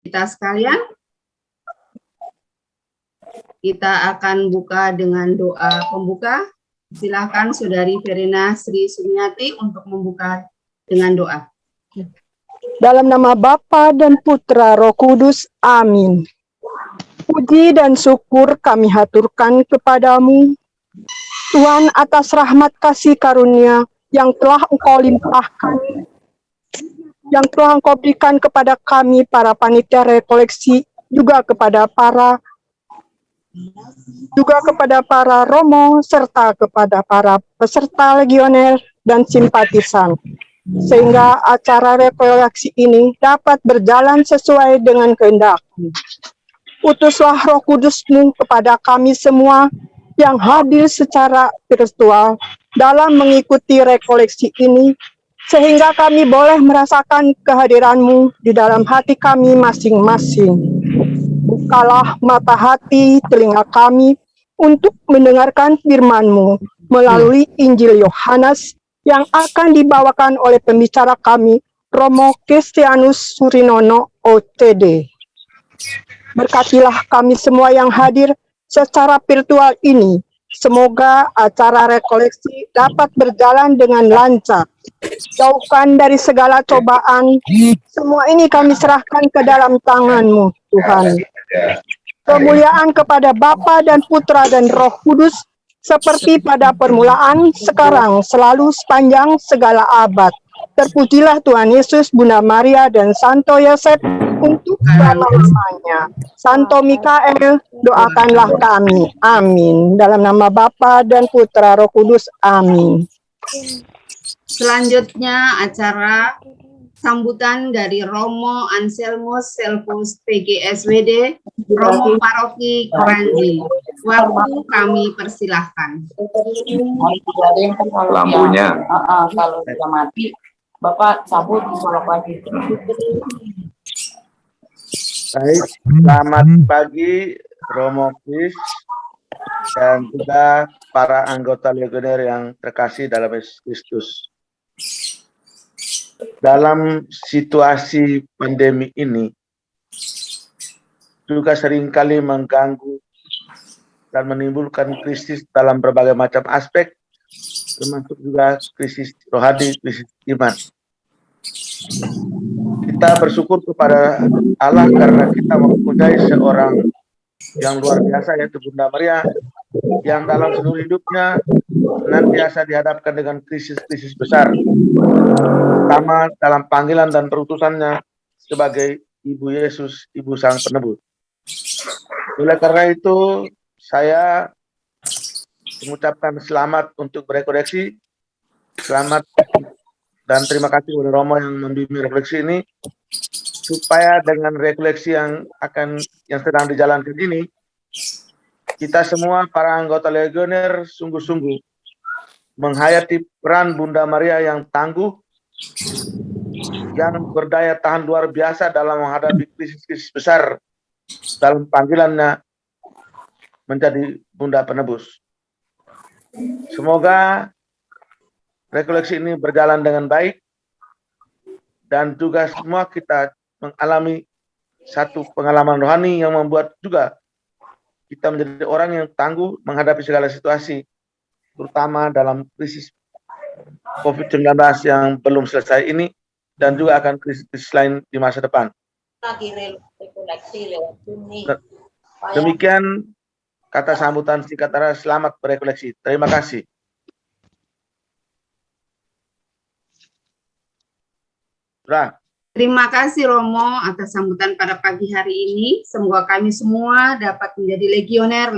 Kita sekalian, kita akan buka dengan doa pembuka. Silakan Saudari Verena Sri Sumiati untuk membuka dengan doa. Dalam nama Bapa dan Putra Roh Kudus, amin. Puji dan syukur kami haturkan kepadamu, Tuhan, atas rahmat kasih karunia yang telah Engkau limpahkan, yang telah Engkau berikan kepada kami para panitia rekoleksi, juga kepada para romo, serta kepada para peserta legioner dan simpatisan, sehingga acara rekoleksi ini dapat berjalan sesuai dengan kehendak-Mu. Utuslah Roh Kudus-Mu kepada kami semua yang hadir secara virtual dalam mengikuti rekoleksi ini, sehingga kami boleh merasakan kehadiran-Mu di dalam hati kami masing-masing. Bukalah mata hati, telinga kami untuk mendengarkan firman-Mu melalui Injil Yohanes yang akan dibawakan oleh pembicara kami, Romo Kristianus Surinono, OCD. Berkatilah kami semua yang hadir secara virtual ini. Semoga acara rekoleksi dapat berjalan dengan lancar. Jauhkan dari segala cobaan. Semua ini kami serahkan ke dalam tangan-Mu, Tuhan. Kemuliaan kepada Bapa dan Putra dan Roh Kudus, seperti pada permulaan, sekarang, selalu, sepanjang segala abad. Terpujilah Tuhan Yesus, Bunda Maria, dan Santo Yosef untuk selama-lamanya. Santo Mikael, doakanlah kami. Amin. Dalam nama Bapa dan Putra Roh Kudus. Amin. Selanjutnya acara sambutan dari Romo Anselmus Selpus PGSWD, Romo Paroki Kranji. Waktu kami persilahkan. Lampunya. Kalau sudah mati, Bapak cabut solok lagi. Baik, selamat pagi Romo Kris dan juga para anggota legioner yang terkasih dalam Yesus Kristus. Dalam situasi pandemi ini juga seringkali mengganggu dan menimbulkan krisis dalam berbagai macam aspek, termasuk juga krisis rohani, krisis iman. Kita bersyukur kepada Allah karena kita mempunyai seorang yang luar biasa, yaitu Bunda Maria, yang dalam seluruh hidupnya senantiasa dihadapkan dengan krisis-krisis besar, terutama dalam panggilan dan perutusannya sebagai Ibu Yesus, Ibu Sang Penebus. Oleh karena itu, saya mengucapkan selamat untuk berekoleksi, selamat dan terima kasih kepada Romo yang membimbing refleksi ini, supaya dengan rekoleksi yang sedang dijalankan ini, kita semua para anggota legioner sungguh-sungguh menghayati peran Bunda Maria yang tangguh, yang berdaya tahan luar biasa dalam menghadapi krisis-krisis besar dalam panggilannya menjadi Bunda Penebus. Semoga rekoleksi ini berjalan dengan baik dan juga semua kita mengalami satu pengalaman rohani yang membuat juga kita menjadi orang yang tangguh menghadapi segala situasi, terutama dalam krisis COVID-19 yang belum selesai ini dan juga akan krisis lain di masa depan. Demikian kata sambutan singkat, selamat berekoleksi. Terima kasih. Terima kasih Romo atas sambutan pada pagi hari ini. Semoga kami semua dapat menjadi legioner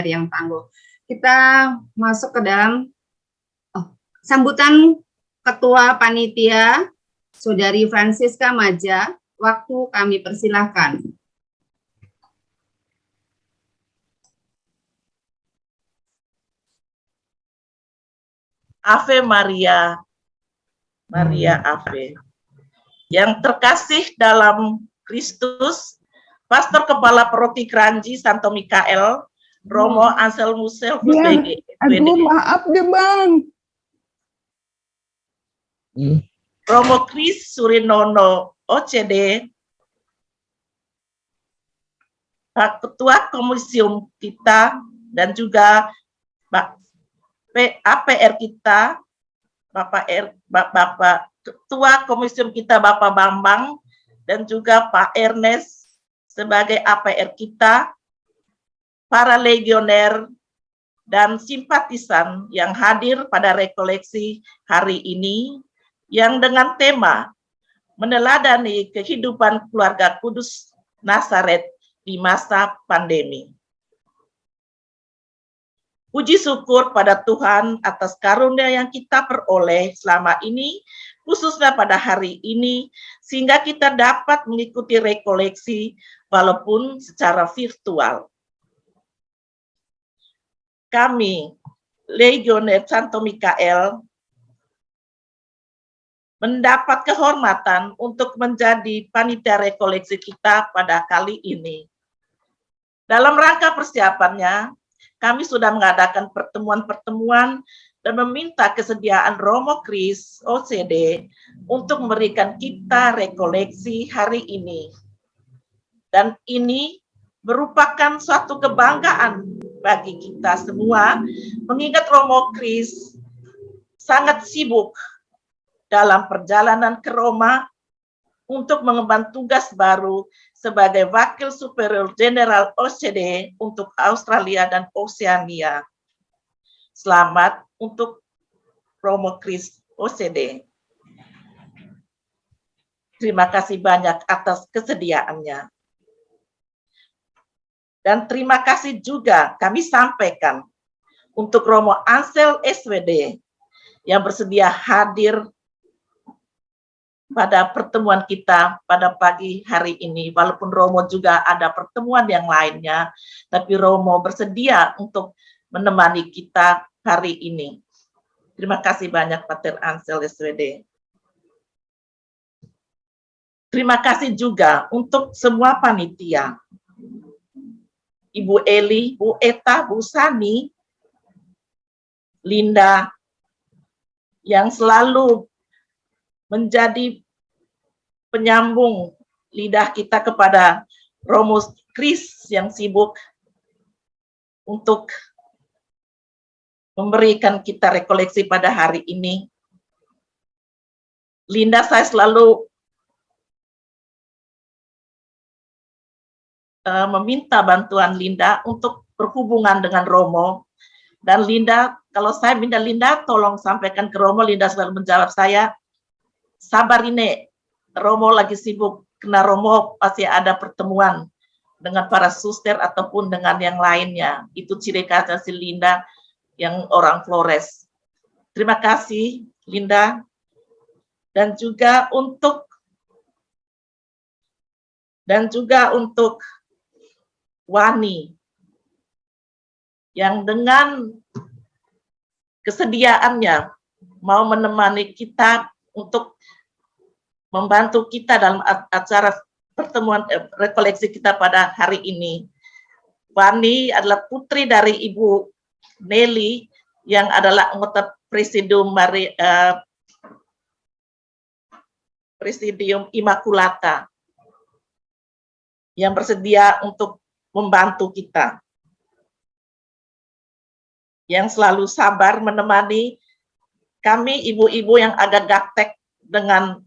yang tangguh. Kita masuk ke dalam sambutan Ketua Panitia, Saudari Francisca Maja. Waktu kami persilahkan. Ave Maria, Maria Ave. Yang terkasih dalam Kristus, Pastor Kepala Paroki Kranji Santo Mikael, Romo Anselmus Selpus PG. Aduh, maaf deh Bang. Romo Kris Surinono, OCD. Pak Ketua Komisium kita dan juga Pak APR kita, Bapak Ketua Komisium kita Bapak Bambang dan juga Pak Ernest sebagai APR kita, para legioner dan simpatisan yang hadir pada rekoleksi hari ini yang dengan tema meneladani kehidupan keluarga Kudus Nazaret di masa pandemi. Puji syukur pada Tuhan atas karunia yang kita peroleh selama ini, khususnya pada hari ini, sehingga kita dapat mengikuti rekoleksi walaupun secara virtual. Kami, Legioner Santo Mikael, mendapat kehormatan untuk menjadi panitia rekoleksi kita pada kali ini. Dalam rangka persiapannya, kami sudah mengadakan pertemuan-pertemuan dan meminta kesediaan Romo Kris OCD untuk memberikan kita rekoleksi hari ini. Dan ini merupakan suatu kebanggaan bagi kita semua, mengingat Romo Kris sangat sibuk dalam perjalanan ke Roma untuk mengemban tugas baru sebagai Wakil Superior Jenderal OCD untuk Australia dan Oceania. Selamat untuk Romo Kris OCD. Terima kasih banyak atas kesediaannya. Dan terima kasih juga kami sampaikan untuk Romo Ansel SWD yang bersedia hadir pada pertemuan kita pada pagi hari ini. Walaupun Romo juga ada pertemuan yang lainnya, tapi Romo bersedia untuk menemani kita hari ini. Terima kasih banyak Pater Ansel SWD. Terima kasih juga untuk semua panitia. Ibu Eli, Bu Eta, Bu Sani, Linda, yang selalu menjadi penyambung lidah kita kepada Romo Kris yang sibuk untuk memberikan kita rekoleksi pada hari ini. Linda, saya selalu meminta bantuan Linda untuk berhubungan dengan Romo. Dan Linda, kalau saya minta Linda, tolong sampaikan ke Romo. Linda selalu menjawab saya, sabar ini, Romo lagi sibuk, karena Romo pasti ada pertemuan dengan para suster ataupun dengan yang lainnya. Itu ciri khasnya si Linda yang orang Flores. Terima kasih, Linda. Dan juga untuk Wani, yang dengan kesediaannya mau menemani kita untuk membantu kita dalam acara pertemuan rekoleksi kita pada hari ini. Wani adalah putri dari Ibu Nelly yang adalah anggota Presidium Immaculata yang bersedia untuk membantu kita, yang selalu sabar menemani kami ibu-ibu yang agak gaptek dengan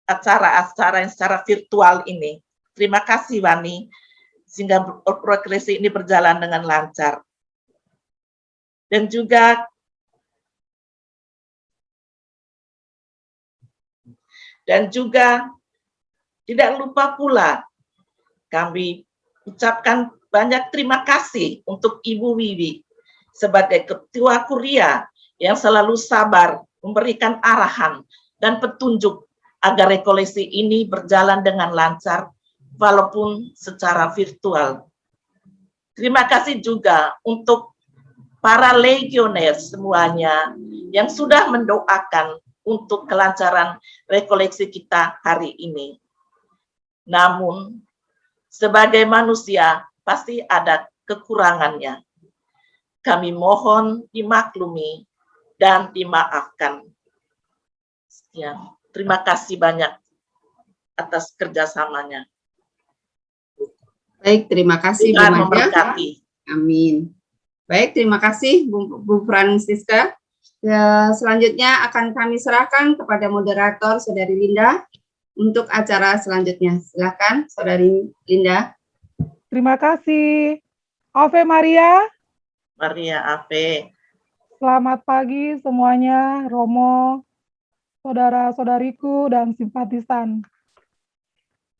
acara-acara yang secara virtual ini. Terima kasih Wani, sehingga rekoleksi ini berjalan dengan lancar. Dan juga tidak lupa pula kami ucapkan banyak terima kasih untuk Ibu Wiwi sebagai Ketua Kuria yang selalu sabar memberikan arahan dan petunjuk agar rekoleksi ini berjalan dengan lancar walaupun secara virtual. Terima kasih juga untuk para legioner semuanya yang sudah mendoakan untuk kelancaran rekoleksi kita hari ini. Namun, sebagai manusia pasti ada kekurangannya. Kami mohon dimaklumi dan dimaafkan. Sekian. Terima kasih banyak atas kerjasamanya. Baik, terima kasih Bu Tuhan Maja. memberkati. Amin. Baik, terima kasih Bu Francisca. Ya, selanjutnya akan kami serahkan kepada moderator Saudari Linda untuk acara selanjutnya. Silakan Saudari Linda. Terima kasih. Ave Maria, Maria Ave. selamat pagi semuanya, Romo, saudara-saudariku, dan simpatisan.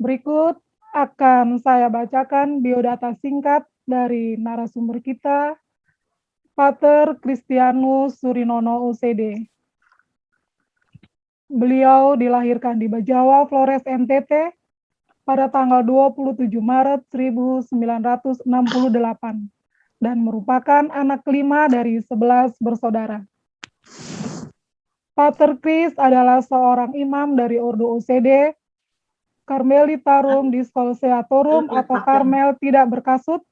Berikut akan saya bacakan biodata singkat dari narasumber kita, Pater Christianus Surinono OCD. Beliau dilahirkan di Bajawa, Flores, NTT pada tanggal 27 Maret 1968 dan merupakan anak kelima dari 11 bersaudara. Pater Chris adalah seorang imam dari Ordo OCD, Carmelitarum Disconsolatorum atau Karmel tidak berkasut,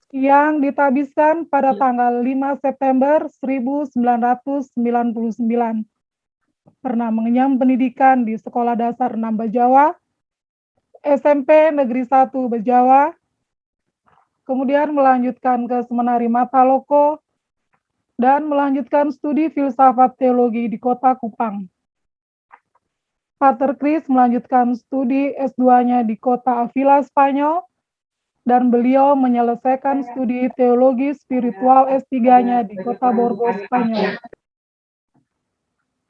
yang ditabiskan pada tanggal 5 September 1999. Pernah mengenyam pendidikan di Sekolah Dasar 6 Bajawa, SMP Negeri 1 Bajawa, kemudian melanjutkan ke Seminari Mataloko, dan melanjutkan studi filsafat teologi di Kota Kupang. Pater Chris melanjutkan studi S2-nya di Kota Avila, Spanyol, dan beliau menyelesaikan studi teologi spiritual S3-nya di Kota Borgo, Spanyol.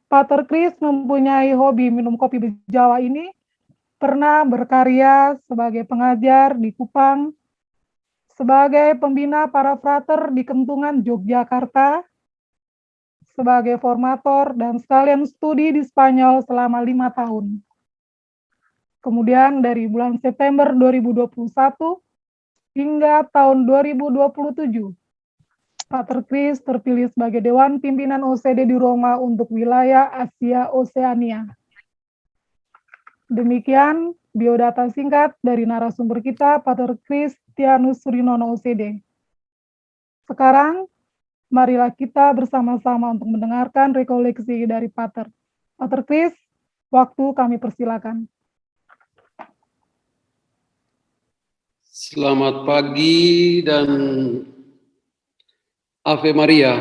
Pater Chris mempunyai hobi minum kopi Jawa ini, pernah berkarya sebagai pengajar di Kupang, sebagai pembina para frater di Kentungan, Yogyakarta, sebagai formator dan sekalian studi di Spanyol selama 5 tahun. Kemudian dari bulan September 2021 hingga tahun 2027, Pater Chris terpilih sebagai Dewan Pimpinan OCD di Roma untuk wilayah Asia Oseania. Demikian biodata singkat dari narasumber kita, Pater Christianus Surinono OCD. Sekarang, marilah kita bersama-sama untuk mendengarkan rekoleksi dari Pater. Pater Chris, waktu kami persilakan. Selamat pagi dan Ave Maria.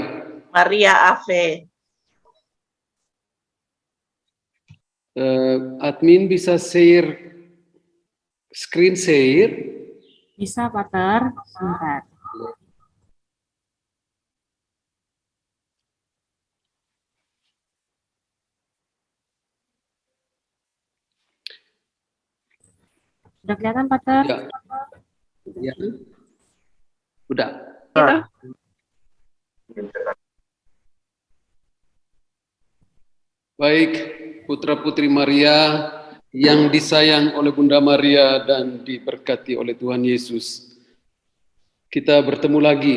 Maria Ave. Admin bisa screen share? Bisa, Pater. Sebentar. Sudah kelihatan, Pater? Ya. Udah. Baik, putra-putri Maria yang disayang oleh Bunda Maria dan diberkati oleh Tuhan Yesus. Kita bertemu lagi.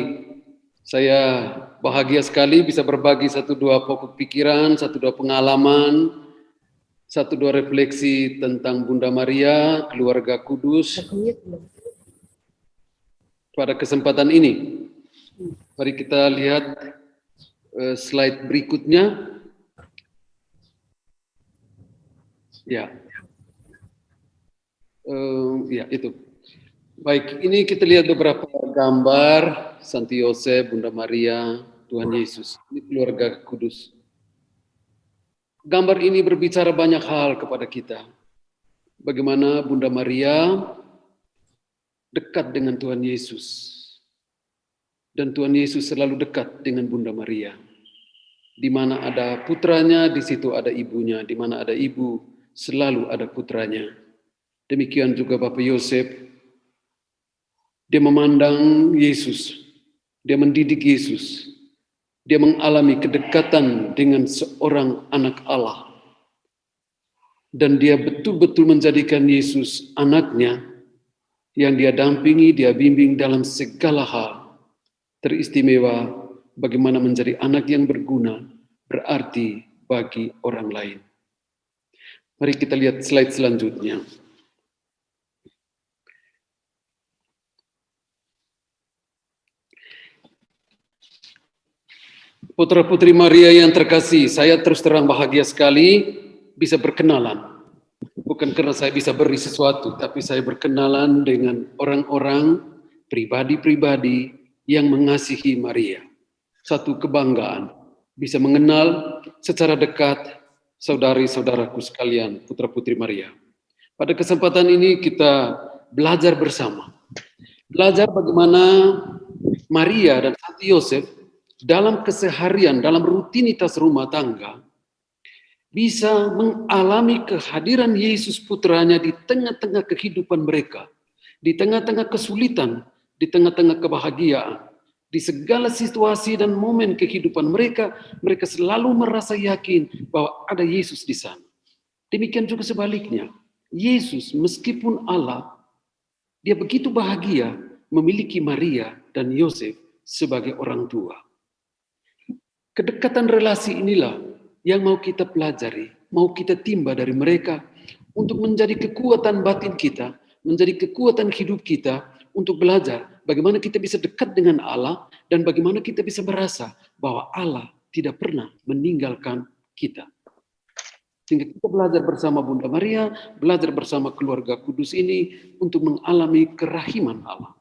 Saya bahagia sekali bisa berbagi satu dua pokok pikiran, satu dua pengalaman, satu dua refleksi tentang Bunda Maria, keluarga kudus. Pada kesempatan ini, mari kita lihat slide berikutnya. Ya, ya itu. Baik, ini kita lihat beberapa gambar Santi Yosef, Bunda Maria, Tuhan Yesus. Ini keluarga kudus. Gambar ini berbicara banyak hal kepada kita. Bagaimana Bunda Maria dekat dengan Tuhan Yesus. Dan Tuhan Yesus selalu dekat dengan Bunda Maria. Di mana ada putranya, di situ ada ibunya. Di mana ada ibu, selalu ada putranya. Demikian juga Bapak Yosef. Dia memandang Yesus. Dia mendidik Yesus. Dia mengalami kedekatan dengan seorang anak Allah. Dan dia betul-betul menjadikan Yesus anaknya yang dia dampingi, dia bimbing dalam segala hal. Teristimewa bagaimana menjadi anak yang berguna, berarti bagi orang lain. Mari kita lihat slide selanjutnya. Putra-putri Maria yang terkasih, saya terus terang bahagia sekali bisa berkenalan. Bukan karena saya bisa beri sesuatu, tapi saya berkenalan dengan orang-orang, pribadi-pribadi yang mengasihi Maria. Satu kebanggaan, bisa mengenal secara dekat saudari-saudaraku sekalian, putra-putri Maria. Pada kesempatan ini kita belajar bersama. Belajar bagaimana Maria dan Santo Yosef dalam keseharian, dalam rutinitas rumah tangga, bisa mengalami kehadiran Yesus putranya di tengah-tengah kehidupan mereka, di tengah-tengah kesulitan, di tengah-tengah kebahagiaan, di segala situasi dan momen kehidupan mereka, mereka selalu merasa yakin bahwa ada Yesus di sana. Demikian juga sebaliknya, Yesus meskipun Allah, dia begitu bahagia memiliki Maria dan Yosef sebagai orang tua. Kedekatan relasi inilah yang mau kita pelajari, mau kita timba dari mereka untuk menjadi kekuatan batin kita, menjadi kekuatan hidup kita untuk belajar bagaimana kita bisa dekat dengan Allah dan bagaimana kita bisa merasa bahwa Allah tidak pernah meninggalkan kita. Sehingga kita belajar bersama Bunda Maria, belajar bersama keluarga kudus ini untuk mengalami kerahiman Allah.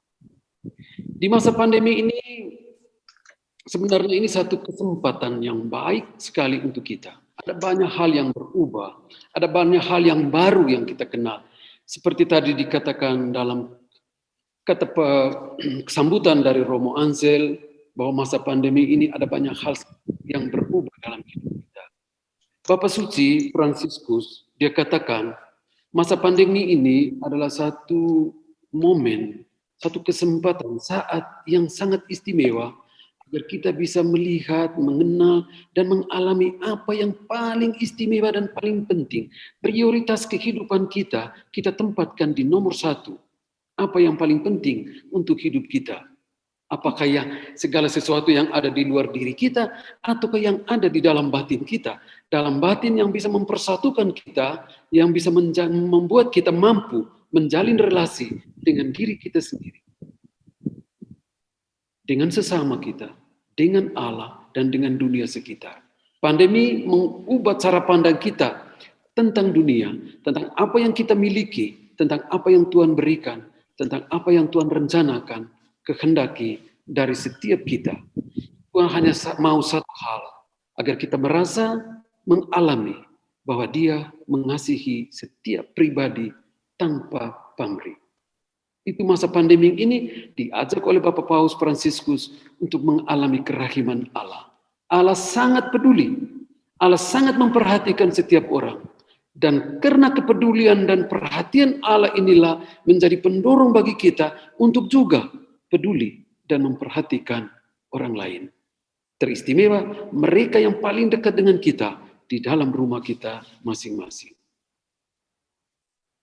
Di masa pandemi ini, sebenarnya ini satu kesempatan yang baik sekali untuk kita. Ada banyak hal yang berubah, ada banyak hal yang baru yang kita kenal. Seperti tadi dikatakan dalam kata sambutan dari Romo Ansel, bahwa masa pandemi ini ada banyak hal yang berubah dalam hidup kita. Bapak Suci Fransiskus, dia katakan, masa pandemi ini adalah satu momen, satu kesempatan, saat yang sangat istimewa, agar kita bisa melihat, mengenal, dan mengalami apa yang paling istimewa dan paling penting. Prioritas kehidupan kita, kita tempatkan di nomor satu. Apa yang paling penting untuk hidup kita? Apakah yang segala sesuatu yang ada di luar diri kita, ataukah yang ada di dalam batin kita? Dalam batin yang bisa mempersatukan kita, yang bisa membuat kita mampu menjalin relasi dengan diri kita sendiri, dengan sesama kita, dengan Allah, dan dengan dunia sekitar. Pandemi mengubah cara pandang kita tentang dunia, tentang apa yang kita miliki, tentang apa yang Tuhan berikan, tentang apa yang Tuhan rencanakan, kehendaki dari setiap kita. Tuhan hanya mau satu hal, agar kita merasa mengalami bahwa Dia mengasihi setiap pribadi tanpa pamrih. Itu masa pandemi ini diajak oleh Bapak Paus Fransiskus untuk mengalami kerahiman Allah. Allah sangat peduli, Allah sangat memperhatikan setiap orang. Dan karena kepedulian dan perhatian Allah inilah menjadi pendorong bagi kita untuk juga peduli dan memperhatikan orang lain. Teristimewa mereka yang paling dekat dengan kita di dalam rumah kita masing-masing.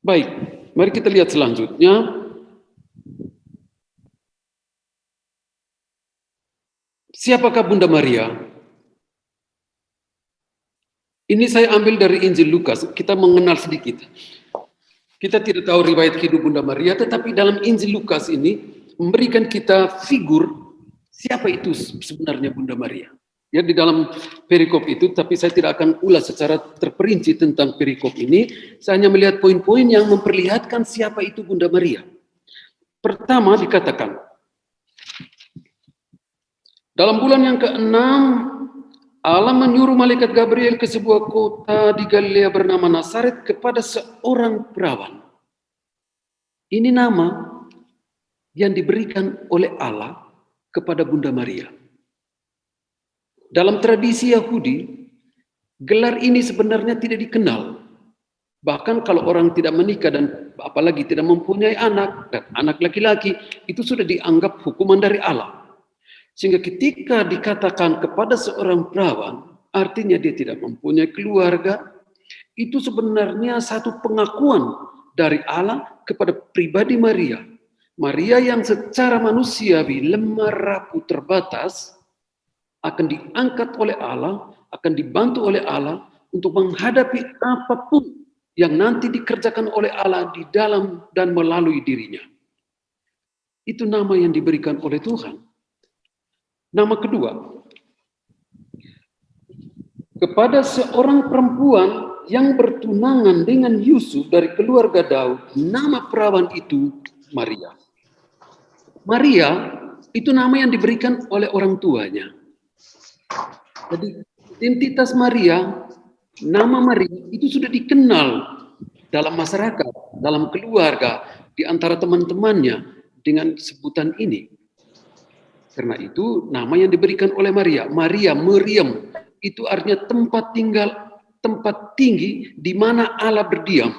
Baik, mari kita lihat selanjutnya. Siapakah Bunda Maria? Ini saya ambil dari Injil Lukas, kita mengenal sedikit. Kita tidak tahu riwayat hidup Bunda Maria, tetapi dalam Injil Lukas ini memberikan kita figur siapa itu sebenarnya Bunda Maria. Ya, di dalam perikop itu, tapi saya tidak akan ulas secara terperinci tentang perikop ini. Saya hanya melihat poin-poin yang memperlihatkan siapa itu Bunda Maria. Pertama dikatakan, dalam bulan yang ke-6, Allah menyuruh malaikat Gabriel ke sebuah kota di Galilea bernama Nazaret kepada seorang perawan. Ini nama yang diberikan oleh Allah kepada Bunda Maria. Dalam tradisi Yahudi, gelar ini sebenarnya tidak dikenal. Bahkan kalau orang tidak menikah dan apalagi tidak mempunyai anak, dan anak laki-laki, itu sudah dianggap hukuman dari Allah. Sehingga ketika dikatakan kepada seorang perawan, artinya dia tidak mempunyai keluarga, itu sebenarnya satu pengakuan dari Allah kepada pribadi Maria. Maria yang secara manusiawi lemah, rapuh, terbatas, akan diangkat oleh Allah, akan dibantu oleh Allah untuk menghadapi apapun yang nanti dikerjakan oleh Allah di dalam dan melalui dirinya. Itu nama yang diberikan oleh Tuhan. Nama kedua, kepada seorang perempuan yang bertunangan dengan Yusuf dari keluarga Daud, nama perawan itu Maria. Maria itu nama yang diberikan oleh orang tuanya. Jadi identitas Maria, nama Maria itu sudah dikenal dalam masyarakat, dalam keluarga, di antara teman-temannya dengan sebutan ini. Karena itu nama yang diberikan oleh Maria, Maria, Meriam, itu artinya tempat tinggal, tempat tinggi di mana Allah berdiam.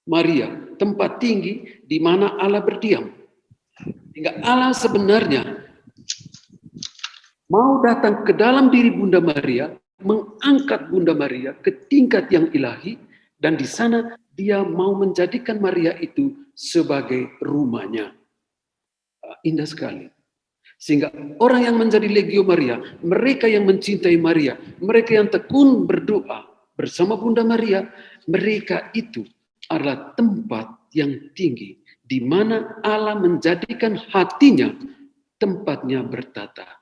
Maria, tempat tinggi di mana Allah berdiam. Sehingga Allah sebenarnya mau datang ke dalam diri Bunda Maria, mengangkat Bunda Maria ke tingkat yang ilahi, dan di sana dia mau menjadikan Maria itu sebagai rumahnya. Indah sekali. Sehingga orang yang menjadi Legio Maria, mereka yang mencintai Maria, mereka yang tekun berdoa bersama Bunda Maria, mereka itu adalah tempat yang tinggi di mana Allah menjadikan hatinya tempatnya bertata.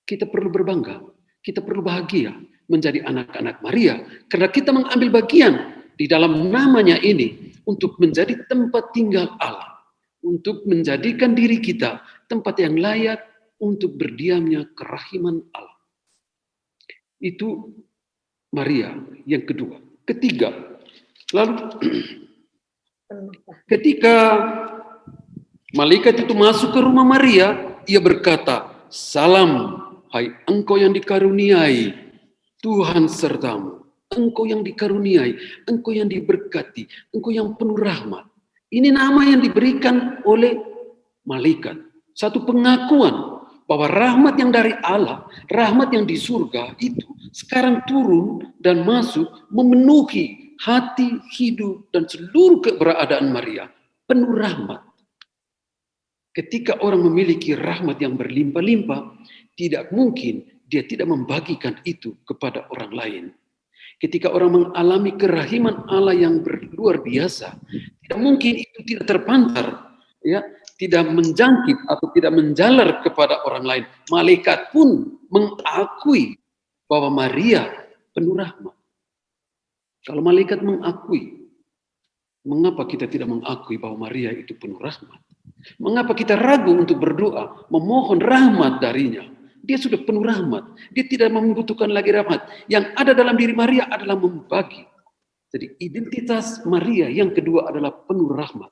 Kita perlu berbangga, kita perlu bahagia menjadi anak-anak Maria karena kita mengambil bagian di dalam namanya ini untuk menjadi tempat tinggal Allah, untuk menjadikan diri kita tempat yang layak untuk berdiamnya kerahiman Allah. Itu Maria yang kedua. Ketiga, lalu ketika malaikat itu masuk ke rumah Maria, ia berkata, "Salam, hai engkau yang dikaruniai, Tuhan sertamu. Engkau yang dikaruniai, engkau yang diberkati, engkau yang penuh rahmat." Ini nama yang diberikan oleh malaikat. Satu pengakuan bahwa rahmat yang dari Allah, rahmat yang di surga itu sekarang turun dan masuk memenuhi hati, hidup, dan seluruh keberadaan Maria. Penuh rahmat. Ketika orang memiliki rahmat yang berlimpah-limpah, tidak mungkin dia tidak membagikan itu kepada orang lain. Ketika orang mengalami kerahiman Allah yang luar biasa, tidak mungkin itu tidak terpancar, ya, tidak menjangkit atau tidak menjalar kepada orang lain. Malaikat pun mengakui bahwa Maria penuh rahmat. Kalau malaikat mengakui, mengapa kita tidak mengakui bahwa Maria itu penuh rahmat? Mengapa kita ragu untuk berdoa, memohon rahmat darinya? Dia sudah penuh rahmat. Dia tidak membutuhkan lagi rahmat. Yang ada dalam diri Maria adalah membagi. Jadi identitas Maria yang kedua adalah penuh rahmat.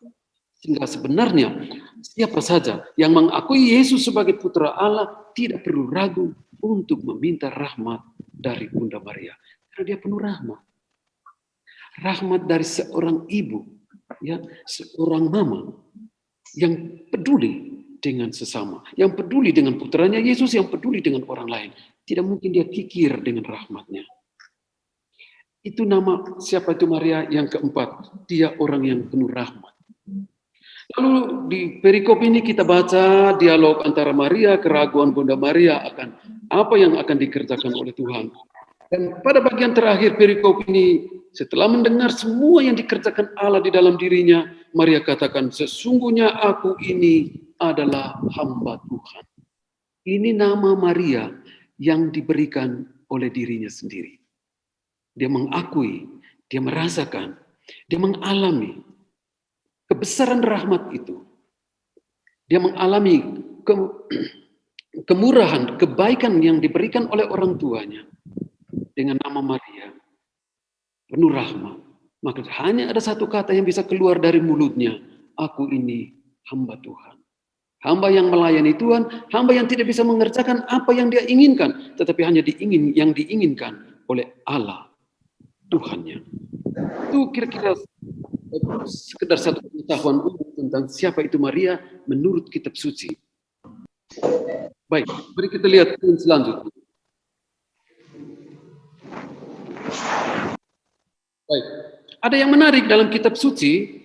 Sehingga sebenarnya siapa saja yang mengakui Yesus sebagai putra Allah tidak perlu ragu untuk meminta rahmat dari Bunda Maria. Karena dia penuh rahmat. Rahmat dari seorang ibu, ya, seorang mama yang peduli dengan sesama, yang peduli dengan putranya Yesus, yang peduli dengan orang lain. Tidak mungkin dia kikir dengan rahmatnya. Itu nama siapa itu Maria yang keempat. Dia orang yang penuh rahmat. Lalu di perikop ini kita baca dialog antara Maria, keraguan Bunda Maria akan apa yang akan dikerjakan oleh Tuhan. Dan pada bagian terakhir perikop ini, setelah mendengar semua yang dikerjakan Allah di dalam dirinya, Maria katakan, "Sesungguhnya aku ini adalah hamba Tuhan." Ini nama Maria yang diberikan oleh dirinya sendiri. Dia mengakui, dia merasakan, dia mengalami kebesaran rahmat itu. Dia mengalami kemurahan, kebaikan yang diberikan oleh orang tuanya. Dengan nama Maria, penuh rahmat. Maka hanya ada satu kata yang bisa keluar dari mulutnya. Aku ini hamba Tuhan. Hamba yang melayani Tuhan, hamba yang tidak bisa mengerjakan apa yang dia inginkan, tetapi hanya yang diinginkan oleh Allah, Tuhannya. Itu kira-kira sekedar satu pengetahuan tentang siapa itu Maria menurut kitab suci. Baik, mari kita lihat selanjutnya. Baik, ada yang menarik dalam kitab suci.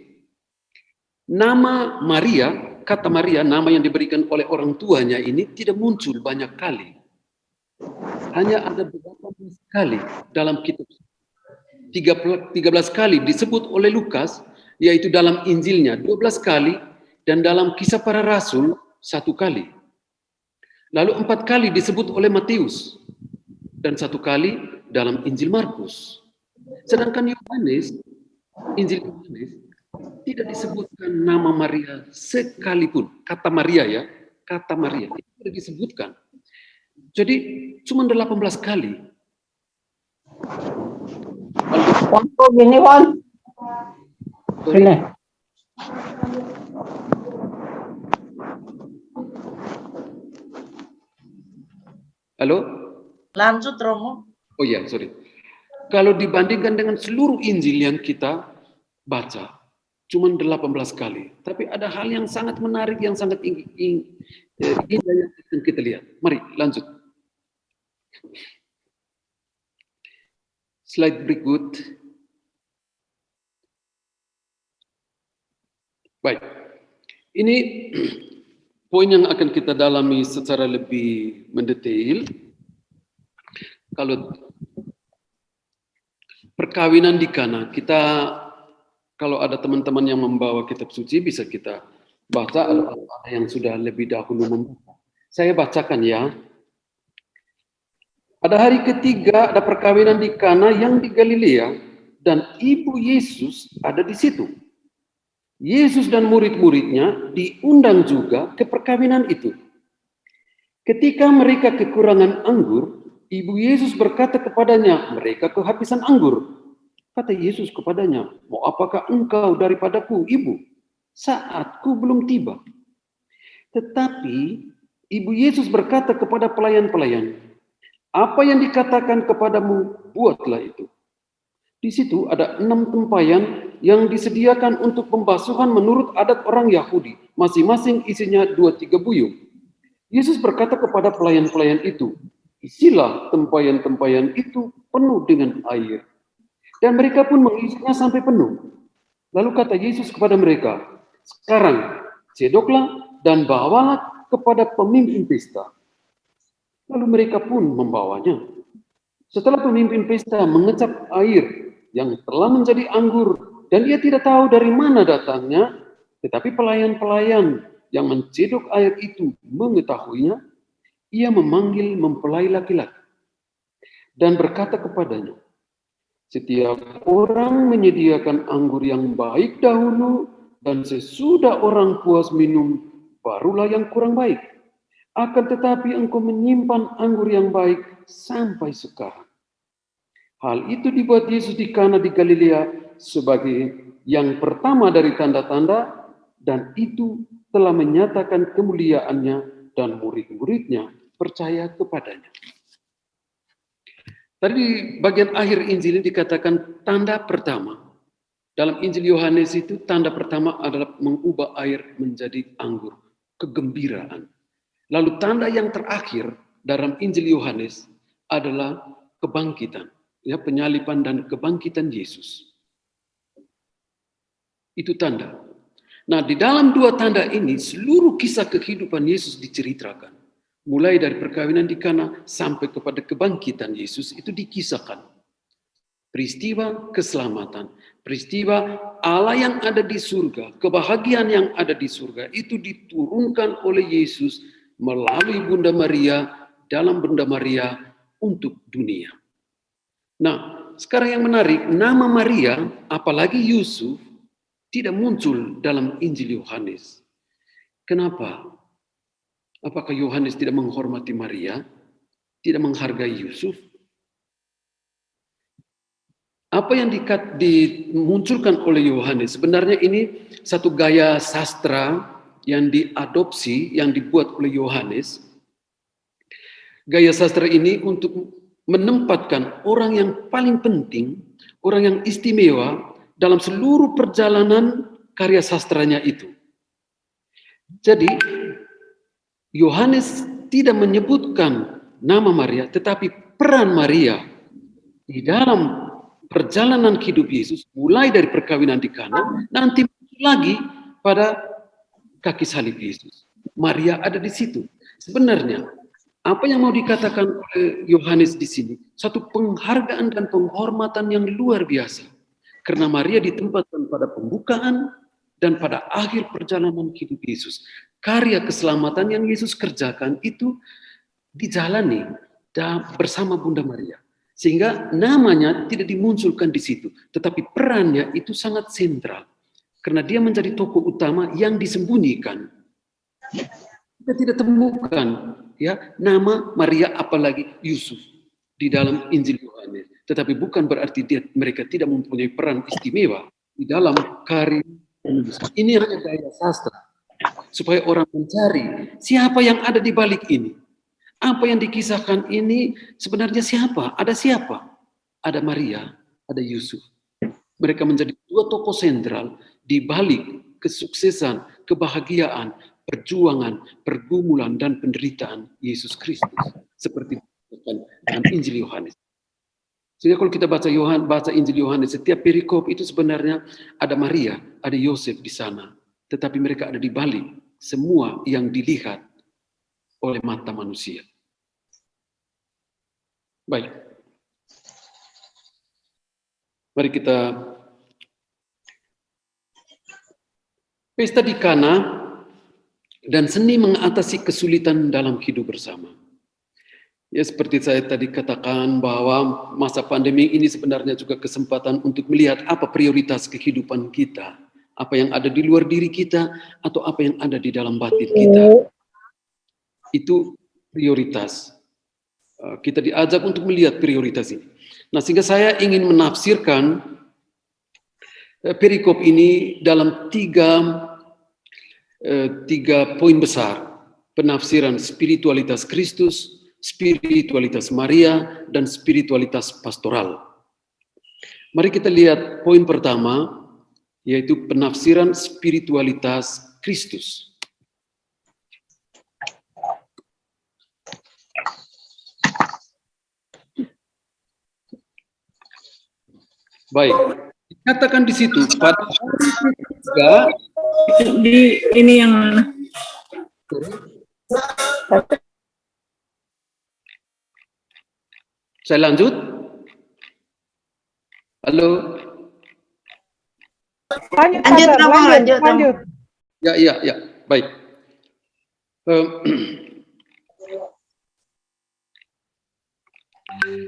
Nama Maria, kata Maria, nama yang diberikan oleh orang tuanya ini tidak muncul banyak kali. Hanya ada beberapa kali dalam kitab suci. 13 kali disebut oleh Lukas, yaitu dalam Injilnya 12 kali, dan dalam Kisah Para Rasul 1 kali. Lalu 4 kali disebut oleh Matius, dan 1 kali dalam Injil Markus. Sedangkan Yohanes, Injil Yohanes, tidak disebutkan nama Maria sekalipun. Kata Maria ya, kata Maria itu tidak disebutkan. Jadi cuma 18 kali. Waktu gini, Wan. Sini. Halo? Lanjut Romo. Oh ya, sorry. Kalau dibandingkan dengan seluruh Injil yang kita baca, cuma 18 kali. Tapi ada hal yang sangat menarik, yang sangat indah yang kita lihat. Mari, lanjut. Slide berikut. Baik. Ini poin yang akan kita dalami secara lebih mendetail. Kalau perkawinan di Kana, kita kalau ada teman-teman yang membawa kitab suci bisa kita baca, ada yang sudah lebih dahulu membaca. Saya bacakan ya. Pada hari ketiga ada perkawinan di Kana yang di Galilea dan ibu Yesus ada di situ. Yesus dan murid-muridnya diundang juga ke perkawinan itu. Ketika mereka kekurangan anggur, ibu Yesus berkata kepadanya, mereka kehabisan anggur. Kata Yesus kepadanya, mau apakah engkau daripadaku, ibu? Saatku belum tiba. Tetapi ibu Yesus berkata kepada pelayan-pelayan, apa yang dikatakan kepadamu, buatlah itu. Di situ ada 6 tempayan yang disediakan untuk pembasuhan menurut adat orang Yahudi. Masing-masing isinya 2-3 buyung. Yesus berkata kepada pelayan-pelayan itu, isilah tempayan-tempayan itu penuh dengan air. Dan mereka pun mengisinya sampai penuh. Lalu kata Yesus kepada mereka, sekarang cedoklah dan bawalah kepada pemimpin pesta. Lalu mereka pun membawanya. Setelah pemimpin pesta mengecap air yang telah menjadi anggur, dan ia tidak tahu dari mana datangnya, tetapi pelayan-pelayan yang mencedok air itu mengetahuinya, ia memanggil mempelai laki-laki dan berkata kepadanya, setiap orang menyediakan anggur yang baik dahulu, dan sesudah orang puas minum, barulah yang kurang baik. Akan tetapi engkau menyimpan anggur yang baik sampai sekarang. Hal itu dibuat Yesus di Kana di Galilea sebagai yang pertama dari tanda-tanda, dan itu telah menyatakan kemuliaannya, dan murid-muridnya percaya kepadanya. Tadi di bagian akhir Injil ini dikatakan tanda pertama. Dalam Injil Yohanes itu tanda pertama adalah mengubah air menjadi anggur, kegembiraan. Lalu tanda yang terakhir dalam Injil Yohanes adalah kebangkitan, ya, penyaliban dan kebangkitan Yesus. Itu tanda. Nah, di dalam 2 tanda ini seluruh kisah kehidupan Yesus diceritakan. Mulai dari perkawinan di Kana sampai kepada kebangkitan Yesus itu dikisahkan. Peristiwa keselamatan, peristiwa Allah yang ada di surga, kebahagiaan yang ada di surga itu diturunkan oleh Yesus melalui Bunda Maria, dalam Bunda Maria untuk dunia. Nah, sekarang yang menarik, nama Maria, apalagi Yusuf, tidak muncul dalam Injil Yohanes. Kenapa? Apakah Yohanes tidak menghormati Maria? Tidak menghargai Yusuf? Apa yang dimunculkan oleh Yohanes? Sebenarnya ini satu gaya sastra yang diadopsi, yang dibuat oleh Yohanes. Gaya sastra ini untuk menempatkan orang yang paling penting, orang yang istimewa dalam seluruh perjalanan karya sastranya itu. Jadi, Yohanes tidak menyebutkan nama Maria, tetapi peran Maria di dalam perjalanan hidup Yesus, mulai dari perkawinan di Kana, nanti lagi pada kaki salib Yesus. Maria ada di situ. Sebenarnya, apa yang mau dikatakan oleh Yohanes di sini, satu penghargaan dan penghormatan yang luar biasa. Karena Maria ditempatkan pada pembukaan dan pada akhir perjalanan hidup Yesus. Karya keselamatan yang Yesus kerjakan itu dijalani bersama Bunda Maria. Sehingga namanya tidak dimunculkan di situ, tetapi perannya itu sangat sentral. Karena dia menjadi tokoh utama yang disembunyikan. Kita tidak temukan ya nama Maria apalagi Yusuf di dalam Injil Yohanes. Tetapi bukan berarti mereka tidak mempunyai peran istimewa di dalam karya penulis. Ini hanya daya sastra supaya orang mencari siapa yang ada di balik ini. Apa yang dikisahkan ini sebenarnya siapa? Ada siapa? Ada Maria, ada Yusuf. Mereka menjadi dua tokoh sentral di balik kesuksesan, kebahagiaan, perjuangan, pergumulan, dan penderitaan Yesus Kristus. Seperti dalam Injil Yohanes. Sehingga kalau kita baca Injil Yohanes, setiap perikop itu sebenarnya ada Maria, ada Yosef di sana. Tetapi mereka ada di balik semua yang dilihat oleh mata manusia. Baik. Mari kita pesta di Kana dan seni mengatasi kesulitan dalam hidup bersama. Ya, seperti saya tadi katakan bahwa masa pandemi ini sebenarnya juga kesempatan untuk melihat apa prioritas kehidupan kita, apa yang ada di luar diri kita atau apa yang ada di dalam batin kita. Itu prioritas. Kita diajak untuk melihat prioritas ini. Nah, sehingga saya ingin menafsirkan perikop ini dalam tiga poin besar. Penafsiran spiritualitas Kristus, spiritualitas Maria, dan spiritualitas pastoral. Mari kita lihat poin pertama, yaitu penafsiran spiritualitas Kristus. Baik, dikatakan di situ pada hari ketiga di ini yang mana? Saya lanjut. Halo. Lanjut. Ya. Baik.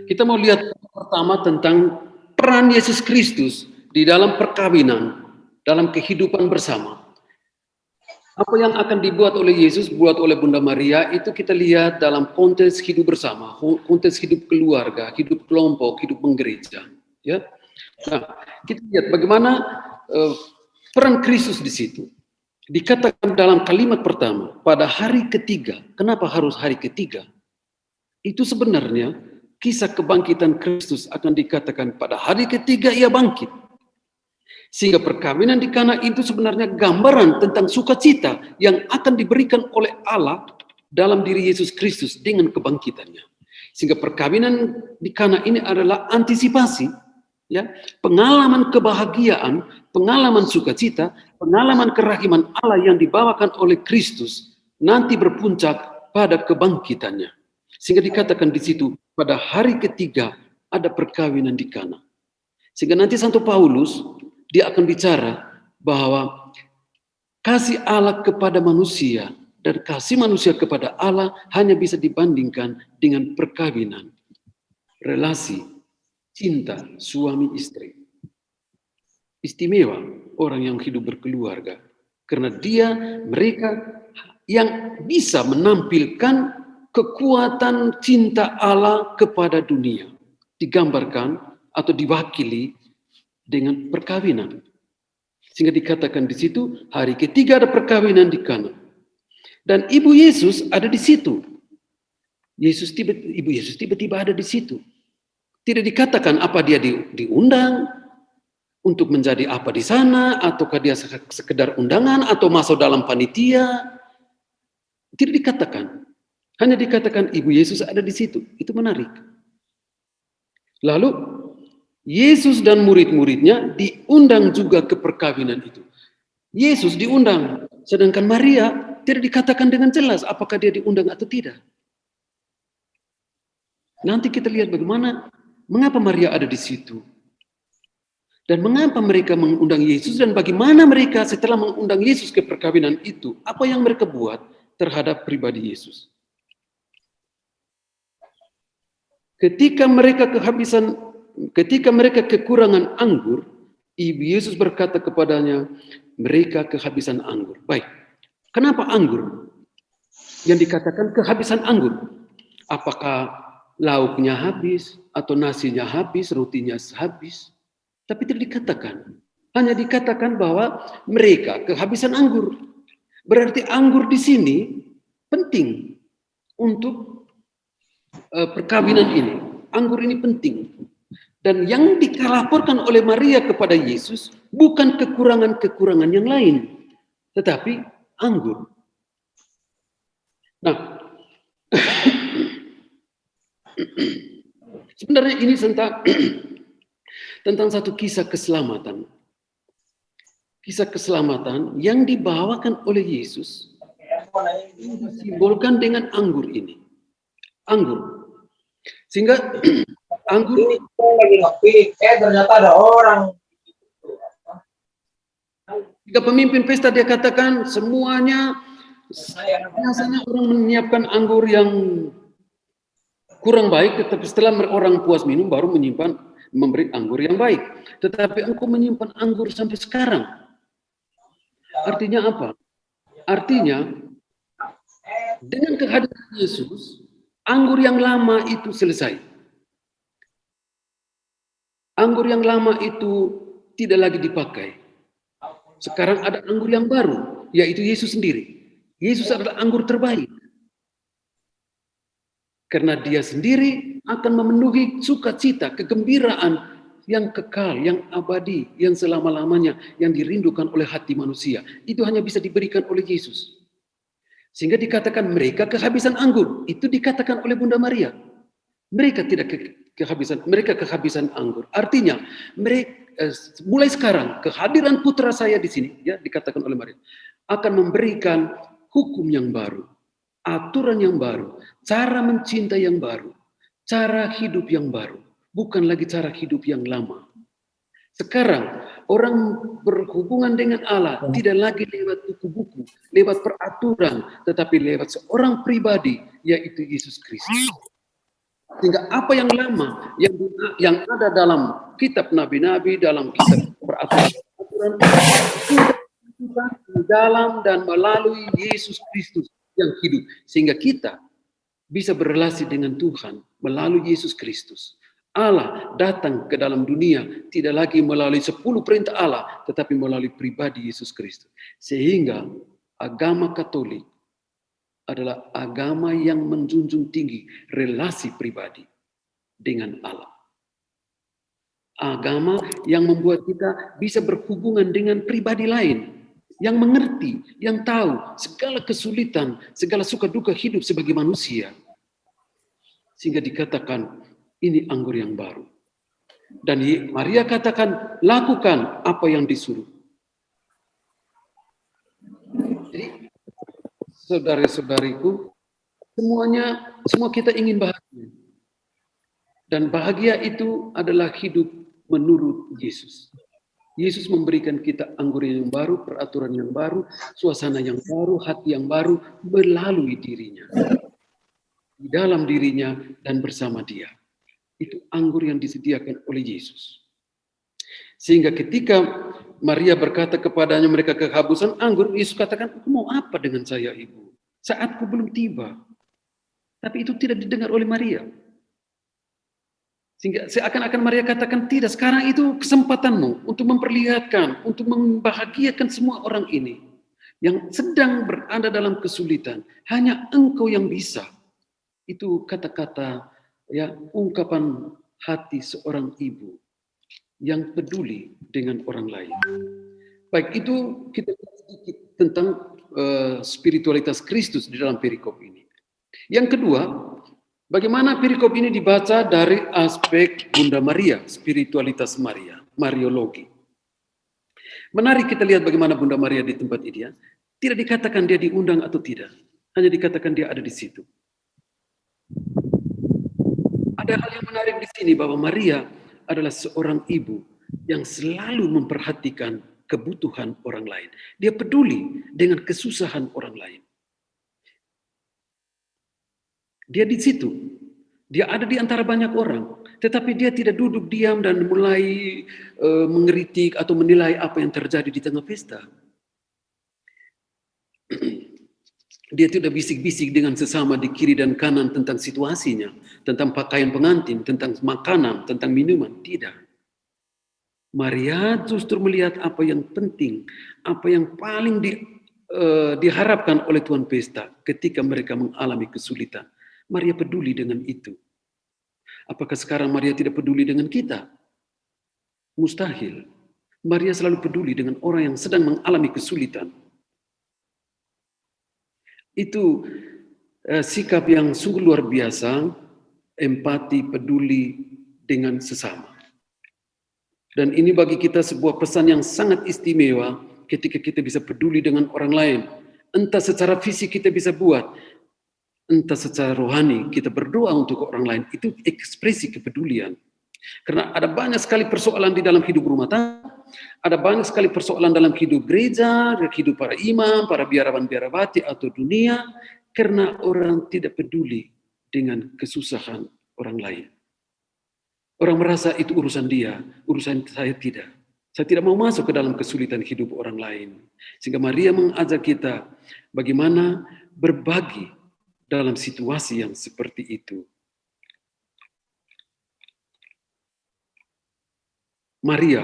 Kita mau lihat pertama tentang peran Yesus Kristus di dalam perkawinan, dalam kehidupan bersama. Apa yang akan dibuat oleh Yesus, buat oleh Bunda Maria, itu kita lihat dalam konteks hidup bersama, konteks hidup keluarga, hidup kelompok, hidup menggereja. Ya, nah, kita lihat bagaimana peran Kristus di situ. Dikatakan dalam kalimat pertama, pada hari ketiga. Kenapa harus hari ketiga? Itu sebenarnya kisah kebangkitan Kristus akan dikatakan pada hari ketiga ia bangkit. Sehingga perkawinan di Kana itu sebenarnya gambaran tentang sukacita yang akan diberikan oleh Allah dalam diri Yesus Kristus dengan kebangkitannya. Sehingga perkawinan di Kana ini adalah antisipasi, ya, pengalaman kebahagiaan, pengalaman sukacita, pengalaman kerahiman Allah yang dibawakan oleh Kristus nanti berpuncak pada kebangkitannya. Sehingga dikatakan di situ pada hari ketiga ada perkawinan di Kana. Sehingga nanti Santo Paulus dia akan bicara bahwa kasih Allah kepada manusia dan kasih manusia kepada Allah hanya bisa dibandingkan dengan perkawinan, relasi, cinta, suami istri. Istimewa orang yang hidup berkeluarga. Karena mereka yang bisa menampilkan kekuatan cinta Allah kepada dunia. Digambarkan atau diwakili dengan perkawinan. Sehingga dikatakan di situ hari ketiga ada perkawinan di Kana. Dan Ibu Yesus ada di situ. Ibu Yesus tiba-tiba ada di situ. Tidak dikatakan apa dia diundang untuk menjadi apa di sana, ataukah dia sekedar undangan atau masuk dalam panitia. Tidak dikatakan. Hanya dikatakan Ibu Yesus ada di situ. Itu menarik. Lalu Yesus dan murid-muridnya diundang juga ke perkawinan itu. Yesus diundang, sedangkan Maria tidak dikatakan dengan jelas apakah dia diundang atau tidak. Nanti kita lihat mengapa Maria ada di situ. Dan mengapa mereka mengundang Yesus dan bagaimana mereka setelah mengundang Yesus ke perkawinan itu, apa yang mereka buat terhadap pribadi Yesus. ketika mereka kekurangan anggur, Ibu Yesus berkata kepadanya, mereka kehabisan anggur. Baik, kenapa anggur? Yang dikatakan kehabisan anggur. Apakah lauknya habis, atau nasinya habis, rotinya habis? Tapi tidak dikatakan. Hanya dikatakan bahwa mereka kehabisan anggur. Berarti anggur di sini penting untuk perkawinan ini. Anggur ini penting. Dan yang dilaporkan oleh Maria kepada Yesus bukan kekurangan-kekurangan yang lain, tetapi anggur. Nah, sebenarnya ini tentang satu kisah keselamatan. Kisah keselamatan yang dibawakan oleh Yesus disimbolkan dengan anggur ini. Anggur. Sehingga anggur ini lagi ngopi, ternyata ada orang. Jika pemimpin pesta dia katakan semuanya, biasanya orang menyiapkan anggur yang kurang baik, tetapi setelah orang puas minum baru memberi anggur yang baik. Tetapi engkau menyimpan anggur sampai sekarang. Artinya apa? Artinya dengan kehadiran Yesus, anggur yang lama itu selesai. Anggur yang lama itu tidak lagi dipakai. Sekarang ada anggur yang baru, yaitu Yesus sendiri. Yesus adalah anggur terbaik. Karena dia sendiri akan memenuhi sukacita, kegembiraan yang kekal, yang abadi, yang selama-lamanya, yang dirindukan oleh hati manusia. Itu hanya bisa diberikan oleh Yesus. Sehingga dikatakan mereka kehabisan anggur. Itu dikatakan oleh Bunda Maria. Mereka tidak kehabisan anggur. Artinya, mulai sekarang kehadiran putra saya di sini, ya dikatakan oleh Maria, akan memberikan hukum yang baru, aturan yang baru, cara mencintai yang baru, cara hidup yang baru, bukan lagi cara hidup yang lama. Sekarang orang berhubungan dengan Allah tidak lagi lewat buku-buku, lewat peraturan, tetapi lewat seorang pribadi, yaitu Yesus Kristus. Sehingga apa yang lama, yang ada dalam kitab nabi-nabi, dalam kitab peraturan, dalam dan melalui Yesus Kristus yang hidup. Sehingga kita bisa berrelasi dengan Tuhan melalui Yesus Kristus. Allah datang ke dalam dunia tidak lagi melalui 10 perintah Allah, tetapi melalui pribadi Yesus Kristus. Sehingga agama Katolik adalah agama yang menjunjung tinggi relasi pribadi dengan Allah. Agama yang membuat kita bisa berhubungan dengan pribadi lain, yang mengerti, yang tahu segala kesulitan, segala suka duka hidup sebagai manusia. Sehingga dikatakan, ini anggur yang baru. Dan Maria katakan, lakukan apa yang disuruh. Jadi, saudara-saudariku, semua kita ingin bahagia. Dan bahagia itu adalah hidup menurut Yesus. Yesus memberikan kita anggur yang baru, peraturan yang baru, suasana yang baru, hati yang baru, melalui dirinya. Di dalam dirinya dan bersama dia. Itu anggur yang disediakan oleh Yesus. Sehingga ketika Maria berkata kepadanya mereka kehabisan anggur, Yesus katakan, "Aku mau apa dengan saya, Ibu? Saatku belum tiba." Tapi itu tidak didengar oleh Maria. Sehingga seakan-akan Maria katakan, tidak, sekarang itu kesempatanmu untuk memperlihatkan, untuk membahagiakan semua orang ini yang sedang berada dalam kesulitan. Hanya engkau yang bisa. Itu kata-kata, ya, ungkapan hati seorang ibu yang peduli dengan orang lain. Baik, itu kita sedikit tentang spiritualitas Kristus di dalam perikop ini. Yang kedua, bagaimana perikop ini dibaca dari aspek Bunda Maria, spiritualitas Maria, Mariologi. Menarik kita lihat bagaimana Bunda Maria di tempat ini. Ya. Tidak dikatakan dia diundang atau tidak, hanya dikatakan dia ada di situ. Ada hal yang menarik di sini bahwa Maria adalah seorang ibu yang selalu memperhatikan kebutuhan orang lain. Dia peduli dengan kesusahan orang lain. Dia di situ. Dia ada di antara banyak orang, tetapi dia tidak duduk diam dan mulai mengkritik atau menilai apa yang terjadi di tengah pesta. Dia tidak bisik-bisik dengan sesama di kiri dan kanan tentang situasinya, tentang pakaian pengantin, tentang makanan, tentang minuman. Tidak. Maria justru melihat apa yang penting, apa yang paling diharapkan oleh tuan pesta ketika mereka mengalami kesulitan. Maria peduli dengan itu. Apakah sekarang Maria tidak peduli dengan kita? Mustahil. Maria selalu peduli dengan orang yang sedang mengalami kesulitan. Itu sikap yang sungguh luar biasa, empati, peduli dengan sesama. Dan ini bagi kita sebuah pesan yang sangat istimewa ketika kita bisa peduli dengan orang lain. Entah secara fisik kita bisa buat, entah secara rohani kita berdoa untuk orang lain. Itu ekspresi kepedulian. Karena ada banyak sekali persoalan di dalam hidup rumah tangga, ada banyak sekali persoalan dalam hidup gereja, hidup para imam, para biarawan-biarawati atau dunia, karena orang tidak peduli dengan kesusahan orang lain. Orang merasa itu urusan dia, urusan saya tidak. Saya tidak mau masuk ke dalam kesulitan hidup orang lain. Sehingga Maria mengajak kita bagaimana berbagi dalam situasi yang seperti itu. Maria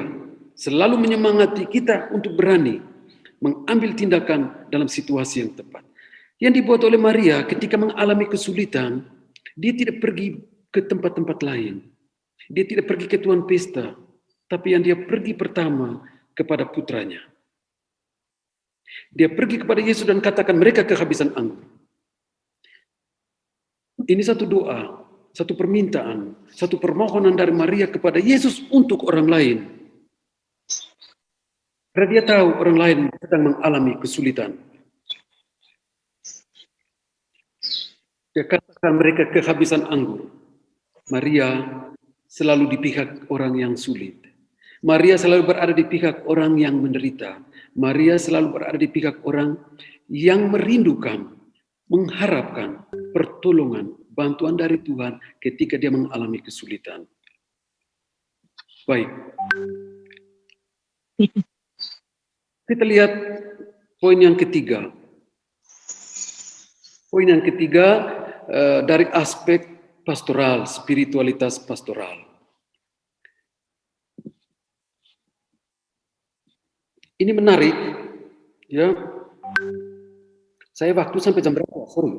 selalu menyemangati kita untuk berani mengambil tindakan dalam situasi yang tepat. Yang dibuat oleh Maria ketika mengalami kesulitan, dia tidak pergi ke tempat-tempat lain. Dia tidak pergi ke tuan pesta, tapi yang dia pergi pertama kepada putranya. Dia pergi kepada Yesus dan katakan mereka kehabisan anggur. Ini satu doa, satu permintaan, satu permohonan dari Maria kepada Yesus untuk orang lain. Karena dia tahu orang lain sedang mengalami kesulitan. Dia katakan mereka kehabisan anggur. Maria selalu di pihak orang yang sulit. Maria selalu berada di pihak orang yang menderita. Maria selalu berada di pihak orang yang merindukan, mengharapkan pertolongan, bantuan dari Tuhan ketika dia mengalami kesulitan. Baik. Kita lihat poin yang ketiga. Poin yang ketiga dari aspek pastoral, spiritualitas pastoral. Ini menarik, ya. Saya waktu sampai jam berapa? Sorry.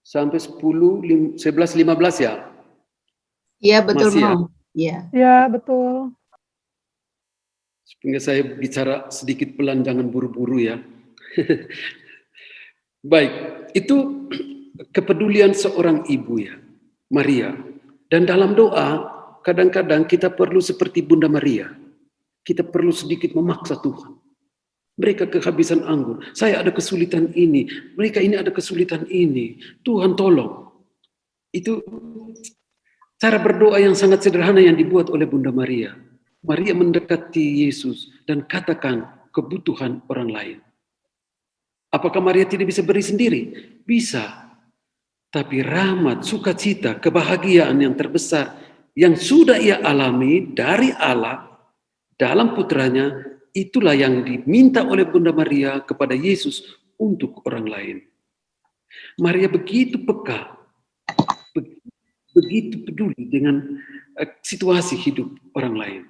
Sampai 11.15 ya? Iya, betul, Masih ya? Mau. Iya. Ya, betul. Sehingga saya bicara sedikit pelan, jangan buru-buru ya. Baik, itu kepedulian seorang ibu ya, Maria. Dan dalam doa, kadang-kadang kita perlu seperti Bunda Maria. Kita perlu sedikit memaksa Tuhan. Mereka kehabisan anggur. Saya ada kesulitan ini. Mereka ini ada kesulitan ini. Tuhan tolong. Itu cara berdoa yang sangat sederhana yang dibuat oleh Bunda Maria. Maria mendekati Yesus dan katakan kebutuhan orang lain. Apakah Maria tidak bisa beri sendiri? Bisa. Tapi rahmat, sukacita, kebahagiaan yang terbesar yang sudah ia alami dari Allah dalam putranya, itulah yang diminta oleh Bunda Maria kepada Yesus untuk orang lain. Maria begitu peka, begitu peduli dengan situasi hidup orang lain.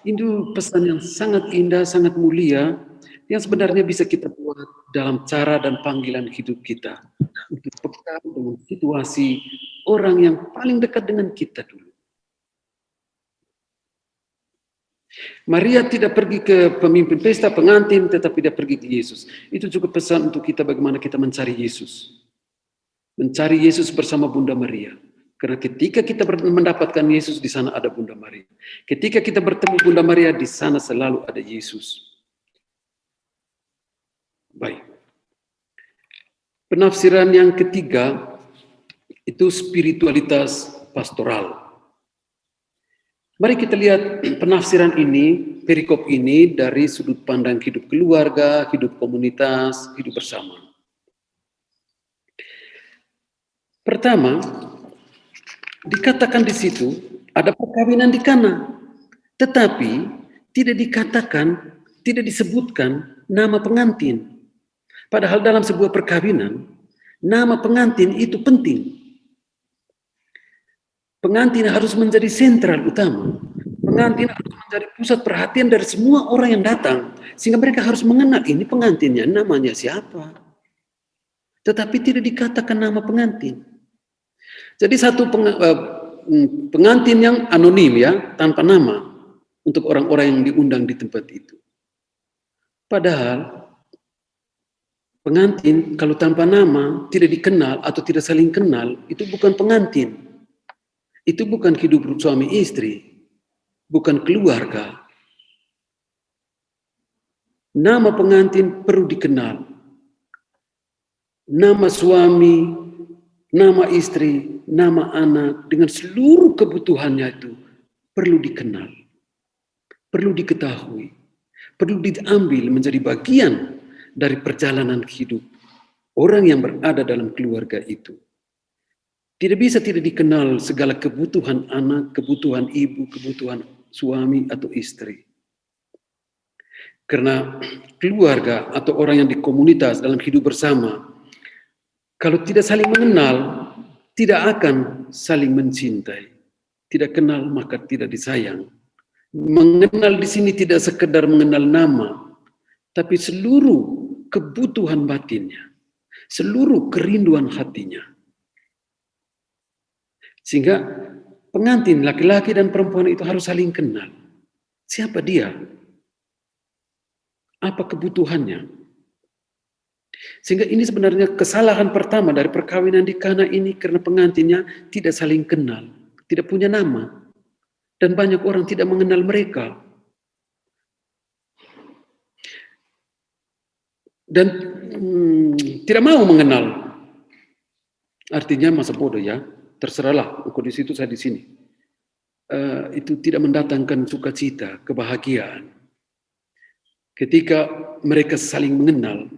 Itu pesan yang sangat indah, sangat mulia, yang sebenarnya bisa kita buat dalam cara dan panggilan hidup kita. Untuk peka dengan situasi orang yang paling dekat dengan kita dulu. Maria tidak pergi ke pemimpin pesta, pengantin, tetapi dia pergi ke Yesus. Itu juga pesan untuk kita bagaimana kita mencari Yesus. Mencari Yesus bersama Bunda Maria. Karena ketika kita mendapatkan Yesus, di sana ada Bunda Maria. Ketika kita bertemu Bunda Maria, di sana selalu ada Yesus. Baik. Penafsiran yang ketiga, itu spiritualitas pastoral. Mari kita lihat penafsiran ini, perikop ini dari sudut pandang hidup keluarga, hidup komunitas, hidup bersama. Pertama, dikatakan di situ ada perkawinan di Kana, tetapi tidak dikatakan, tidak disebutkan nama pengantin. Padahal dalam sebuah perkawinan, nama pengantin itu penting. Pengantin harus menjadi sentral utama. Pengantin harus menjadi pusat perhatian dari semua orang yang datang. Sehingga mereka harus mengenal ini pengantinnya, namanya siapa. Tetapi tidak dikatakan nama pengantin. Jadi satu pengantin yang anonim ya, tanpa nama. Untuk orang-orang yang diundang di tempat itu. Padahal pengantin kalau tanpa nama, tidak dikenal atau tidak saling kenal, itu bukan pengantin. Itu bukan hidup suami istri, bukan keluarga. Nama pengantin perlu dikenal. Nama suami, nama istri, nama anak, dengan seluruh kebutuhannya itu perlu dikenal. Perlu diketahui. Perlu diambil menjadi bagian dari perjalanan hidup orang yang berada dalam keluarga itu. Tidak bisa tidak dikenal segala kebutuhan anak, kebutuhan ibu, kebutuhan suami atau istri. Karena keluarga atau orang yang di komunitas dalam hidup bersama, kalau tidak saling mengenal, tidak akan saling mencintai. Tidak kenal maka tidak disayang. Mengenal di sini tidak sekedar mengenal nama, tapi seluruh kebutuhan batinnya, seluruh kerinduan hatinya. Sehingga pengantin laki-laki dan perempuan itu harus saling kenal. Siapa dia? Apa kebutuhannya? Sehingga ini sebenarnya kesalahan pertama dari perkawinan di Kana ini karena pengantinnya tidak saling kenal, tidak punya nama. Dan banyak orang tidak mengenal mereka. Dan tidak mau mengenal. Artinya masa bodoh ya. Terserahlah, aku di situ, saya di sini. Itu tidak mendatangkan sukacita, kebahagiaan. Ketika mereka saling mengenal,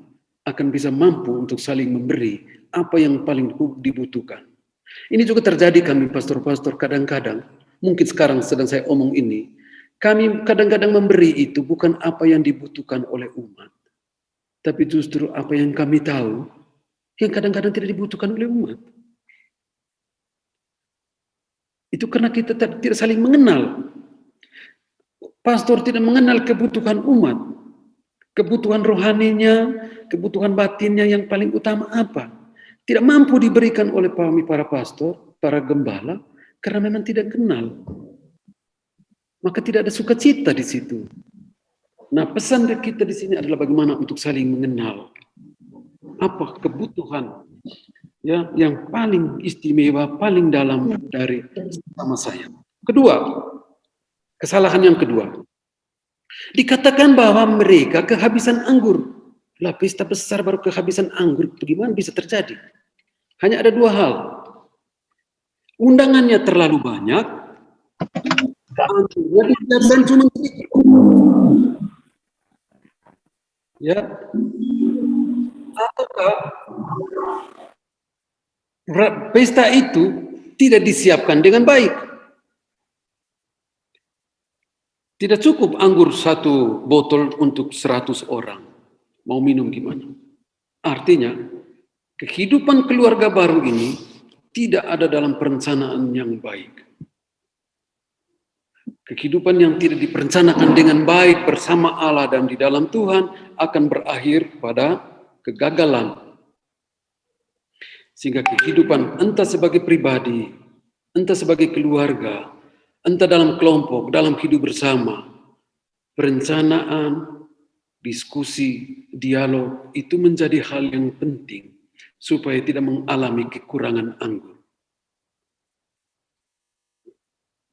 akan bisa mampu untuk saling memberi apa yang paling dibutuhkan. Ini juga terjadi kami pastor-pastor kadang-kadang, mungkin sekarang sedang saya omong ini, kami kadang-kadang memberi itu bukan apa yang dibutuhkan oleh umat, tapi justru apa yang kami tahu, yang kadang-kadang tidak dibutuhkan oleh umat. Itu karena kita tidak saling mengenal. Pastor tidak mengenal kebutuhan umat, kebutuhan rohaninya, kebutuhan batinnya yang paling utama apa. Tidak mampu diberikan oleh para pastor, para gembala, karena memang tidak kenal. Maka tidak ada sukacita di situ. Nah, pesan dari kita di sini adalah bagaimana untuk saling mengenal. Apa kebutuhan ya yang paling istimewa, paling dalam dari sama saya. Kedua, kesalahan yang kedua. Dikatakan bahwa mereka kehabisan anggur. Lah, pesta besar baru kehabisan anggur, bagaimana bisa terjadi? Hanya ada dua hal. Undangannya terlalu banyak, anggurnya disiapkan cuma sedikit. Ya, ataukah pesta itu tidak disiapkan dengan baik. Tidak cukup anggur satu botol untuk 100 orang. Mau minum gimana? Artinya, kehidupan keluarga baru ini tidak ada dalam perencanaan yang baik. Kehidupan yang tidak diperencanakan dengan baik bersama Allah dan di dalam Tuhan akan berakhir pada kegagalan. Sehingga kehidupan entah sebagai pribadi, entah sebagai keluarga, entah dalam kelompok, dalam hidup bersama, perencanaan, diskusi, dialog itu menjadi hal yang penting supaya tidak mengalami kekurangan anggur.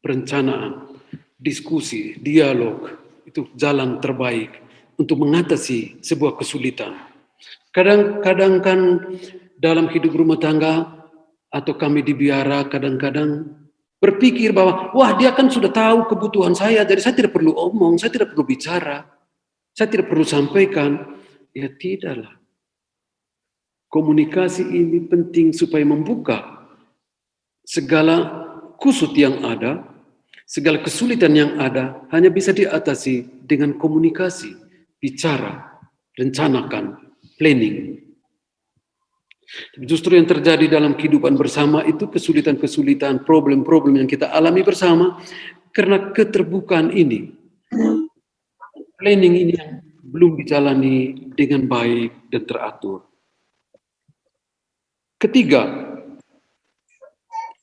Perencanaan, diskusi, dialog itu jalan terbaik untuk mengatasi sebuah kesulitan. Kadang-kadang kan dalam hidup rumah tangga atau kami di biara kadang-kadang berpikir bahwa wah dia kan sudah tahu kebutuhan saya, jadi saya tidak perlu omong, saya tidak perlu bicara, saya tidak perlu sampaikan. Ya tidaklah. Komunikasi ini penting supaya membuka segala kusut yang ada, segala kesulitan yang ada hanya bisa diatasi dengan komunikasi, bicara, rencanakan, planning. Justru yang terjadi dalam kehidupan bersama itu kesulitan-kesulitan, problem-problem yang kita alami bersama karena keterbukaan ini. Planning ini yang belum dijalani dengan baik dan teratur. Ketiga,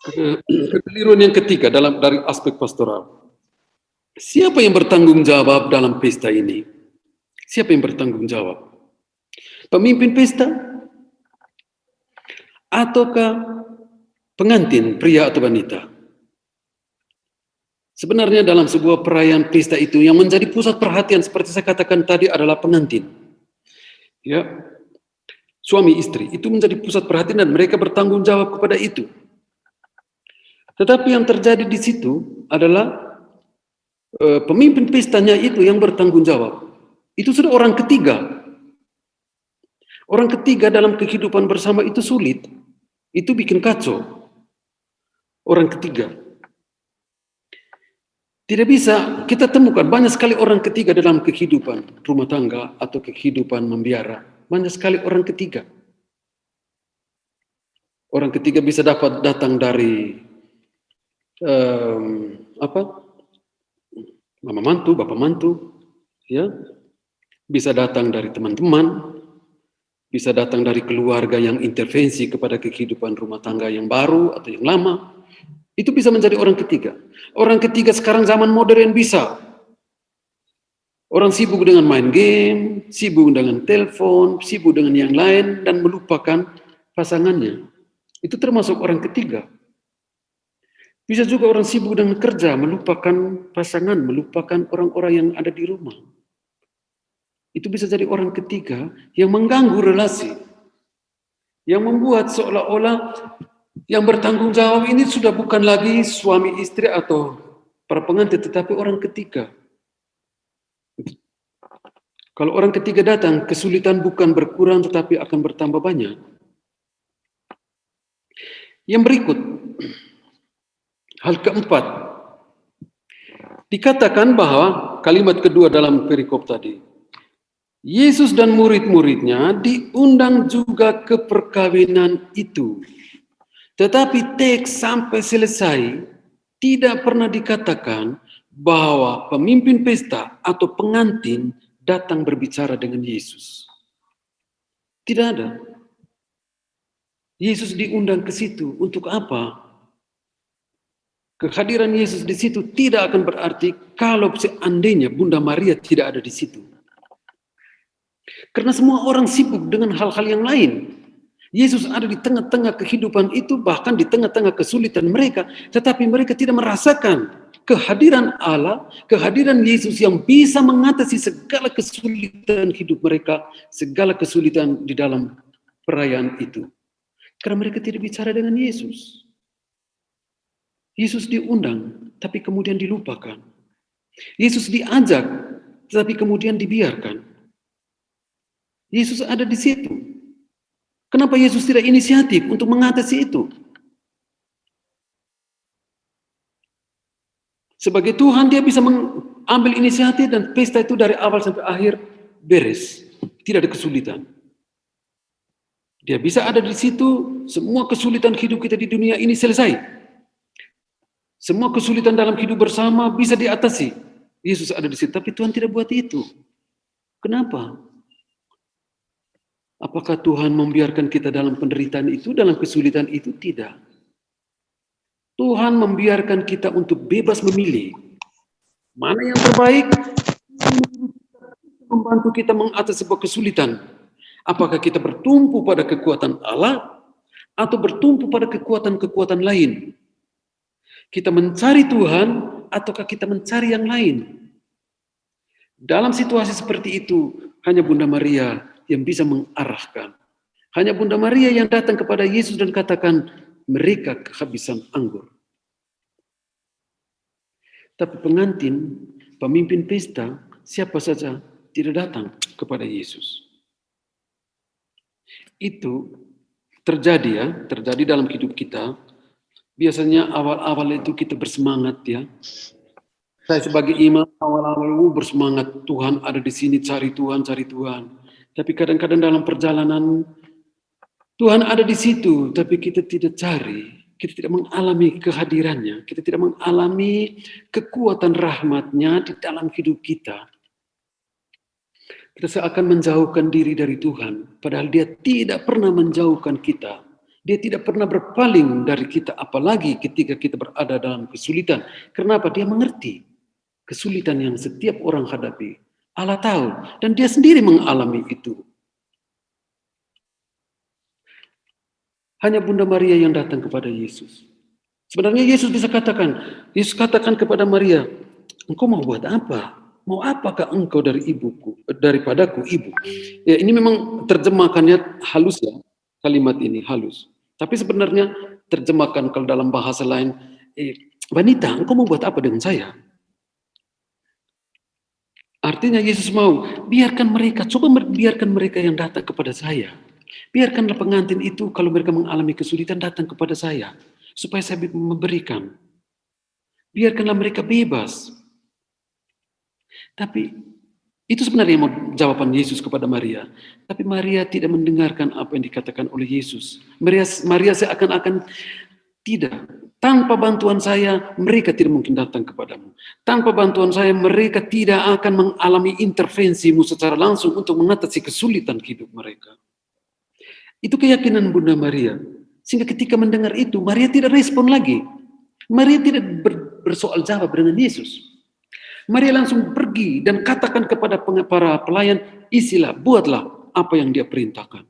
kekeliruan yang ketiga dari aspek pastoral. Siapa yang bertanggung jawab dalam pesta ini? Siapa yang bertanggung jawab? Pemimpin pesta? Ataukah pengantin, pria atau wanita? Sebenarnya dalam sebuah perayaan pesta itu yang menjadi pusat perhatian seperti saya katakan tadi adalah pengantin. Ya, suami istri itu menjadi pusat perhatian dan mereka bertanggung jawab kepada itu. Tetapi yang terjadi di situ adalah pemimpin pestanya itu yang bertanggung jawab. Itu sudah orang ketiga. Orang ketiga dalam kehidupan bersama itu sulit. Itu bikin kacau. Orang ketiga. Tidak bisa kita temukan banyak sekali orang ketiga dalam kehidupan rumah tangga atau kehidupan membiara. Banyak sekali orang ketiga. Orang ketiga bisa dapat datang dari mama mantu, bapak mantu, ya, bisa datang dari teman-teman, bisa datang dari keluarga yang intervensi kepada kehidupan rumah tangga yang baru atau yang lama. Itu bisa menjadi orang ketiga. Orang ketiga sekarang zaman modern bisa. Orang sibuk dengan main game, sibuk dengan telepon, sibuk dengan yang lain, dan melupakan pasangannya. Itu termasuk orang ketiga. Bisa juga orang sibuk dengan kerja, melupakan pasangan, melupakan orang-orang yang ada di rumah. Itu bisa jadi orang ketiga yang mengganggu relasi. Yang membuat seolah-olah yang bertanggung jawab ini sudah bukan lagi suami istri atau para pengantin, tetapi orang ketiga. Kalau orang ketiga datang, kesulitan bukan berkurang tetapi akan bertambah banyak. Yang berikut, hal keempat, dikatakan bahwa kalimat kedua dalam perikop tadi, Yesus dan murid-muridnya diundang juga ke perkawinan itu. Tetapi teks sampai selesai tidak pernah dikatakan bahwa pemimpin pesta atau pengantin datang berbicara dengan Yesus. Tidak ada. Yesus diundang ke situ untuk apa? Kehadiran Yesus di situ tidak akan berarti kalau seandainya Bunda Maria tidak ada di situ. Karena semua orang sibuk dengan hal-hal yang lain. Yesus ada di tengah-tengah kehidupan itu, bahkan di tengah-tengah kesulitan mereka, tetapi mereka tidak merasakan kehadiran Allah, kehadiran Yesus yang bisa mengatasi segala kesulitan hidup mereka, segala kesulitan di dalam perayaan itu. Karena mereka tidak bicara dengan Yesus. Yesus diundang, tapi kemudian dilupakan. Yesus diajak, tapi kemudian dibiarkan. Yesus ada di situ. Kenapa Yesus tidak inisiatif untuk mengatasi itu? Sebagai Tuhan, dia bisa mengambil inisiatif dan pesta itu dari awal sampai akhir beres. Tidak ada kesulitan. Dia bisa ada di situ, semua kesulitan hidup kita di dunia ini selesai. Semua kesulitan dalam hidup bersama bisa diatasi. Yesus ada di situ, tapi Tuhan tidak buat itu. Kenapa? Apakah Tuhan membiarkan kita dalam penderitaan itu, dalam kesulitan itu? Tidak. Tuhan membiarkan kita untuk bebas memilih. Mana yang terbaik? Membantu kita mengatasi sebuah kesulitan. Apakah kita bertumpu pada kekuatan Allah atau bertumpu pada kekuatan-kekuatan lain? Kita mencari Tuhan ataukah kita mencari yang lain? Dalam situasi seperti itu, hanya Bunda Maria yang bisa mengarahkan. Hanya Bunda Maria yang datang kepada Yesus dan katakan, mereka kehabisan anggur. Tapi pengantin, pemimpin pesta, siapa saja tidak datang kepada Yesus. Itu terjadi dalam hidup kita. Biasanya awal-awal itu kita bersemangat ya. Saya sebagai imam awal-awal bersemangat, Tuhan ada di sini, cari Tuhan, cari Tuhan. Tapi kadang-kadang dalam perjalanan Tuhan ada di situ, tapi kita tidak cari, kita tidak mengalami kehadirannya, kita tidak mengalami kekuatan rahmat-Nya di dalam hidup kita. Kita seakan menjauhkan diri dari Tuhan, padahal Dia tidak pernah menjauhkan kita. Dia tidak pernah berpaling dari kita, apalagi ketika kita berada dalam kesulitan. Kenapa? Dia mengerti kesulitan yang setiap orang hadapi. Allah tahu, dan Dia sendiri mengalami itu. Hanya Bunda Maria yang datang kepada Yesus. Sebenarnya Yesus katakan kepada Maria, engkau mau buat apa? Mau apakah engkau daripadaku ibu? Ya, ini memang terjemahkannya halus ya, kalimat ini halus. Tapi sebenarnya terjemahkan kalau dalam bahasa lain, wanita, engkau mau buat apa dengan saya? Artinya Yesus mau, biarkan mereka yang datang kepada saya. Biarkanlah pengantin itu kalau mereka mengalami kesulitan datang kepada saya. Supaya saya memberikan. Biarkanlah mereka bebas. Tapi itu sebenarnya mau jawaban Yesus kepada Maria. Tapi Maria tidak mendengarkan apa yang dikatakan oleh Yesus. Maria seakan-akan tidak. Tanpa bantuan saya, mereka tidak mungkin datang kepadamu. Tanpa bantuan saya, mereka tidak akan mengalami intervensimu secara langsung untuk mengatasi kesulitan hidup mereka. Itu keyakinan Bunda Maria. Sehingga ketika mendengar itu, Maria tidak respon lagi. Maria tidak bersoal jawab dengan Yesus. Maria langsung pergi dan katakan kepada para pelayan, isilah, buatlah apa yang Dia perintahkan.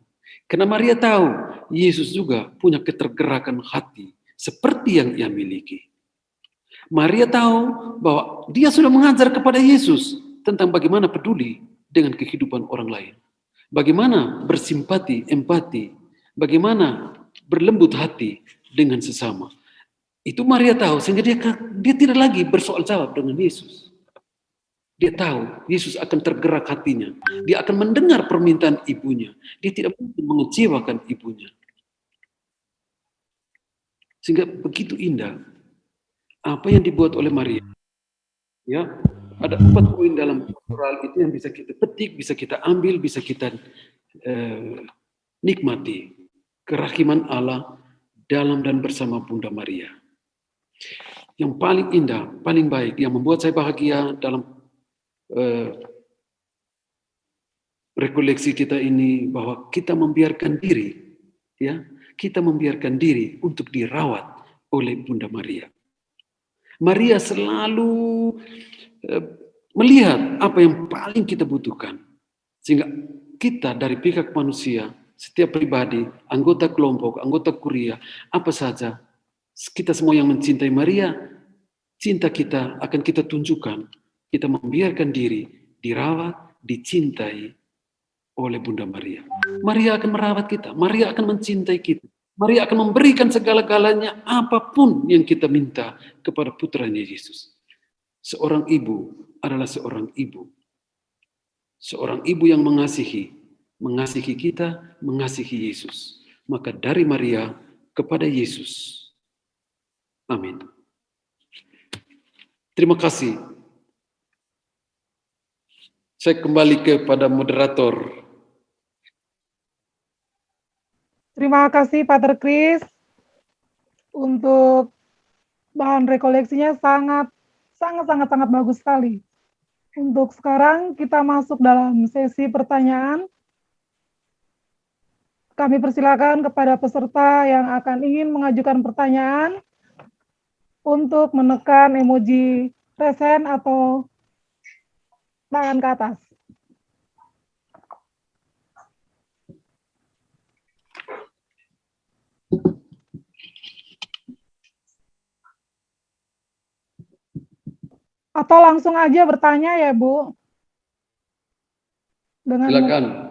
Karena Maria tahu, Yesus juga punya ketergerakan hati seperti yang Ia miliki. Maria tahu bahwa Dia sudah mengajar kepada Yesus tentang bagaimana peduli dengan kehidupan orang lain. Bagaimana bersimpati, empati, bagaimana berlembut hati dengan sesama. Itu Maria tahu, sehingga dia tidak lagi bersoal jawab dengan Yesus. Dia tahu Yesus akan tergerak hatinya. Dia akan mendengar permintaan ibunya. Dia tidak mungkin mengecewakan ibunya. Sehingga begitu indah apa yang dibuat oleh Maria. Ya, ada 4 poin dalam pastoral itu yang bisa kita petik, bisa kita ambil, bisa kita nikmati. Kerahiman Allah dalam dan bersama Bunda Maria. Yang paling indah, paling baik, yang membuat saya bahagia dalam rekoleksi kita ini, bahwa kita membiarkan diri, ya, kita membiarkan diri untuk dirawat oleh Bunda Maria. Maria selalu melihat apa yang paling kita butuhkan, sehingga kita dari pihak manusia, setiap pribadi, anggota kelompok, anggota kuliah, apa saja, kita semua yang mencintai Maria, cinta kita akan kita tunjukkan. Kita membiarkan diri dirawat, dicintai oleh Bunda Maria. Maria akan merawat kita, Maria akan mencintai kita. Maria akan memberikan segala-galanya apapun yang kita minta kepada putranya Yesus. Seorang ibu adalah seorang ibu. Seorang ibu yang mengasihi kita, mengasihi Yesus. Maka dari Maria kepada Yesus. Amin. Terima kasih. Saya kembali kepada moderator. Terima kasih Pater Kris untuk bahan rekoleksinya sangat bagus sekali. Untuk sekarang kita masuk dalam sesi pertanyaan. Kami persilakan kepada peserta yang ingin mengajukan pertanyaan untuk menekan emoji resen atau tangan ke atas. Atau langsung aja bertanya ya, Bu. Silakan.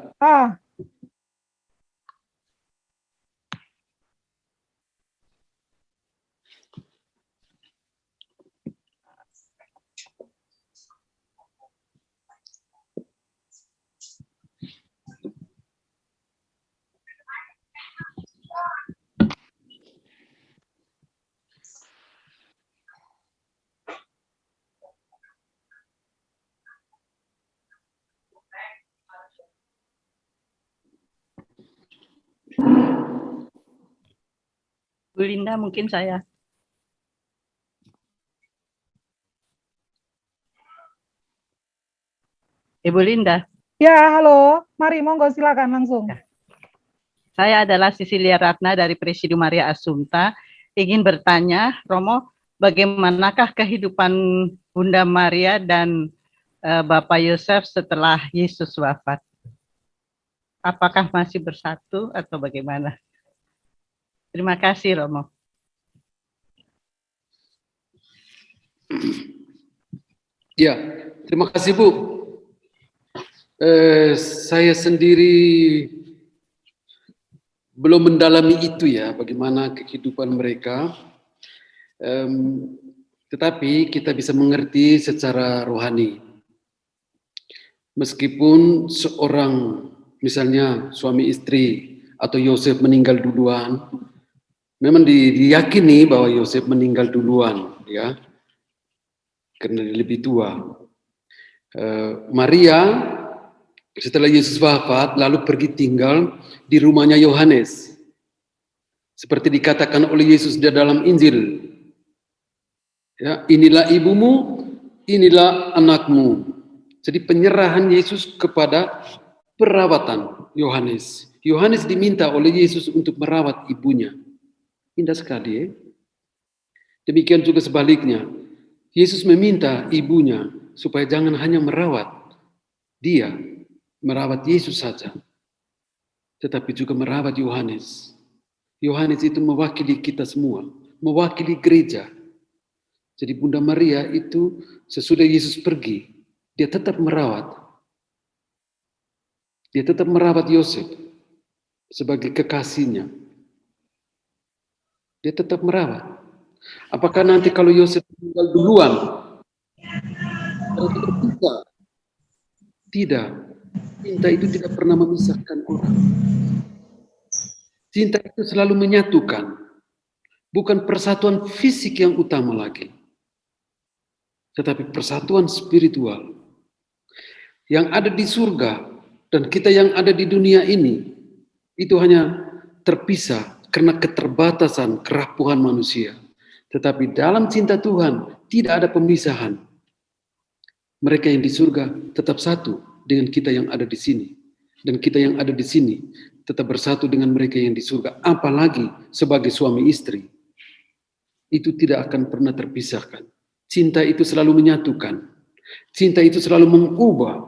Bu Linda, mungkin saya. Ibu Linda. Ya, halo. Mari, monggo silakan langsung. Saya adalah Sisilia Ratna dari Presidium Maria Assumpta. Ingin bertanya, Romo, bagaimanakah kehidupan Bunda Maria dan Bapak Yosef setelah Yesus wafat? Apakah masih bersatu atau bagaimana? Terima kasih, Romo. Ya, terima kasih Bu. Saya sendiri belum mendalami itu ya, bagaimana kehidupan mereka. Tetapi kita bisa mengerti secara rohani. Meskipun seorang, misalnya suami istri atau Yosef meninggal duluan, memang diyakini bahwa Yosef meninggal duluan, ya, karena dia lebih tua. Maria setelah Yesus wafat lalu pergi tinggal di rumahnya Yohanes, seperti dikatakan oleh Yesus di dalam Injil. Ya, inilah ibumu, inilah anakmu. Jadi penyerahan Yesus kepada perawatan Yohanes. Yohanes diminta oleh Yesus untuk merawat ibunya. Indah sekali ya. Demikian juga sebaliknya. Yesus meminta ibunya supaya jangan hanya merawat dia, merawat Yesus saja, tetapi juga merawat Yohanes. Yohanes itu mewakili kita semua, mewakili gereja. Jadi Bunda Maria itu sesudah Yesus pergi, dia tetap merawat. Dia tetap merawat Yosef sebagai kekasihnya. Dia tetap merawat. Apakah nanti kalau Yosef meninggal duluan, tidak. Tidak. Cinta itu tidak pernah memisahkan orang. Cinta itu selalu menyatukan. Bukan persatuan fisik yang utama lagi, tetapi persatuan spiritual. Yang ada di surga dan kita yang ada di dunia ini, itu hanya terpisah karena keterbatasan kerapuhan manusia. Tetapi dalam cinta Tuhan tidak ada pemisahan. Mereka yang di surga tetap satu dengan kita yang ada di sini. Dan kita yang ada di sini tetap bersatu dengan mereka yang di surga. Apalagi sebagai suami istri. Itu tidak akan pernah terpisahkan. Cinta itu selalu menyatukan. Cinta itu selalu mengubah.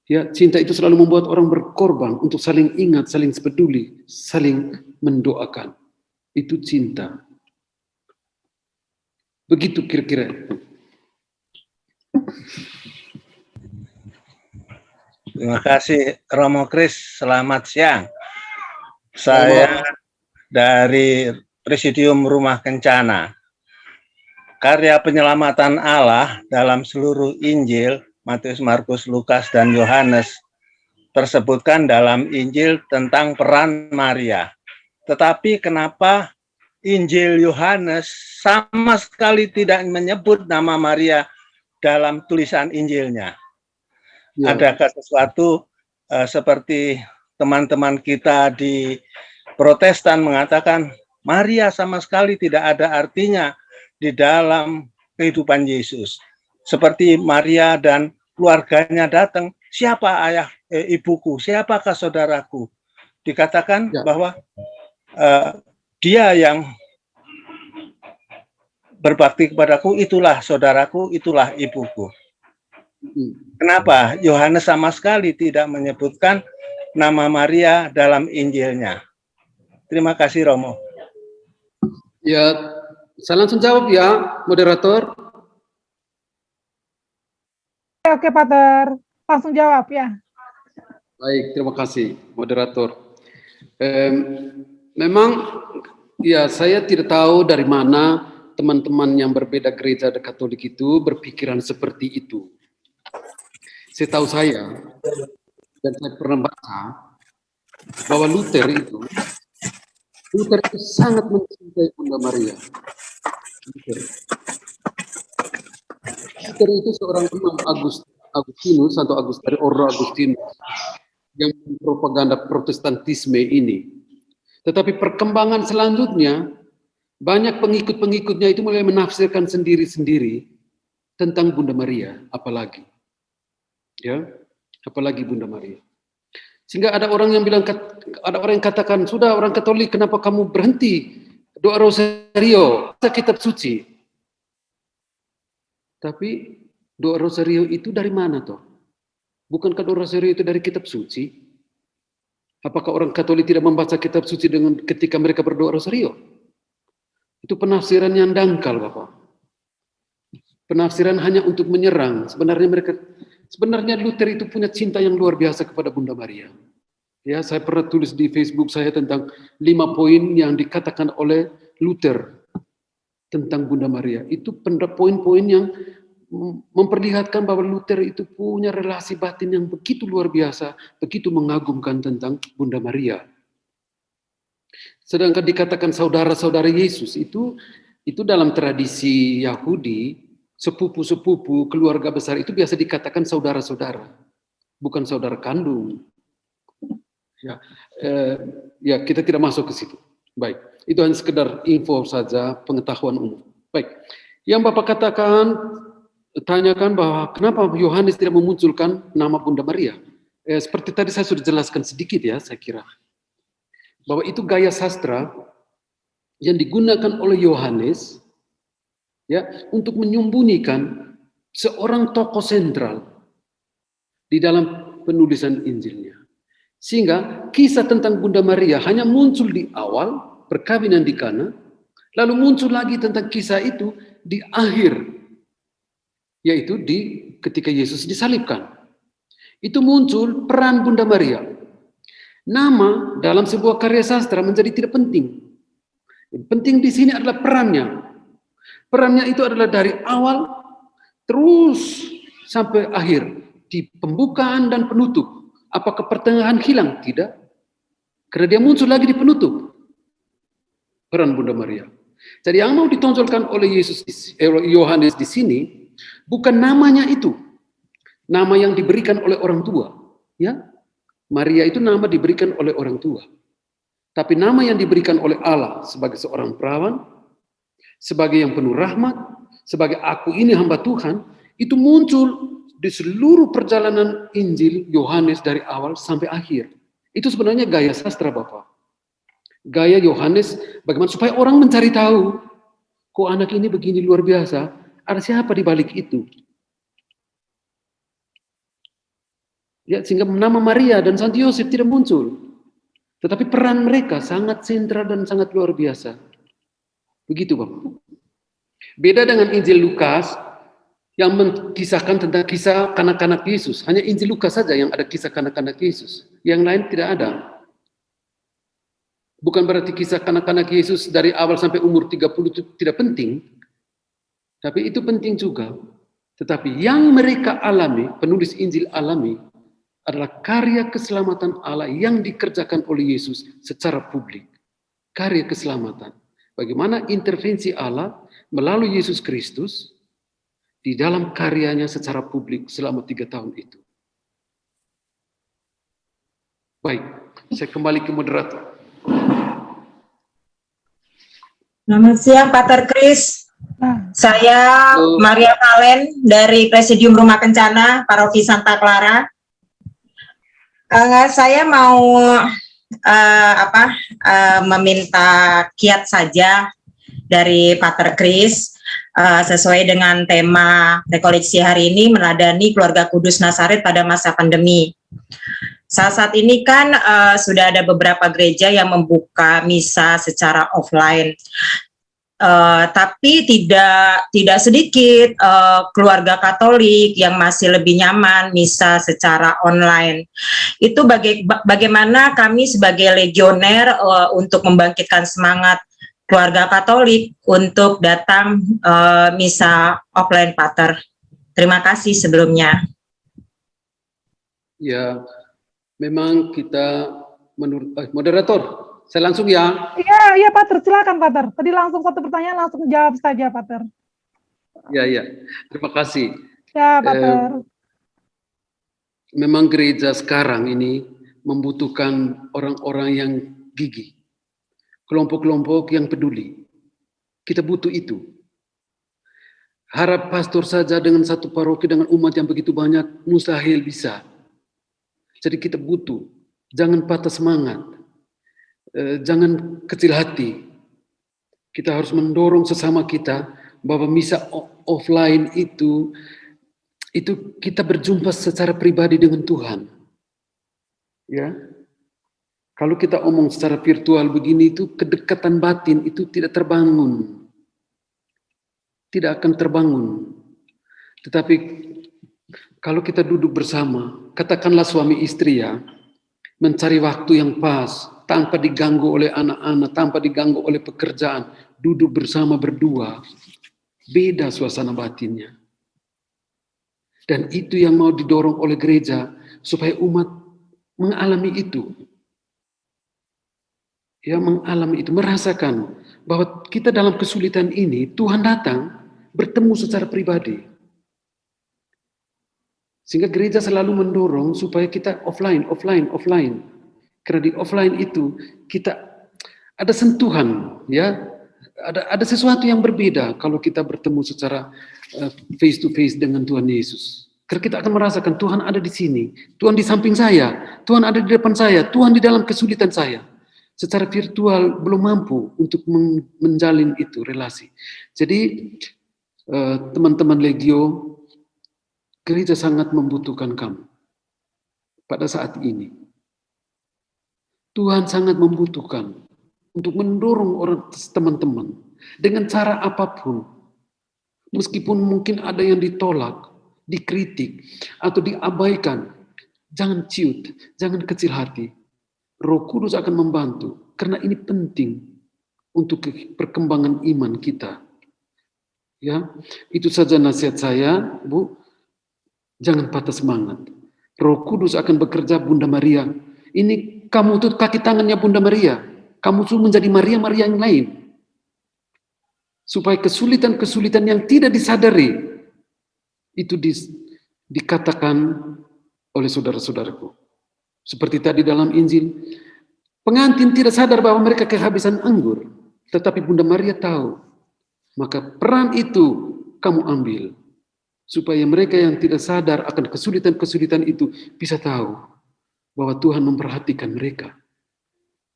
Ya, cinta itu selalu membuat orang berkorban untuk saling ingat, saling peduli, saling mendoakan. Itu cinta. Begitu kira-kira. Terima kasih Romo Kris, selamat siang. Saya dari Presidium Rumah Kencana. Karya penyelamatan Allah dalam seluruh Injil, Matius, Markus, Lukas, dan Yohanes, tersebutkan dalam Injil tentang peran Maria. Tetapi kenapa Injil Yohanes sama sekali tidak menyebut nama Maria dalam tulisan Injilnya? Ya. Adakah sesuatu seperti teman-teman kita di Protestan mengatakan Maria sama sekali tidak ada artinya di dalam kehidupan Yesus. Seperti Maria dan keluarganya datang, siapa ayah ibuku, siapakah saudaraku? Dikatakan ya, bahwa dia yang berbakti kepadaku, itulah saudaraku, itulah ibuku. Kenapa Yohanes sama sekali tidak menyebutkan nama Maria dalam Injilnya? Terima kasih Romo. Ya, saya langsung jawab ya, moderator. Oke, Pater. Langsung jawab ya. Baik, terima kasih, moderator. Memang, ya saya tidak tahu dari mana teman-teman yang berbeda gereja Katolik itu berpikiran seperti itu. Setahu saya, dan saya pernah baca, bahwa Luther itu sangat mencintai Bunda Maria. Luther itu seorang imam Agustinus atau dari Ordo Agustinus yang propaganda Protestantisme ini. Tetapi perkembangan selanjutnya Banyak pengikut-pengikutnya itu mulai menafsirkan sendiri-sendiri tentang Bunda Maria, apalagi. Ya, apalagi Bunda Maria. Sehingga ada orang yang bilang, ada orang yang katakan, sudah orang Katolik, kenapa kamu berhenti doa rosario, baca kitab suci? Tapi doa rosario itu dari mana toh? Bukankah doa rosario itu dari kitab suci? Apakah orang Katolik tidak membaca kitab suci dengan ketika mereka berdoa rosario? Itu penafsiran yang dangkal, Bapak. Penafsiran hanya untuk menyerang. Sebenarnya Luther itu punya cinta yang luar biasa kepada Bunda Maria. Ya, saya pernah tulis di Facebook saya tentang 5 poin yang dikatakan oleh Luther tentang Bunda Maria. Itu poin-poin yang memperlihatkan bahwa Luther itu punya relasi batin yang begitu luar biasa, begitu mengagumkan tentang Bunda Maria. Sedangkan dikatakan saudara-saudara Yesus itu dalam tradisi Yahudi, sepupu-sepupu keluarga besar itu biasa dikatakan saudara-saudara, bukan saudara kandung. Ya, kita tidak masuk ke situ. Baik, itu hanya sekedar info saja, pengetahuan umum. Baik, yang Bapak tanyakan bahwa kenapa Yohanes tidak memunculkan nama Bunda Maria. Seperti tadi saya sudah jelaskan sedikit ya, saya kira. Bahwa itu gaya sastra yang digunakan oleh Yohanes ya, untuk menyembunyikan seorang tokoh sentral di dalam penulisan Injilnya. Sehingga kisah tentang Bunda Maria hanya muncul di awal perkawinan di Kana, lalu muncul lagi tentang kisah itu di akhir, yaitu ketika Yesus disalibkan. Itu muncul peran Bunda Maria. Nama dalam sebuah karya sastra menjadi tidak penting. Yang penting di sini adalah perannya. Perannya itu adalah dari awal terus sampai akhir, di pembukaan dan penutup. Apakah pertengahan hilang? Tidak. Karena dia muncul lagi di penutup. Peran Bunda Maria. Jadi yang mau ditonjolkan oleh Yohanes di sini bukan namanya itu. Nama yang diberikan oleh orang tua, ya. Maria itu nama diberikan oleh orang tua. Tapi nama yang diberikan oleh Allah sebagai seorang perawan, sebagai yang penuh rahmat, sebagai aku ini hamba Tuhan, itu muncul di seluruh perjalanan Injil Yohanes dari awal sampai akhir. Itu sebenarnya gaya sastra, Bapak. Gaya Yohanes bagaimana supaya orang mencari tahu, kok anak ini begini luar biasa, ada siapa di balik itu. Ya, sehingga nama Maria dan Santo Yosef tidak muncul. Tetapi peran mereka sangat sentral dan sangat luar biasa. Begitu, Bapak. Beda dengan Injil Lukas yang mengisahkan tentang kisah kanak-kanak Yesus. Hanya Injil Lukas saja yang ada kisah kanak-kanak Yesus. Yang lain tidak ada. Bukan berarti kisah kanak-kanak Yesus dari awal sampai umur 30 itu tidak penting. Tapi itu penting juga. Tetapi yang mereka alami, penulis Injil alami, adalah karya keselamatan Allah yang dikerjakan oleh Yesus secara publik. Karya keselamatan. Bagaimana intervensi Allah melalui Yesus Kristus di dalam karyanya secara publik selama 3 tahun itu. Baik, saya kembali ke moderator. Selamat siang, Pater Kris. Saya Maria Kalen dari Presidium Rumah Kencana, Paroki Santa Clara. Saya mau meminta kiat saja dari Pater Kris sesuai dengan tema rekoleksi hari ini, meneladani keluarga kudus Nazaret pada masa pandemi. Saat ini kan sudah ada beberapa gereja yang membuka misa secara offline. Tapi tidak sedikit keluarga Katolik yang masih lebih nyaman misa secara online. Itu bagaimana kami sebagai legioner untuk membangkitkan semangat keluarga Katolik untuk datang misa offline, Pater. Terima kasih sebelumnya. Ya, memang kita menurut moderator. Saya langsung ya. Iya, Pater, silakan, Pater. Tadi langsung satu pertanyaan, langsung jawab saja, Pater. Ya. Terima kasih. Ya, Pater. Memang gereja sekarang ini membutuhkan orang-orang yang gigih. Kelompok-kelompok yang peduli. Kita butuh itu. Harap pastor saja dengan satu paroki dengan umat yang begitu banyak, mustahil bisa. Jadi kita butuh, jangan patah semangat, jangan kecil hati. Kita harus mendorong sesama kita bahwa misa offline itu kita berjumpa secara pribadi dengan Tuhan. Ya. Kalau kita omong secara virtual begini itu kedekatan batin itu tidak terbangun. Tidak akan terbangun. Tetapi kalau kita duduk bersama, katakanlah suami istri ya, mencari waktu yang pas, tanpa diganggu oleh anak-anak, tanpa diganggu oleh pekerjaan, duduk bersama berdua, beda suasana batinnya. Dan itu yang mau didorong oleh gereja, supaya umat mengalami itu. Ya, mengalami itu, merasakan bahwa kita dalam kesulitan ini, Tuhan datang, bertemu secara pribadi. Sehingga gereja selalu mendorong supaya kita offline. Karena di offline itu kita ada sentuhan, ya, ada sesuatu yang berbeda kalau kita bertemu secara face to face dengan Tuhan Yesus. Karena kita akan merasakan Tuhan ada di sini, Tuhan di samping saya, Tuhan ada di depan saya, Tuhan di dalam kesulitan saya. Secara virtual belum mampu untuk menjalin itu relasi. Jadi teman-teman Legio, gereja sangat membutuhkan kamu pada saat ini. Tuhan sangat membutuhkan untuk mendorong orang teman-teman dengan cara apapun. Meskipun mungkin ada yang ditolak, dikritik, atau diabaikan. Jangan ciut, jangan kecil hati. Roh Kudus akan membantu, karena ini penting untuk perkembangan iman kita. Ya, itu saja nasihat saya, Bu. Jangan patah semangat. Roh Kudus akan bekerja, Bunda Maria. Ini kamu tuh kaki tangannya Bunda Maria. Kamu tuh menjadi Maria yang lain. Supaya kesulitan-kesulitan yang tidak disadari itu dikatakan oleh saudara-saudaraku. Seperti tadi dalam Injil, pengantin tidak sadar bahwa mereka kehabisan anggur, tetapi Bunda Maria tahu. Maka peran itu kamu ambil, supaya mereka yang tidak sadar akan kesulitan-kesulitan itu bisa tahu bahwa Tuhan memperhatikan mereka.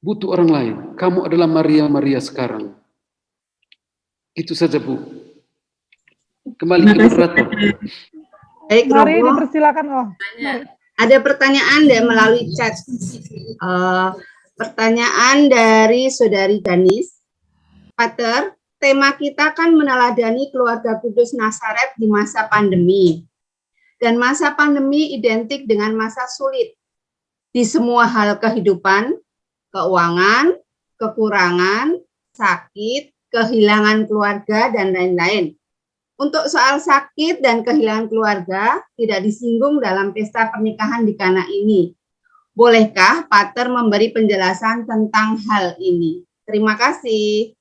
Butuh orang lain. Kamu adalah Maria sekarang. Itu saja, Bu. Kembali ke moderator. Baik, Mari Romo. dipersilakan. Ada pertanyaan melalui chat. Pertanyaan dari Saudari Danis. Pater, tema kita kan meneladani keluarga kudus Nazaret di masa pandemi. Dan masa pandemi identik dengan masa sulit. Di semua hal kehidupan, keuangan, kekurangan, sakit, kehilangan keluarga, dan lain-lain. Untuk soal sakit dan kehilangan keluarga tidak disinggung dalam pesta pernikahan di Kana ini. Bolehkah Pater memberi penjelasan tentang hal ini? Terima kasih.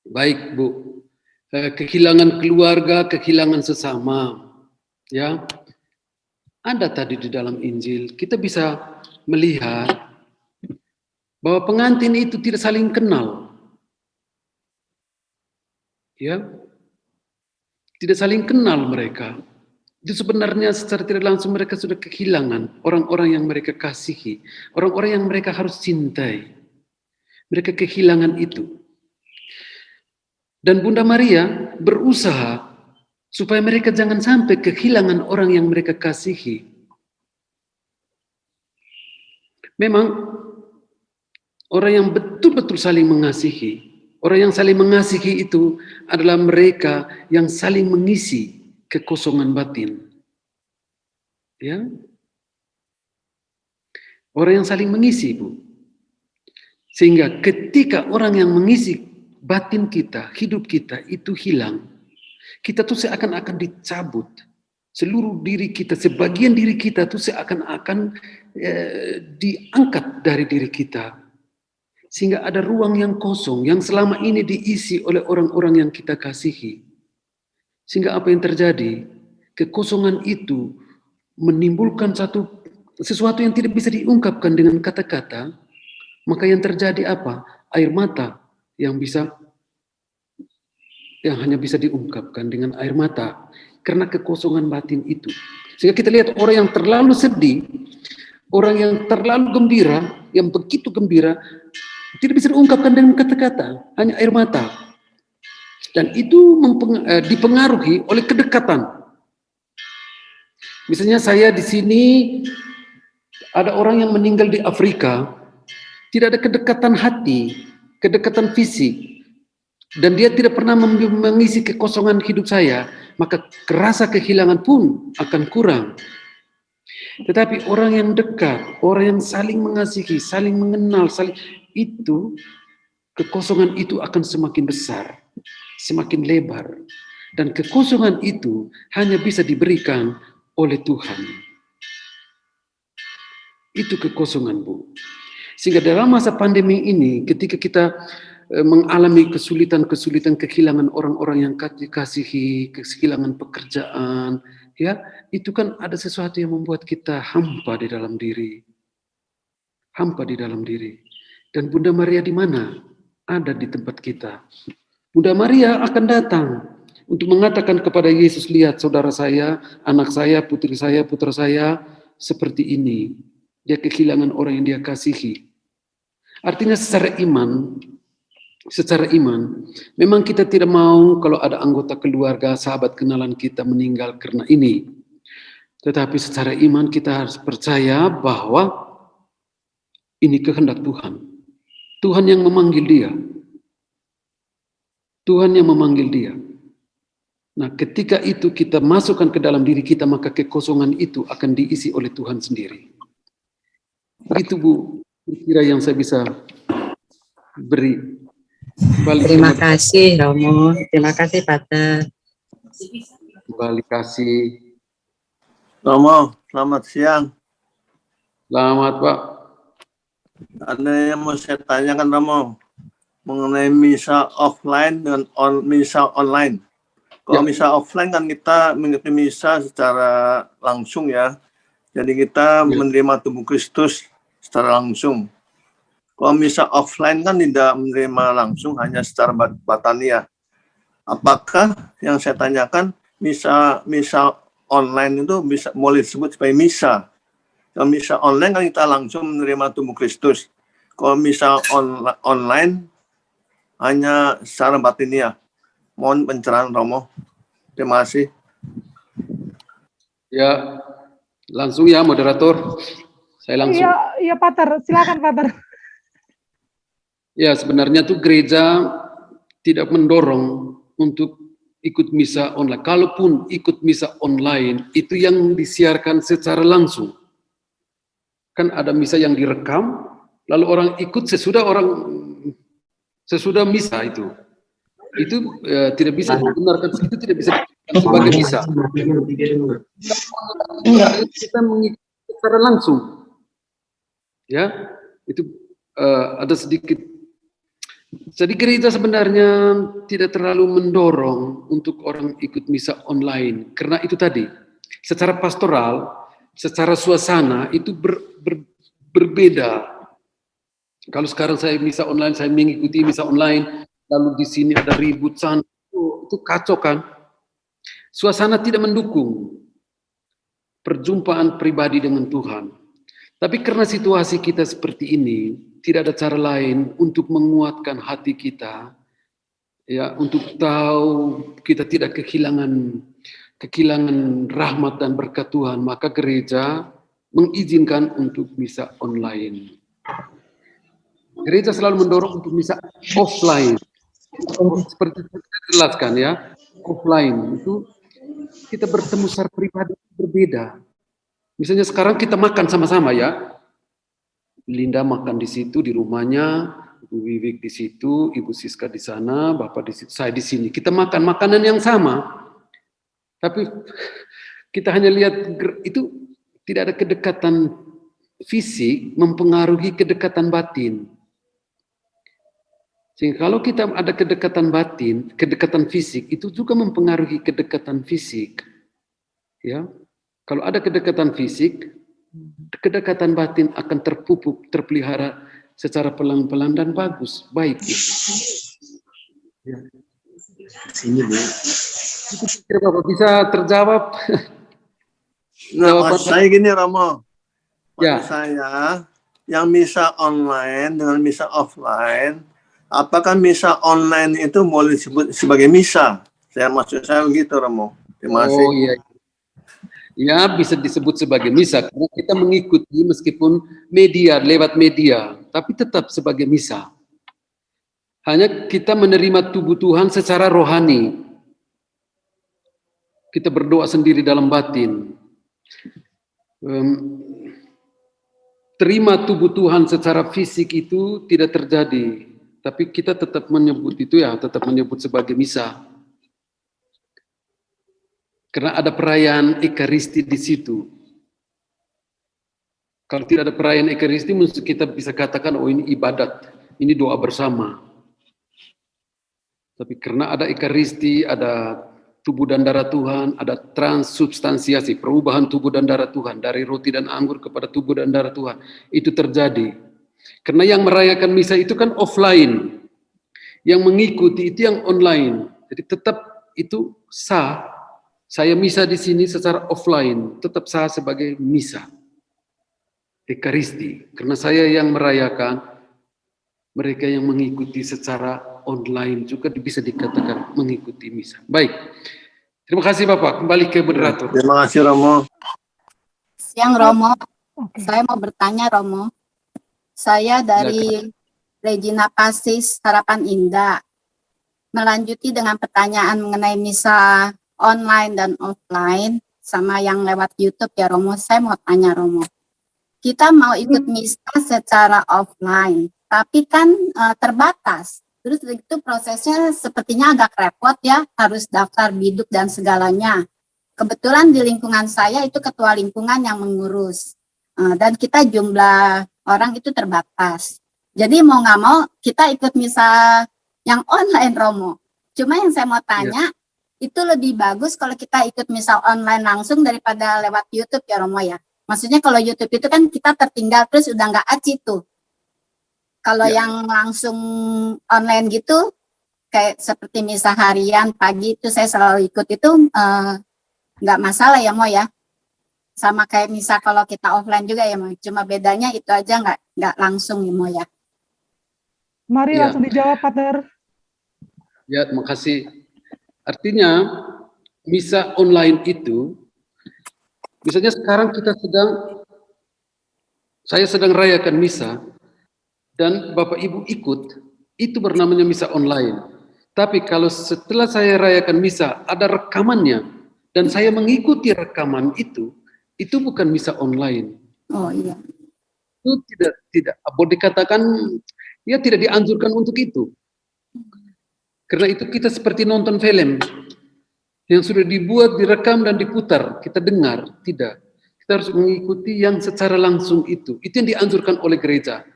Baik, Bu. Kehilangan keluarga, kehilangan sesama. Ya. Ada tadi di dalam Injil, kita bisa melihat bahwa pengantin itu tidak saling kenal. Ya. Tidak saling kenal mereka. Itu sebenarnya secara tidak langsung mereka sudah kehilangan orang-orang yang mereka kasihi, orang-orang yang mereka harus cintai. Mereka kehilangan itu. Dan Bunda Maria berusaha supaya mereka jangan sampai kehilangan orang yang mereka kasihi. Memang orang yang betul-betul saling mengasihi, orang yang saling mengasihi itu adalah mereka yang saling mengisi kekosongan batin. Ya. Orang yang saling mengisi, Bu. Sehingga ketika orang yang mengisi batin kita, hidup kita itu hilang, kita tuh seakan-akan dicabut. Seluruh diri kita, sebagian diri kita tuh seakan-akan diangkat dari diri kita. Sehingga ada ruang yang kosong, yang selama ini diisi oleh orang-orang yang kita kasihi. Sehingga apa yang terjadi? Kekosongan itu menimbulkan sesuatu yang tidak bisa diungkapkan dengan kata-kata. Maka yang terjadi apa? Air mata yang bisa yang hanya bisa diungkapkan dengan air mata karena kekosongan batin itu. Sehingga kita lihat orang yang terlalu sedih, orang yang terlalu gembira, yang begitu gembira, tidak bisa diungkapkan dengan kata-kata, hanya air mata. Dan itu dipengaruhi oleh kedekatan. Misalnya saya di sini, ada orang yang meninggal di Afrika, tidak ada kedekatan hati, kedekatan fisik, dan dia tidak pernah mengisi kekosongan hidup saya, maka rasa kehilangan pun akan kurang. Tetapi orang yang dekat, orang yang saling mengasihi, saling mengenal, itu, kekosongan itu akan semakin besar, semakin lebar. Dan kekosongan itu hanya bisa diberikan oleh Tuhan. Itu kekosongan, Bu. Sehingga dalam masa pandemi ini, ketika kita mengalami kesulitan-kesulitan, kehilangan orang-orang yang dikasihi, kehilangan pekerjaan, ya, itu kan ada sesuatu yang membuat kita hampa di dalam diri. Hampa di dalam diri. Dan Bunda Maria di mana? Ada di tempat kita. Bunda Maria akan datang untuk mengatakan kepada Yesus, lihat saudara saya, anak saya, putri saya, putra saya, seperti ini. Dia kehilangan orang yang dia kasihi. Artinya secara iman, memang kita tidak mau kalau ada anggota keluarga, sahabat kenalan kita meninggal karena ini. Tetapi secara iman kita harus percaya bahwa ini kehendak Tuhan. Tuhan yang memanggil dia. Tuhan yang memanggil dia. Nah, ketika itu kita masukkan ke dalam diri kita, maka kekosongan itu akan diisi oleh Tuhan sendiri. Itu, Bu, kira yang saya bisa beri. Terima kasih, Romo. Terima kasih, Pater. Kembali kasih. Romo, selamat siang. Selamat, Pak. Ada yang mau saya tanyakan, Romo, mengenai misa offline dan misa online. Kalau misa offline kan kita mengikuti misa secara langsung ya. Jadi kita menerima tubuh Kristus secara langsung. Kalau misa offline kan tidak menerima langsung, hanya secara batania. Apakah yang saya tanyakan misa online itu bisa boleh disebut sebagai misa? Kalau misa online kan kita langsung menerima tubuh Kristus. Kalau misa online hanya secara batiniah. Mohon pencerahan Romo. Terima kasih. Ya, langsung ya moderator. Saya langsung. Iya Pater, silakan Pater. Ya, sebenarnya tuh gereja tidak mendorong untuk ikut misa online. Kalaupun ikut misa online, itu yang disiarkan secara langsung. Kan ada misa yang direkam, lalu orang ikut sesudah misa itu. Itu tidak bisa dibenarkan, itu tidak bisa dibenarkan sebagai misa. Kita mengikuti secara langsung. Ya, itu ada sedikit. Jadi gereja sebenarnya tidak terlalu mendorong untuk orang ikut misa online. Karena itu tadi, secara pastoral, secara suasana itu berbeda. Kalau sekarang saya misa online, saya mengikuti misa online, lalu di sini ada ribut sana, itu kacau kan? Suasana tidak mendukung perjumpaan pribadi dengan Tuhan. Tapi karena situasi kita seperti ini, tidak ada cara lain untuk menguatkan hati kita, ya, untuk tahu kita tidak kehilangan rahmat dan berkat Tuhan, maka gereja mengizinkan untuk misa online. Gereja selalu mendorong untuk misa offline. Seperti saya jelaskan ya, offline itu kita bertemu secara pribadi berbeda. Misalnya sekarang kita makan sama-sama ya. Linda makan di situ di rumahnya, Ibu Wiwik di situ, Ibu Siska di sana, Bapak di situ, saya di sini. Kita makan makanan yang sama. Tapi kita hanya lihat itu tidak ada kedekatan fisik mempengaruhi kedekatan batin. Sehingga kalau kita ada kedekatan batin, kedekatan fisik, itu juga mempengaruhi kedekatan fisik. Ya, kalau ada kedekatan fisik, kedekatan batin akan terpupuk, terpelihara secara pelan-pelan dan bagus, baik. Ya. Sini Bu. Kira Bapak bisa terjawab? Nah, Jawaban maksud saya gini Romo. Ya. Maksud saya, yang misa online dengan misa offline, apakah misa online itu boleh disebut sebagai misa? Maksud saya begitu Romo. Terima kasih. Oh iya. Ya, bisa disebut sebagai misa karena kita mengikuti meskipun media, lewat media, tapi tetap sebagai misa. Hanya kita menerima tubuh Tuhan secara rohani. Kita berdoa sendiri dalam batin. Terima tubuh Tuhan secara fisik itu tidak terjadi, tapi kita tetap menyebut itu ya, tetap menyebut sebagai misa. Karena ada perayaan Ekaristi di situ. Kalau tidak ada perayaan Ekaristi, mesti kita bisa katakan, oh ini ibadat, ini doa bersama. Tapi karena ada Ekaristi, ada tubuh dan darah Tuhan, ada transubstansiasi, perubahan tubuh dan darah Tuhan, dari roti dan anggur kepada tubuh dan darah Tuhan. Itu terjadi. Karena yang merayakan misa itu kan offline. Yang mengikuti itu yang online. Jadi tetap itu sah. Saya misa di sini secara offline, tetap sah sebagai misa. Ekaristi. Karena saya yang merayakan, mereka yang mengikuti secara online juga bisa dikatakan mengikuti misa. Baik. Terima kasih Bapak. Kembali ke moderator. Terima kasih Romo. Siang Romo. Saya mau bertanya Romo. Saya dari Regina Pasis Harapan Indah. Melanjuti dengan pertanyaan mengenai misa online dan offline sama yang lewat YouTube ya Romo. Saya mau tanya Romo. Kita mau ikut misa secara offline, tapi kan terbatas. Terus itu prosesnya sepertinya agak repot ya, harus daftar biduk dan segalanya. Kebetulan di lingkungan saya itu ketua lingkungan yang mengurus. Dan kita jumlah orang itu terbatas. Jadi mau nggak mau kita ikut misa yang online Romo. Cuma yang saya mau tanya, itu lebih bagus kalau kita ikut misa online langsung daripada lewat YouTube ya Romo ya. Maksudnya kalau YouTube itu kan kita tertinggal terus udah nggak aci tuh. Kalau yang langsung online gitu, kayak seperti misa harian pagi itu saya selalu ikut itu nggak masalah ya Mo ya. Sama kayak misa kalau kita offline juga ya Mo. Cuma bedanya itu aja nggak langsung ya Mo ya. Mari langsung dijawab Pater. Ya, terima kasih. Artinya misa online itu, misalnya sekarang saya sedang rayakan misa, dan Bapak Ibu ikut, itu bernamanya misa online. Tapi kalau setelah saya rayakan misa, ada rekamannya, dan saya mengikuti rekaman itu bukan misa online. Oh iya. Itu tidak boleh dikatakan, ya tidak dianjurkan untuk itu. Karena itu kita seperti nonton film yang sudah dibuat, direkam dan diputar, kita dengar, tidak. Kita harus mengikuti yang secara langsung itu. Itu yang dianjurkan oleh gereja.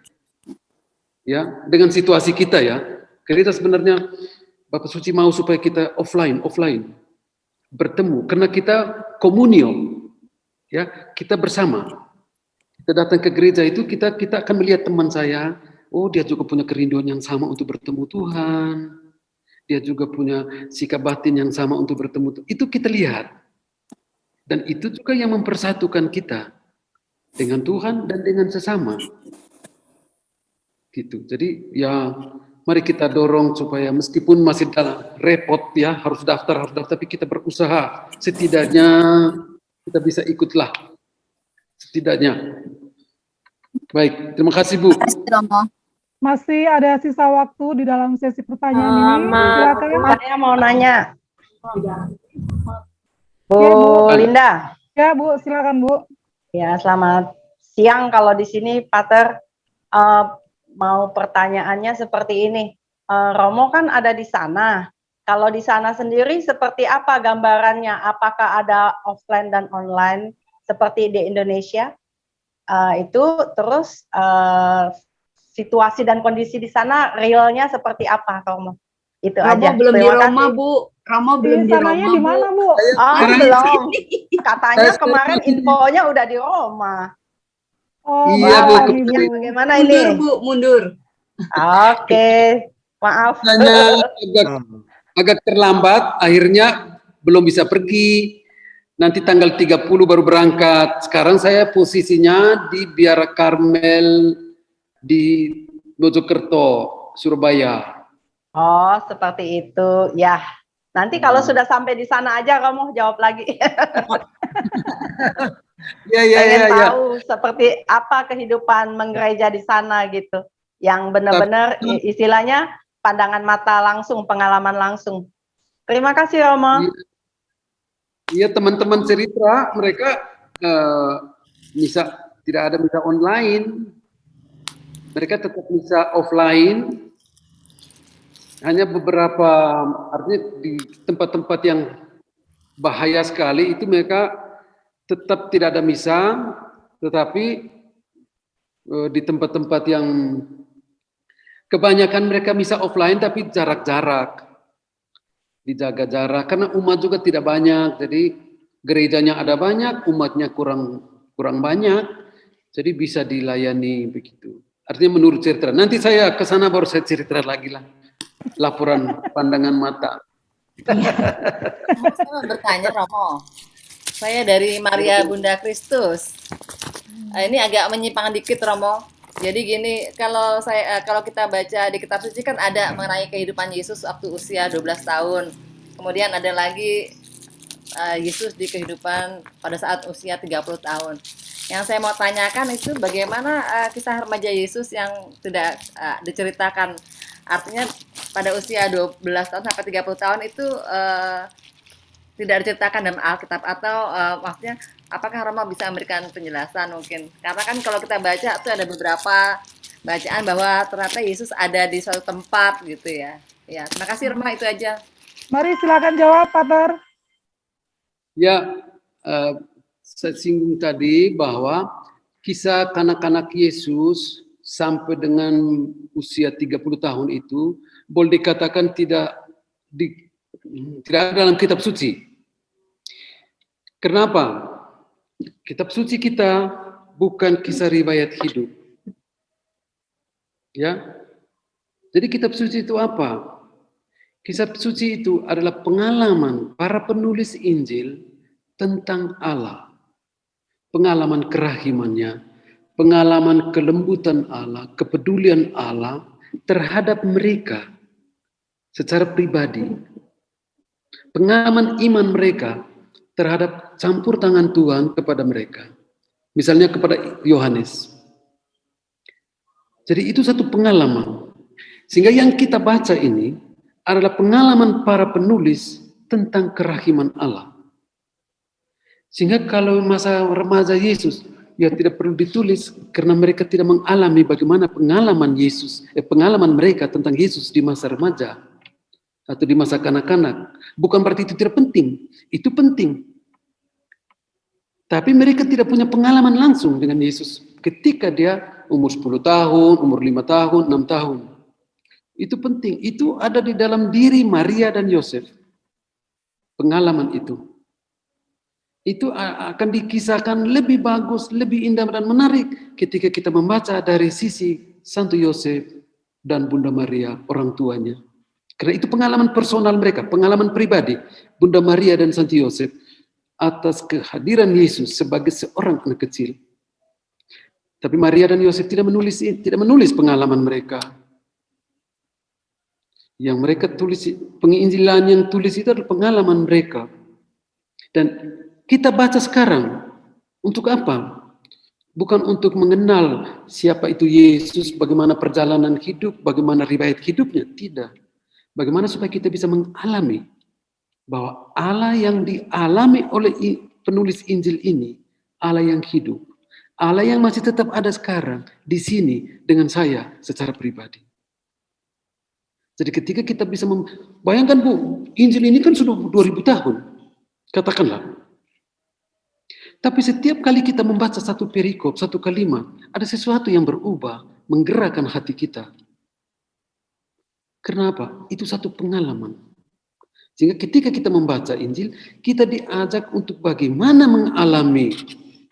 Ya, dengan situasi kita ya. Gereja sebenarnya Bapak Suci mau supaya kita offline bertemu karena kita komunio. Ya, kita bersama. Kita datang ke gereja itu kita akan melihat teman saya, oh dia juga punya kerinduan yang sama untuk bertemu Tuhan. Dia juga punya sikap batin yang sama untuk bertemu. Itu kita lihat. Dan itu juga yang mempersatukan kita dengan Tuhan dan dengan sesama. Gitu. Jadi ya mari kita dorong supaya meskipun masih dalam repot ya, harus daftar, tapi kita berusaha. Setidaknya kita bisa ikutlah. Setidaknya. Baik, terima kasih Bu. Masih ada sisa waktu di dalam sesi pertanyaan ini. Silakan. Saya mau nanya. Bu Ya, Bu. Linda. Ya, Bu, silakan, Bu. Ya, selamat siang. Kalau di sini Pater mau pertanyaannya seperti ini. Romo kan ada di sana. Kalau di sana sendiri seperti apa gambarannya? Apakah ada offline dan online seperti di Indonesia? Itu terus situasi dan kondisi di sana realnya seperti apa, Romo? Itu Romo aja. belum di Terima Roma, kasih. Bu. Romo belum di sananya Roma, di mana, Bu? Oh, belum. Katanya kemarin infonya udah di Roma. Oh, Iya, Bu. Ya, bagaimana Mundur, ini? Bu, mundur. Oke, maaf. Hanya agak terlambat, akhirnya belum bisa pergi. Nanti tanggal 30 baru berangkat. Sekarang saya posisinya di Biara Karmel di Mojokerto, Surabaya. Oh, seperti itu. Ya, nanti kalau sudah sampai di sana aja kamu jawab lagi. Pengen tahu seperti apa kehidupan menggereja di sana gitu. Yang benar-benar istilahnya pandangan mata langsung, pengalaman langsung. Terima kasih, Romo. Iya, teman-teman cerita mereka tidak ada misa online, mereka tetap misa offline. Hanya beberapa, artinya di tempat-tempat yang bahaya sekali itu mereka tetap tidak ada misa, tetapi di tempat-tempat yang kebanyakan mereka misa offline tapi jarak-jarak. Dijaga jarak karena umat juga tidak banyak, jadi gerejanya ada banyak, umatnya kurang banyak, jadi bisa dilayani begitu. Artinya menurut cerita. Nanti saya ke sana baru saya cerita lagi lah laporan pandangan mata. Saya mau bertanya, Romo. Saya dari Maria Bunda Kristus. Ini agak menyimpang dikit, Romo. Jadi gini, kalau kita baca di kitab suci kan ada mengenai kehidupan Yesus waktu usia 12 tahun. Kemudian ada lagi Yesus di kehidupan pada saat usia 30 tahun. Yang saya mau tanyakan itu bagaimana kisah remaja Yesus yang tidak diceritakan. Artinya pada usia 12 tahun sampai 30 tahun itu tidak diceritakan dalam Alkitab, atau maksudnya apakah Romo bisa memberikan penjelasan mungkin? Karena kan kalau kita baca itu ada beberapa bacaan bahwa ternyata Yesus ada di suatu tempat gitu ya. Ya, terima kasih Romo, itu aja. Mari silakan jawab, Pater. Ya, saya singgung tadi bahwa kisah kanak-kanak Yesus sampai dengan usia 30 tahun itu boleh dikatakan tidak ada dalam kitab suci. Kenapa? Kitab suci kita bukan kisah riwayat hidup. Ya. Jadi kitab suci itu apa? Kitab suci itu adalah pengalaman para penulis Injil tentang Allah. Pengalaman kerahimannya, pengalaman kelembutan Allah, kepedulian Allah terhadap mereka secara pribadi. Pengalaman iman mereka terhadap campur tangan Tuhan kepada mereka. Misalnya kepada Yohanes. Jadi itu satu pengalaman. Sehingga yang kita baca ini adalah pengalaman para penulis tentang kerahiman Allah. Sehingga kalau masa remaja Yesus, ya tidak perlu ditulis karena mereka tidak mengalami bagaimana pengalaman Yesus, pengalaman mereka tentang Yesus di masa remaja atau di masa kanak-kanak. Bukan berarti itu tidak penting, itu penting. Tapi mereka tidak punya pengalaman langsung dengan Yesus ketika dia umur 10 tahun, umur 5 tahun, 6 tahun. Itu penting, itu ada di dalam diri Maria dan Yosef. Pengalaman itu. Itu akan dikisahkan lebih bagus, lebih indah dan menarik ketika kita membaca dari sisi Santo Yosef dan Bunda Maria, orang tuanya. Karena itu pengalaman personal mereka, pengalaman pribadi Bunda Maria dan Santo Yosef atas kehadiran Yesus sebagai seorang anak kecil. Tapi Maria dan Yosef tidak menulis pengalaman mereka. Yang mereka tulis, penginjilan yang tulis itu adalah pengalaman mereka. Dan kita baca sekarang, untuk apa? Bukan untuk mengenal siapa itu Yesus, bagaimana perjalanan hidup, bagaimana riwayat hidupnya, tidak. Bagaimana supaya kita bisa mengalami bahwa Allah yang dialami oleh penulis Injil ini, Allah yang hidup, Allah yang masih tetap ada sekarang, di sini dengan saya secara pribadi. Jadi ketika kita bisa bayangkan Bu, Injil ini kan sudah 2000 tahun, katakanlah. Tapi setiap kali kita membaca satu perikop, satu kalimat, ada sesuatu yang berubah, menggerakkan hati kita. Kenapa? Itu satu pengalaman. Sehingga ketika kita membaca Injil, kita diajak untuk bagaimana mengalami.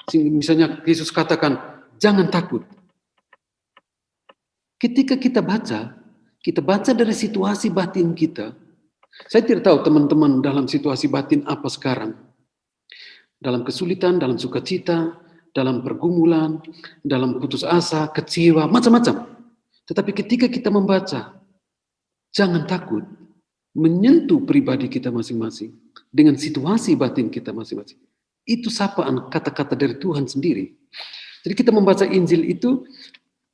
Misalnya Yesus katakan, jangan takut. Ketika kita baca dari situasi batin kita, Saya tidak tahu teman-teman dalam situasi batin apa sekarang. Dalam kesulitan, dalam sukacita, dalam pergumulan, dalam putus asa, kecewa, macam-macam. Tetapi ketika kita membaca, jangan takut menyentuh pribadi kita masing-masing dengan situasi batin kita masing-masing. Itu sapaan kata-kata dari Tuhan sendiri. Jadi kita membaca Injil itu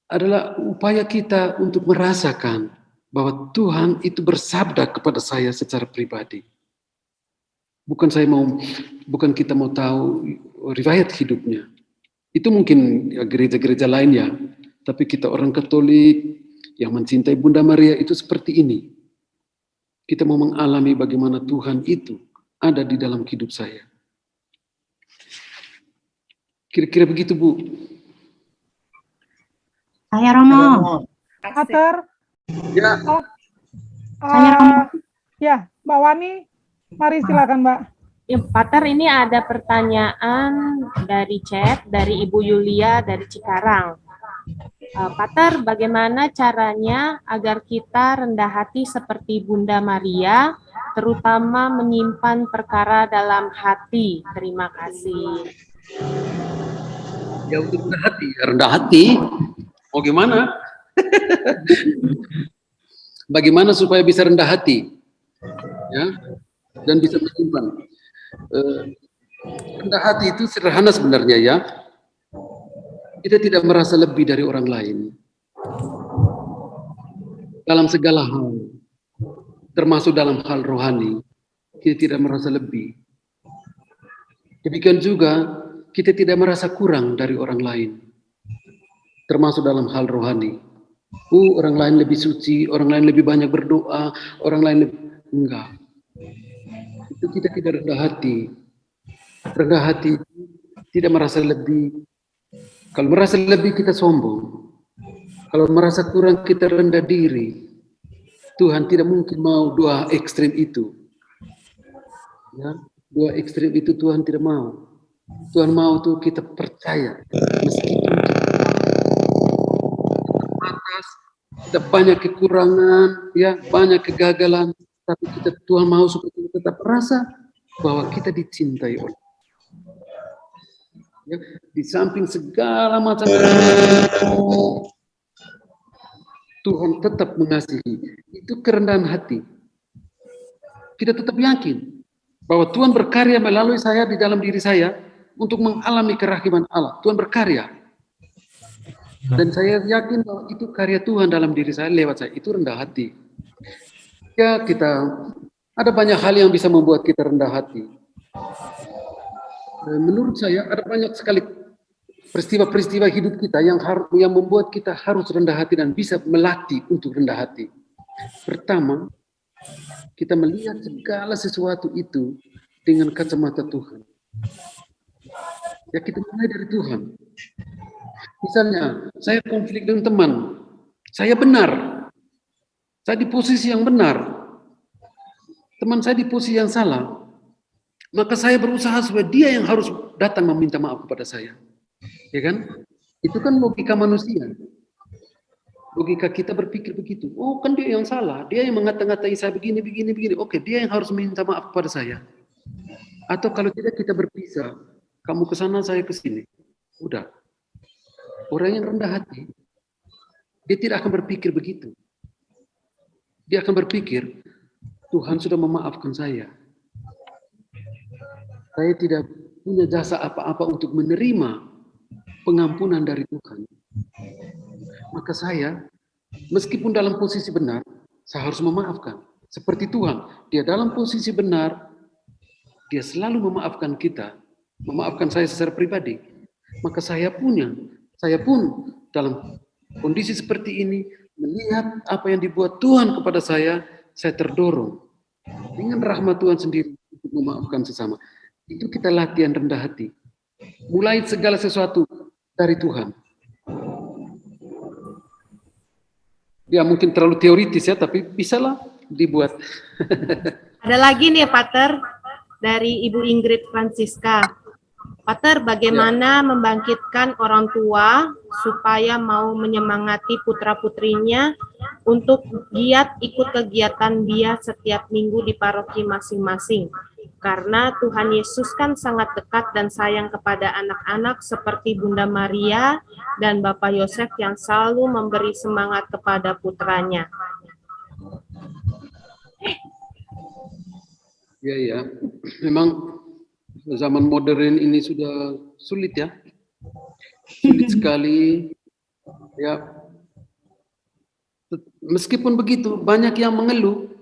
adalah upaya kita untuk merasakan bahwa Tuhan itu bersabda kepada saya secara pribadi. Bukan kita mau tahu riwayat hidupnya. Itu mungkin gereja-gereja lain ya. Tapi kita orang Katolik yang mencintai Bunda Maria itu seperti ini. Kita mau mengalami bagaimana Tuhan itu ada di dalam hidup saya. Kira-kira begitu, Bu. Saya Romo. Pater. Ya. Ya, Mbak Wani. Mari silakan, Mbak. Ya, Pater, ini ada pertanyaan dari chat dari Ibu Yulia dari Cikarang. Pater, bagaimana caranya agar kita rendah hati seperti Bunda Maria, terutama menyimpan perkara dalam hati? Terima kasih. Ya, untuk rendah hati, mau gimana? Bagaimana supaya bisa rendah hati? Ya, dan bisa menyimpan. Rendah hati itu sederhana sebenarnya ya. Kita tidak merasa lebih dari orang lain. Dalam segala hal, termasuk dalam hal rohani, kita tidak merasa lebih. Demikian juga, kita tidak merasa kurang dari orang lain. Termasuk dalam hal rohani. Orang lain lebih suci, orang lain lebih banyak berdoa, orang lain lebih... Enggak. Itu kita tidak rendah hati. Rendah hati tidak merasa lebih. Kalau merasa lebih kita sombong. Kalau merasa kurang kita rendah diri. Tuhan tidak mungkin mau dua ekstrem itu. Ya, dua ekstrem itu Tuhan tidak mau. Tuhan mau tuh kita percaya. Meskipun kita banyak kekurangan, ya banyak kegagalan, tapi Tuhan mau supaya kita tetap merasa bahwa kita dicintai oleh. Ya, di samping segala macam Tuhan tetap mengasihi. Itu kerendahan hati. Kita tetap yakin bahwa Tuhan berkarya melalui saya di dalam diri saya untuk mengalami kerahiman Allah. Tuhan berkarya. Dan saya yakin bahwa itu karya Tuhan dalam diri saya lewat saya. Itu rendah hati. Ya, ada banyak hal yang bisa membuat kita rendah hati. Menurut saya ada banyak sekali peristiwa-peristiwa hidup kita yang membuat kita harus rendah hati dan bisa melatih untuk rendah hati. Pertama, kita melihat segala sesuatu itu dengan kacamata Tuhan. Ya, kita mulai dari Tuhan. Misalnya, saya konflik dengan teman, saya benar, saya di posisi yang benar, teman saya di posisi yang salah. Maka saya berusaha supaya dia yang harus datang meminta maaf kepada saya. Ya kan? Itu kan logika manusia. Logika kita berpikir begitu. Oh, kan dia yang salah. Dia yang mengata-ngatai saya begini. Oke, dia yang harus minta maaf kepada saya. Atau kalau tidak kita berpisah. Kamu ke sana, saya ke sini. Udah. Orang yang rendah hati, dia tidak akan berpikir begitu. Dia akan berpikir, Tuhan sudah memaafkan saya. Saya tidak punya jasa apa-apa untuk menerima pengampunan dari Tuhan. Maka saya, meskipun dalam posisi benar, saya harus memaafkan. Seperti Tuhan, dia dalam posisi benar, dia selalu memaafkan kita, memaafkan saya secara pribadi. Maka saya pun dalam kondisi seperti ini, melihat apa yang dibuat Tuhan kepada saya terdorong dengan rahmat Tuhan sendiri untuk memaafkan sesama. Itu kita latihan rendah hati. Mulai segala sesuatu dari Tuhan. Ya mungkin terlalu teoritis ya, tapi bisalah dibuat. Ada lagi nih Pater, dari Ibu Ingrid Francisca. Pater, bagaimana membangkitkan orang tua supaya mau menyemangati putra-putrinya untuk giat ikut kegiatan dia setiap minggu di paroki masing-masing. Karena Tuhan Yesus kan sangat dekat dan sayang kepada anak-anak seperti Bunda Maria dan Bapak Yosef yang selalu memberi semangat kepada putranya. Ya, memang zaman modern ini sudah sulit ya, sulit sekali ya. Meskipun begitu, banyak yang mengeluh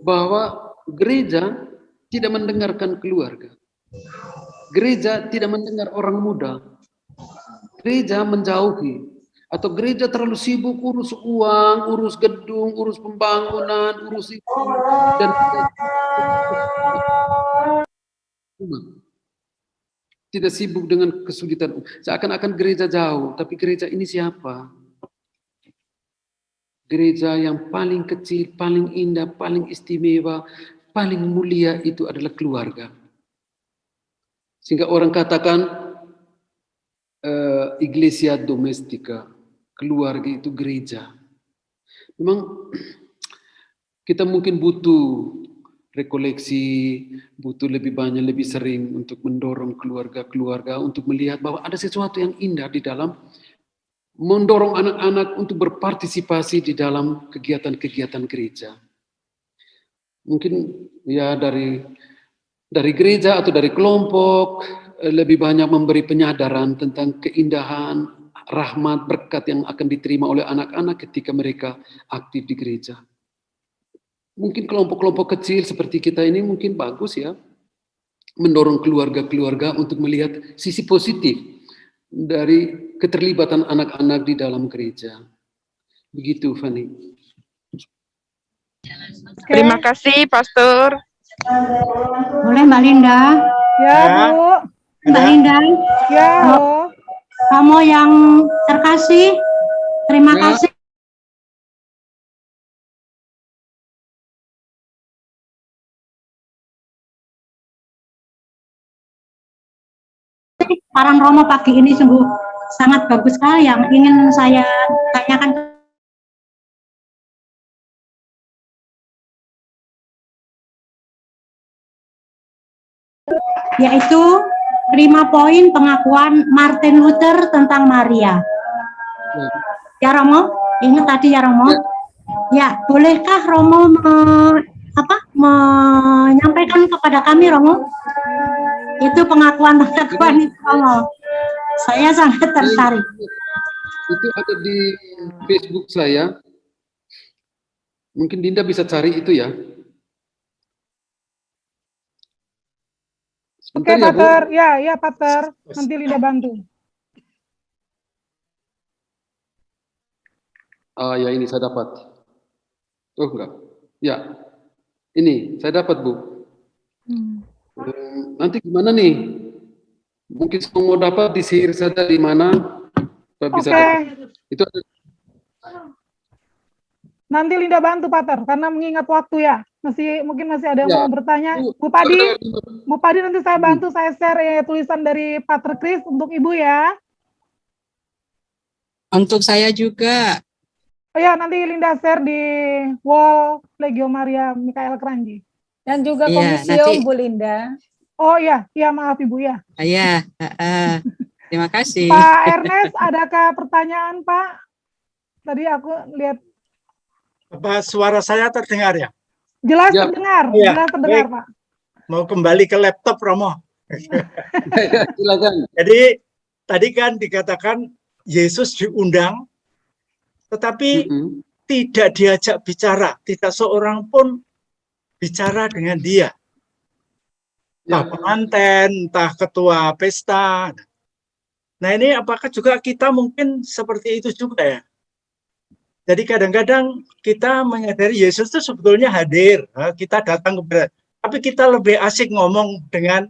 bahwa gereja tidak mendengarkan keluarga, gereja tidak mendengar orang muda, gereja menjauhi, atau gereja terlalu sibuk urus uang, urus gedung, urus pembangunan, urus itu, dan tidak sibuk dengan kesulitan. Seakan-akan gereja jauh, tapi gereja ini siapa? Gereja yang paling kecil, paling indah, paling istimewa, paling mulia itu adalah keluarga. Sehingga orang katakan iglesia domestika, keluarga itu gereja. Memang kita mungkin butuh rekoleksi, butuh lebih banyak, lebih sering untuk mendorong keluarga-keluarga untuk melihat bahwa ada sesuatu yang indah di dalam mendorong anak-anak untuk berpartisipasi di dalam kegiatan-kegiatan gereja. Mungkin ya dari gereja atau dari kelompok lebih banyak memberi penyadaran tentang keindahan, rahmat, berkat yang akan diterima oleh anak-anak ketika mereka aktif di gereja. Mungkin kelompok-kelompok kecil seperti kita ini mungkin bagus ya, mendorong keluarga-keluarga untuk melihat sisi positif dari keterlibatan anak-anak di dalam gereja. Begitu, Fanny. Terima kasih, Pastor. Boleh Mbak Linda? Ya, Bu. Mbak Linda? Ya, Bu. Kamu yang terkasih, terima kasih. Saran Romo pagi ini sungguh sangat bagus sekali. Yang ingin saya tanyakan, yaitu 5 poin pengakuan Martin Luther tentang Maria. Ya Romo, ingat tadi ya Romo. Ya, bolehkah Romo menyampaikan kepada kami Romo? Itu pengakuan itu Romo. Saya sangat tertarik. Itu ada di Facebook saya. Mungkin Dinda bisa cari itu ya. Oke, Sebentar ya, Bu. Pater. Ya, Pater. Nanti Linda bantu. Ya ini saya dapat. Oh enggak. Ya. Ini saya dapat, Bu. Nanti gimana nih? Mungkin semua dapat di-share saja di mana bisa dapat. Itu ada. Nanti Linda bantu, Pater, karena mengingat waktu ya. Mungkin masih ada yang mau bertanya. Bu Padi nanti saya bantu, saya share tulisan dari Pater Kris untuk Ibu ya. Untuk saya juga. Oh ya, nanti Linda share di wall Legio Maria Mikael Kranji. Dan juga komisium nanti, Bu Linda. Oh iya, maaf Ibu ya. Iya, terima kasih. Pak Ernest, adakah pertanyaan Pak? Tadi aku lihat. Apa suara saya terdengar ya? Jelas terdengar, jelas terdengar Pak. Mau kembali ke laptop Romo. Silakan. Jadi tadi kan dikatakan Yesus diundang, tetapi tidak diajak bicara, tidak seorang pun bicara dengan dia. Entah pengantin, entah ketua pesta. Nah ini apakah juga kita mungkin seperti itu juga ya? Jadi kadang-kadang kita menyadari Yesus itu sebetulnya hadir, kita datang kepada, tapi kita lebih asik ngomong dengan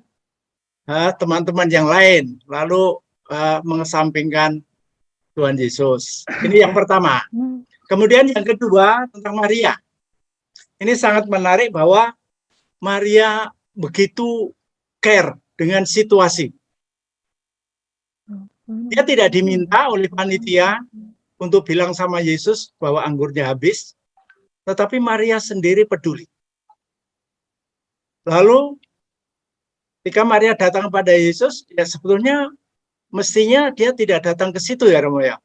teman-teman yang lain, lalu mengesampingkan Tuhan Yesus. Ini yang pertama. Kemudian yang kedua tentang Maria. Ini sangat menarik bahwa Maria begitu care dengan situasi. Dia tidak diminta oleh panitia, untuk bilang sama Yesus bahwa anggurnya habis, tetapi Maria sendiri peduli. Lalu ketika Maria datang kepada Yesus, ya sebetulnya mestinya dia tidak datang ke situ ya Romo ya.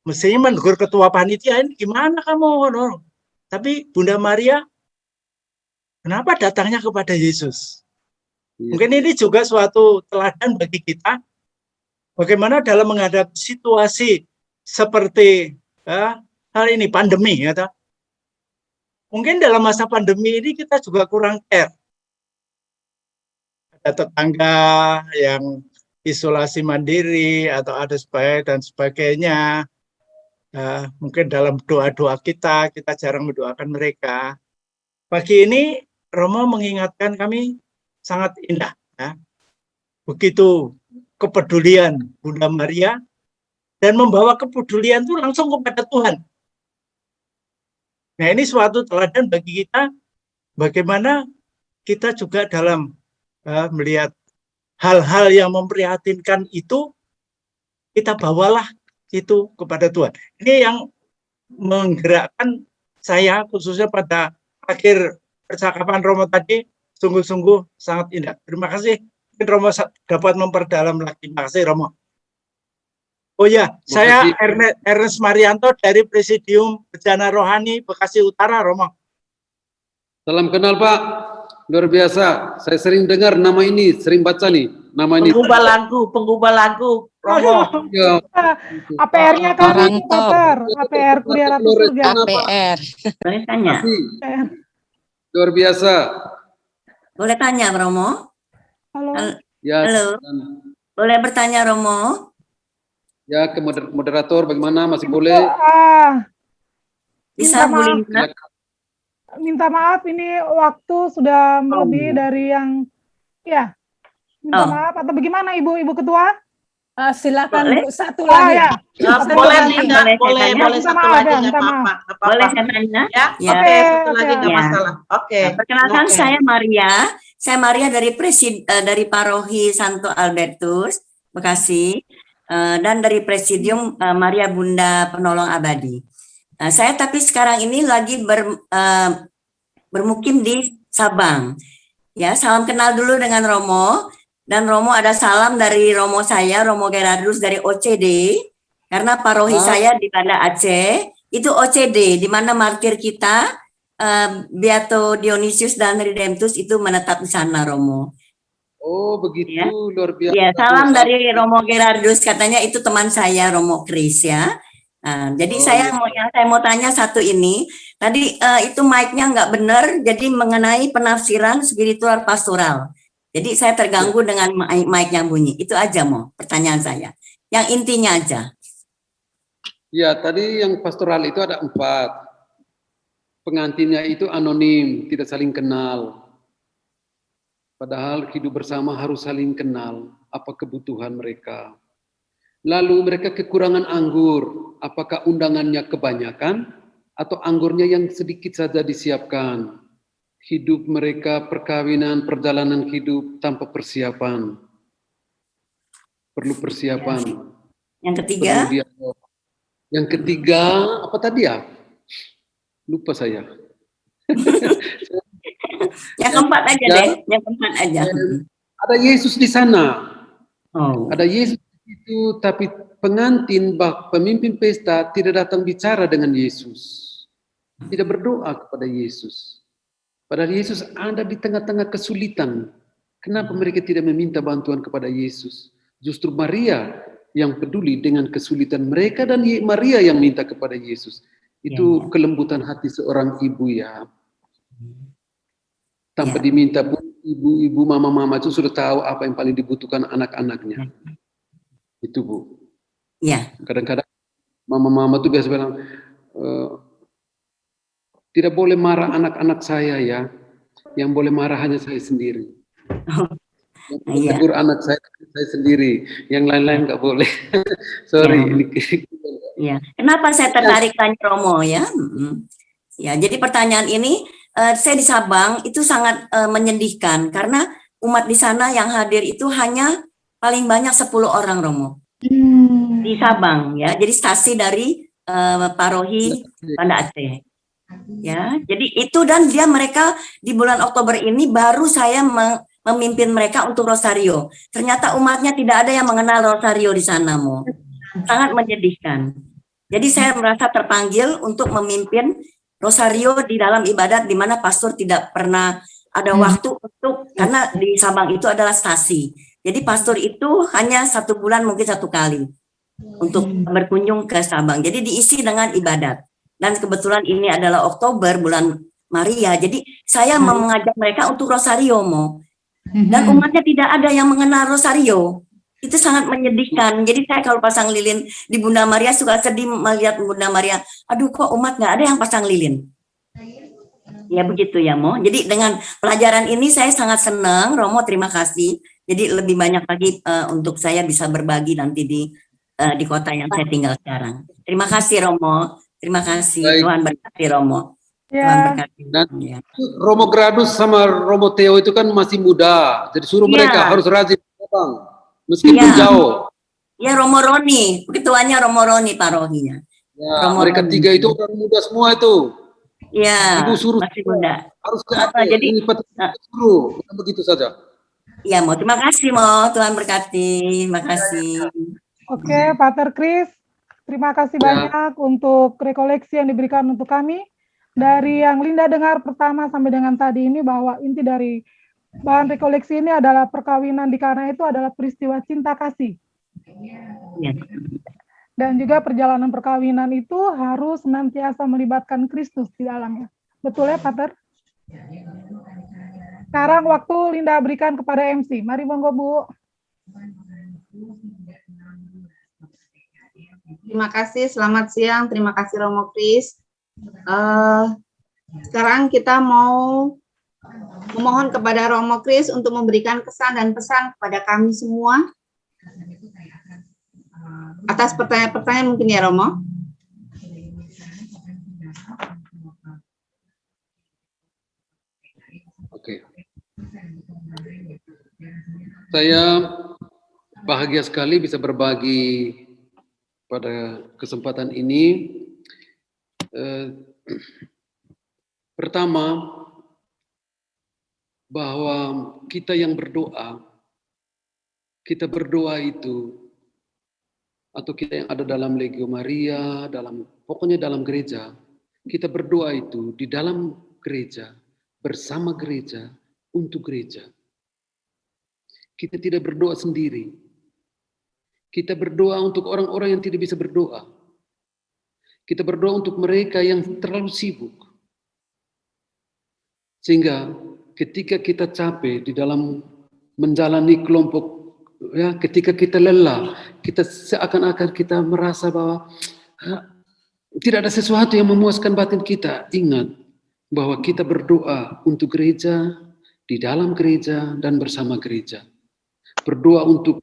Mestinya menegur ketua panitia, ini gimana kamu? Tapi Bunda Maria, kenapa datangnya kepada Yesus? Mungkin ini juga suatu teladan bagi kita, bagaimana dalam menghadapi situasi seperti hal ini, pandemi. Ya, mungkin dalam masa pandemi ini kita juga kurang care. Ada tetangga yang isolasi mandiri atau ada dan sebagainya. Mungkin dalam doa-doa kita jarang mendoakan mereka. Pagi ini Romo mengingatkan kami sangat indah. Ya. Begitu kepedulian Bunda Maria dan membawa kepedulian itu langsung kepada Tuhan. Nah ini suatu teladan bagi kita bagaimana kita juga dalam melihat hal-hal yang memprihatinkan itu, kita bawalah itu kepada Tuhan. Ini yang menggerakkan saya khususnya pada akhir percakapan Romo tadi, sungguh-sungguh sangat indah. Terima kasih. Mungkin Romo dapat memperdalam lagi. Terima kasih Romo. Oh ya, saya Ernest Marianto dari Presidium Bejana Rohani Bekasi Utara, Romo. Salam kenal Pak, luar biasa. Saya sering dengar nama ini, sering baca nih nama ini. Penggubah lagu, Romo. Ya. APR-nya kami, Pater. APR Kuliah Ratu Surga. APR. Boleh tanya? Luar biasa. Boleh tanya, Romo? Halo. Ya, halo. Boleh bertanya, Romo? Ya, ke moderator bagaimana? Masih boleh? Bisa, Bu Linda. Minta maaf, ini waktu sudah melebihi dari yang, ya. Minta maaf, atau bagaimana Ibu Ketua? Silakan Bu, satu lagi. Ya. Boleh Linda, boleh satu lagi, nggak apa-apa. Boleh saya tanya? Ya, oke, satu lagi nggak masalah. Oke. Perkenalkan saya Maria. Saya Maria dari Parohi Santo Albertus, Bekasi. Dan dari Presidium Maria Bunda Penolong Abadi. Saya tapi sekarang ini lagi bermukim di Sabang. Ya, salam kenal dulu dengan Romo. Dan Romo ada salam dari Romo saya, Romo Gerardus dari OCD. Karena parohi saya di Banda Aceh, itu OCD, di mana martir kita, Beato Dionysius dan Redemptus itu menetap di sana, Romo. Oh begitu, ya. Luar biasa. Ya, salam dari Romo Gerardus, katanya itu teman saya Romo Kris ya. Jadi saya mau tanya satu ini. Tadi itu mic-nya nggak benar, jadi mengenai penafsiran spiritual pastoral. Jadi saya terganggu dengan mic yang bunyi. Itu aja pertanyaan saya. Yang intinya aja. Ya, tadi yang pastoral itu ada 4. Pengantinnya itu anonim, tidak saling kenal. Padahal hidup bersama harus saling kenal apa kebutuhan mereka. Lalu mereka kekurangan anggur, apakah undangannya kebanyakan atau anggurnya yang sedikit saja disiapkan. Hidup mereka perkawinan, perjalanan hidup tanpa persiapan. Perlu persiapan. Yang ketiga? Yang ketiga, apa tadi ya? Lupa saya. Yang keempat aja deh, yang keempat aja. Ada Yesus di sana. Ada Yesus itu, tapi pengantin, pemimpin pesta tidak datang bicara dengan Yesus. Tidak berdoa kepada Yesus. Padahal Yesus ada di tengah-tengah kesulitan. Kenapa mereka tidak meminta bantuan kepada Yesus? Justru Maria yang peduli dengan kesulitan mereka dan Maria yang minta kepada Yesus. Itu kelembutan hati seorang ibu ya. Tanpa diminta pun ibu-ibu, mama-mama itu sudah tahu apa yang paling dibutuhkan anak-anaknya. Itu Bu. Iya. Kadang-kadang mama-mama tuh biasa bilang, tidak boleh marah anak-anak saya ya. Yang boleh marah hanya saya sendiri. Yang tegur anak saya sendiri. Yang lain-lain nggak boleh. Sorry. Ya. Kenapa saya tertarik tanya Romo ya? Ya, jadi pertanyaan ini saya di Sabang itu sangat menyedihkan karena umat di sana yang hadir itu hanya paling banyak 10 orang, Romo. di Sabang ya. Jadi stasi dari parohi Banda Aceh. Ya, jadi itu dan mereka di bulan Oktober ini baru saya memimpin mereka untuk Rosario. Ternyata umatnya tidak ada yang mengenal Rosario di sana, Mo. Sangat menyedihkan. Jadi saya merasa terpanggil untuk memimpin Rosario di dalam ibadat di mana pastor tidak pernah ada waktu untuk, karena di Sabang itu adalah stasi. Jadi pastor itu hanya 1 bulan mungkin 1 kali untuk berkunjung ke Sabang. Jadi diisi dengan ibadat. Dan kebetulan ini adalah Oktober, bulan Maria. Jadi saya mengajak mereka untuk Rosario, Mo. Dan umatnya tidak ada yang mengenal Rosario. Itu sangat menyedihkan. Jadi saya kalau pasang lilin di Bunda Maria suka sedih melihat Bunda Maria. Aduh, kok umat nggak ada yang pasang lilin. Ya begitu ya, Mo. Jadi dengan pelajaran ini saya sangat senang. Romo, terima kasih. Jadi lebih banyak lagi untuk saya bisa berbagi nanti di kota yang saya tinggal sekarang. Terima kasih, Romo. Terima kasih. Baik. Tuhan berkati, Romo. Ya. Tuhan berkati. Dan Romo Gradus sama Romo Theo itu kan masih muda, jadi suruh mereka harus rajin datang, meskipun jauh. Ya, Romo Roni, ketuanya Romo Roni parohinya. Ya, Romo mereka Roni. 3 itu orang muda semua itu. Ya, Ibu suruh masih muda. harus ke Aceh. Jadi Ini suruh, bukan begitu saja. ya, Mo, terima kasih, Mo. Tuhan berkati. Terima kasih. Oke, Pater Kris, terima kasih banyak untuk rekoleksi yang diberikan untuk kami. Dari yang Linda dengar pertama sampai dengan tadi ini, bahwa inti dari bahan rekoleksi ini adalah perkawinan di Kana itu adalah peristiwa cinta kasih. Ya. Dan juga perjalanan perkawinan itu harus senantiasa melibatkan Kristus di dalamnya. Betul ya, Pater? Sekarang waktu Linda berikan kepada MC. Mari monggo, Bu. Terima kasih, selamat siang. Terima kasih Romo Kris. Sekarang kita mau memohon kepada Romo Kris untuk memberikan kesan dan pesan kepada kami semua atas pertanyaan-pertanyaan mungkin ya, Romo. Oke. Saya bahagia sekali bisa berbagi pada kesempatan ini. Pertama, bahwa kita yang berdoa, kita berdoa itu, atau kita yang ada dalam Legio Maria, pokoknya dalam gereja, kita berdoa itu di dalam gereja, bersama gereja, untuk gereja. Kita tidak berdoa sendiri. Kita berdoa untuk orang-orang yang tidak bisa berdoa. Kita berdoa untuk mereka yang terlalu sibuk. Sehingga ketika kita capek di dalam menjalani kelompok, ya, ketika kita lelah, kita seakan-akan kita merasa bahwa tidak ada sesuatu yang memuaskan batin kita. Ingat bahwa kita berdoa untuk gereja, di dalam gereja, dan bersama gereja. Berdoa untuk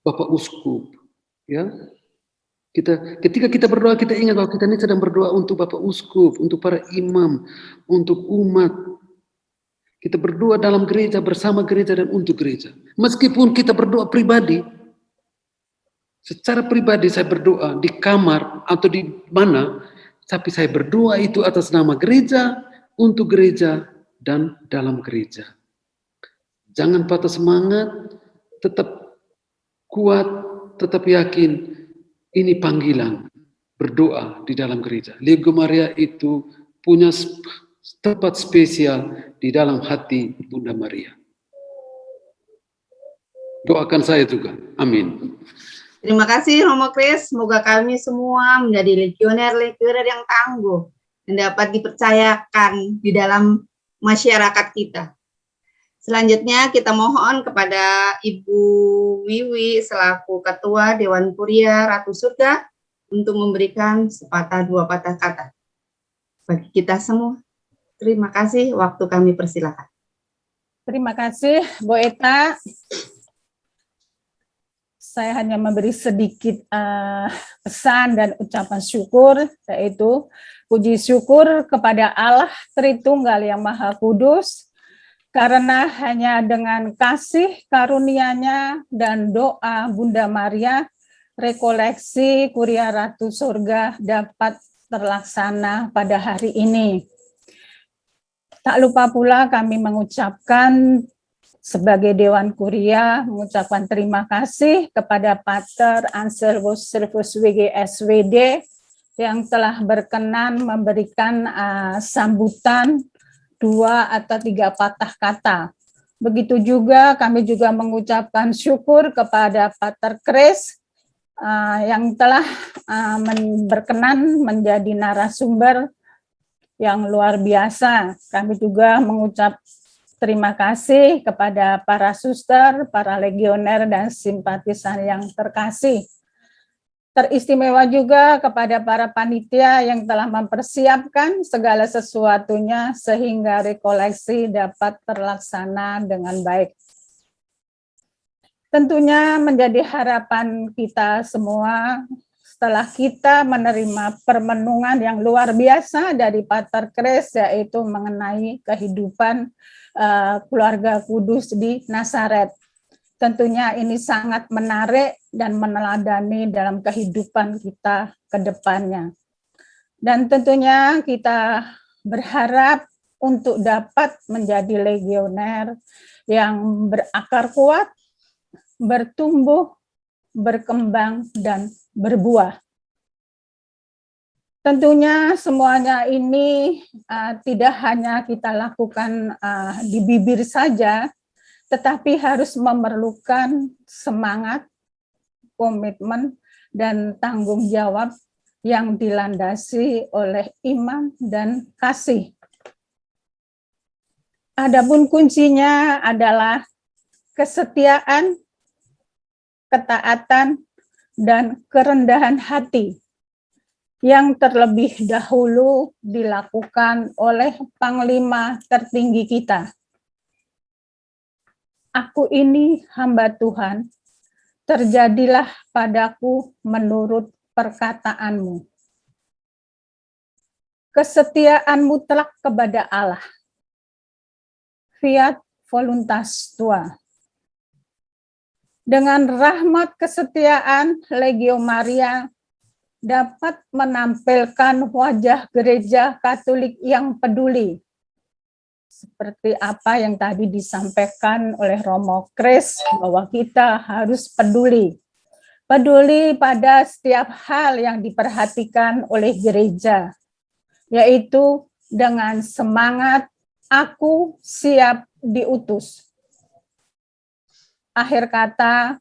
Bapak Uskup, ya. Ketika kita berdoa, kita ingat bahwa kita ini sedang berdoa untuk Bapak Uskup, untuk para imam, untuk umat. Kita berdoa dalam gereja, bersama gereja, dan untuk gereja. Meskipun kita berdoa pribadi, secara pribadi saya berdoa di kamar atau di mana, tapi saya berdoa itu atas nama gereja, untuk gereja, dan dalam gereja. Jangan patah semangat, tetap kuat, tetap yakin. Ini panggilan berdoa di dalam gereja. Legio Maria itu punya tempat spesial di dalam hati Bunda Maria. Doakan saya juga. Amin. Terima kasih Romo Kris. Semoga kami semua menjadi legioner-legioner yang tangguh dan dapat dipercayakan di dalam masyarakat kita. Selanjutnya kita mohon kepada Ibu Wiwi selaku Ketua Dewan Kuria Ratu Surga untuk memberikan sepatah dua patah kata bagi kita semua. Terima kasih, waktu kami persilakan. Terima kasih, Bu Eta. Saya hanya memberi sedikit pesan dan ucapan syukur, yaitu puji syukur kepada Allah Tritunggal yang Maha Kudus, karena hanya dengan kasih karunia-Nya dan doa Bunda Maria, rekoleksi Kuria Ratu Surga dapat terlaksana pada hari ini. Tak lupa pula kami mengucapkan sebagai Dewan Kuria, mengucapkan terima kasih kepada Pater Anselmus Silvus WG SWD yang telah berkenan memberikan sambutan 2 atau 3 patah kata. Begitu juga kami juga mengucapkan syukur kepada Pater Chris yang telah berkenan menjadi narasumber yang luar biasa. Kami juga mengucap terima kasih kepada para suster, para legioner, dan simpatisan yang terkasih. Teristimewa juga kepada para panitia yang telah mempersiapkan segala sesuatunya sehingga rekoleksi dapat terlaksana dengan baik. Tentunya menjadi harapan kita semua setelah kita menerima permenungan yang luar biasa dari Pater Chris, yaitu mengenai kehidupan keluarga kudus di Nazaret. Tentunya ini sangat menarik dan meneladani dalam kehidupan kita ke depannya. Dan tentunya kita berharap untuk dapat menjadi legioner yang berakar kuat, bertumbuh, berkembang, dan berbuah. Tentunya semuanya ini tidak hanya kita lakukan di bibir saja, tetapi harus memerlukan semangat, komitmen, dan tanggung jawab yang dilandasi oleh iman dan kasih. Adapun kuncinya adalah kesetiaan, ketaatan, dan kerendahan hati yang terlebih dahulu dilakukan oleh Panglima tertinggi kita. Aku ini hamba Tuhan, terjadilah padaku menurut perkataanmu. Kesetiaan mutlak kepada Allah. Fiat voluntas tua. Dengan rahmat kesetiaan, Legio Maria dapat menampilkan wajah gereja Katolik yang peduli. Seperti apa yang tadi disampaikan oleh Romo Chris, bahwa kita harus peduli. Peduli pada setiap hal yang diperhatikan oleh gereja, yaitu dengan semangat, aku siap diutus. Akhir kata,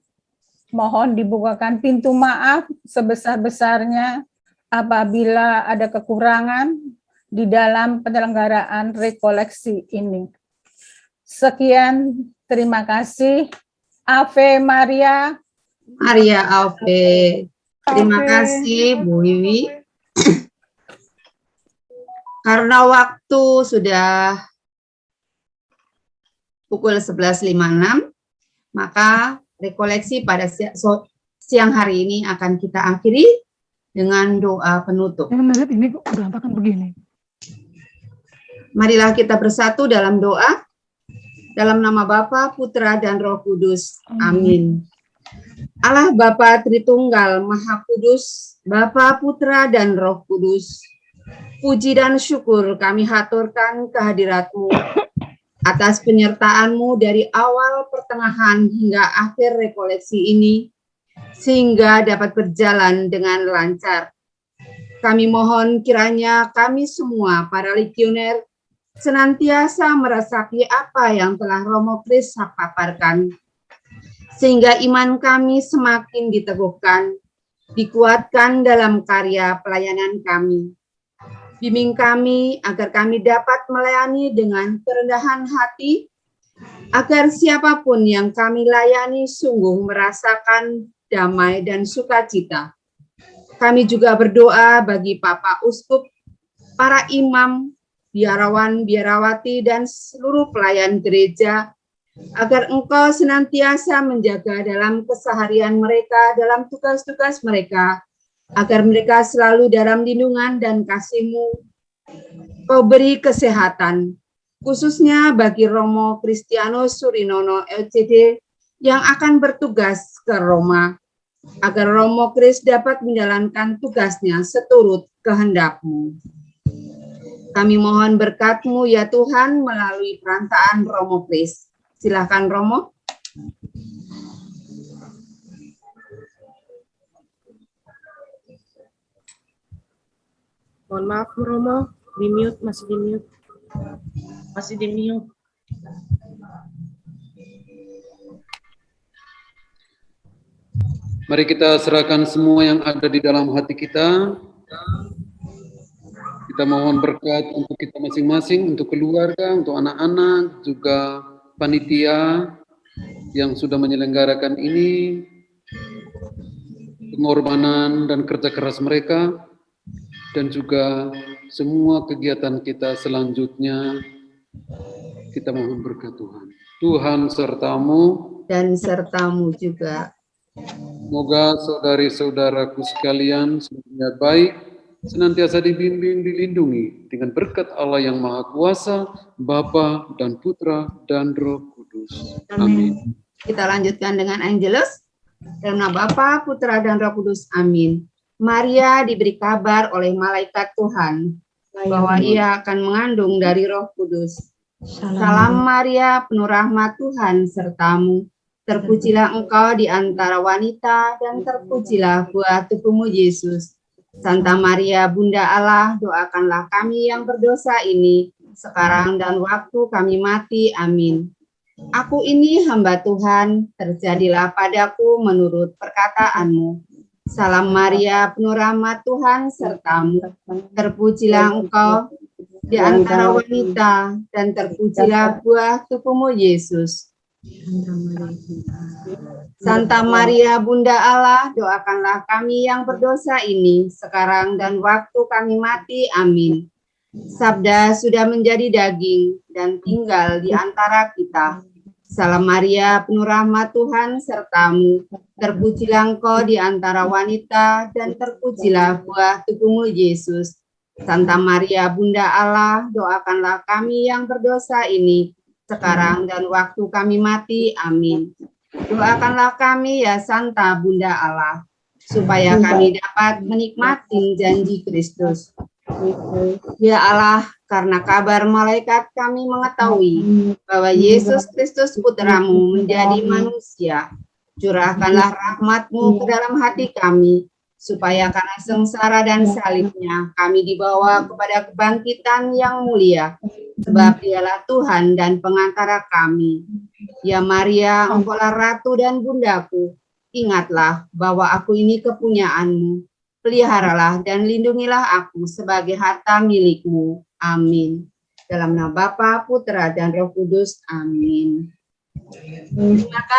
mohon dibukakan pintu maaf sebesar-besarnya apabila ada kekurangan di dalam penyelenggaraan rekoleksi ini. Sekian, terima kasih. Ave Maria. Maria Ave. Terima kasih Bu Wiwi. Karena waktu sudah pukul 11.56, maka rekoleksi pada siang hari ini akan kita akhiri dengan doa penutup. Ini kok berantakan begini. Marilah kita bersatu dalam doa, dalam nama Bapa, Putra, dan Roh Kudus. Amin. Allah Bapa Tritunggal Maha Kudus, Bapa, Putra, dan Roh Kudus, puji dan syukur kami haturkan kehadirat-Mu atas penyertaan-Mu dari awal, pertengahan, hingga akhir rekoleksi ini, sehingga dapat berjalan dengan lancar. Kami mohon kiranya kami semua, para legioner, senantiasa meresapi apa yang telah Romo Chris paparkan, sehingga iman kami semakin diteguhkan, dikuatkan dalam karya pelayanan kami. Bimbing kami agar kami dapat melayani dengan kerendahan hati, agar siapapun yang kami layani sungguh merasakan damai dan sukacita. Kami juga berdoa bagi Bapak Uskup, para imam, biarawan, biarawati, dan seluruh pelayan gereja, agar Engkau senantiasa menjaga dalam keseharian mereka, dalam tugas-tugas mereka, agar mereka selalu dalam lindungan dan kasih-Mu. Kau beri kesehatan, khususnya bagi Romo Kristianus Surinono LCD yang akan bertugas ke Roma. agar Romo Kris dapat menjalankan tugasnya seturut kehendak-Mu. Kami mohon berkat-Mu ya Tuhan melalui perantaraan Romo Kris. Silakan Romo. Mohon maaf Romo, di mute, masih di mute. Masih di mute. Mari kita serahkan semua yang ada di dalam hati kita. Kita mohon berkat untuk kita masing-masing, untuk keluarga, untuk anak-anak, juga panitia yang sudah menyelenggarakan ini, pengorbanan dan kerja keras mereka, dan juga semua kegiatan kita selanjutnya. Kita mohon berkat Tuhan. Tuhan sertamu dan sertamu juga. Semoga saudari-saudaraku sekalian semuanya baik, senantiasa dibimbing, dilindungi dengan berkat Allah yang Maha Kuasa, Bapa dan Putra dan Roh Kudus. Amin. Kita lanjutkan dengan Angelus. Dalam nama Bapa, Putra dan Roh Kudus. Amin. Maria diberi kabar oleh malaikat Tuhan bahwa ia akan mengandung dari Roh Kudus. Salam Maria, penuh rahmat Tuhan sertamu. Terpujilah engkau di antara wanita, dan terpujilah buah tubuhmu Yesus. Santa Maria, Bunda Allah, doakanlah kami yang berdosa ini, sekarang dan waktu kami mati. Amin. Aku ini hamba Tuhan, terjadilah padaku menurut perkataanmu. Salam Maria, penuh rahmat Tuhan sertamu. Terpujilah engkau di antara wanita, dan terpujilah buah tubuhmu Yesus. Santa Maria, Bunda Allah, doakanlah kami yang berdosa ini, sekarang dan waktu kami mati. Amin. Sabda sudah menjadi daging dan tinggal di antara kita. Salam Maria, penuh rahmat Tuhan sertamu. Terpujilah engkau di antara wanita, dan terpujilah buah tubuhmu Yesus. Santa Maria, Bunda Allah, doakanlah kami yang berdosa ini, sekarang dan waktu kami mati. Amin. Doakanlah kami ya Santa Bunda Allah, supaya kami dapat menikmati janji Kristus. Ya Allah, karena kabar malaikat kami mengetahui bahwa Yesus Kristus Putramu menjadi manusia. Curahkanlah rahmat-Mu ke dalam hati kami, supaya karena sengsara dan salibnya kami dibawa kepada kebangkitan yang mulia. Sebab dialah Tuhan dan pengantara kami. Ya Maria, engkaulah Ratu dan Bundaku. Ingatlah bahwa aku ini kepunyaan-Mu. Peliharalah dan lindungilah aku sebagai harta milik-Mu. Amin. Dalam nama Bapa, Putra, dan Roh Kudus. Amin. Terima kasih.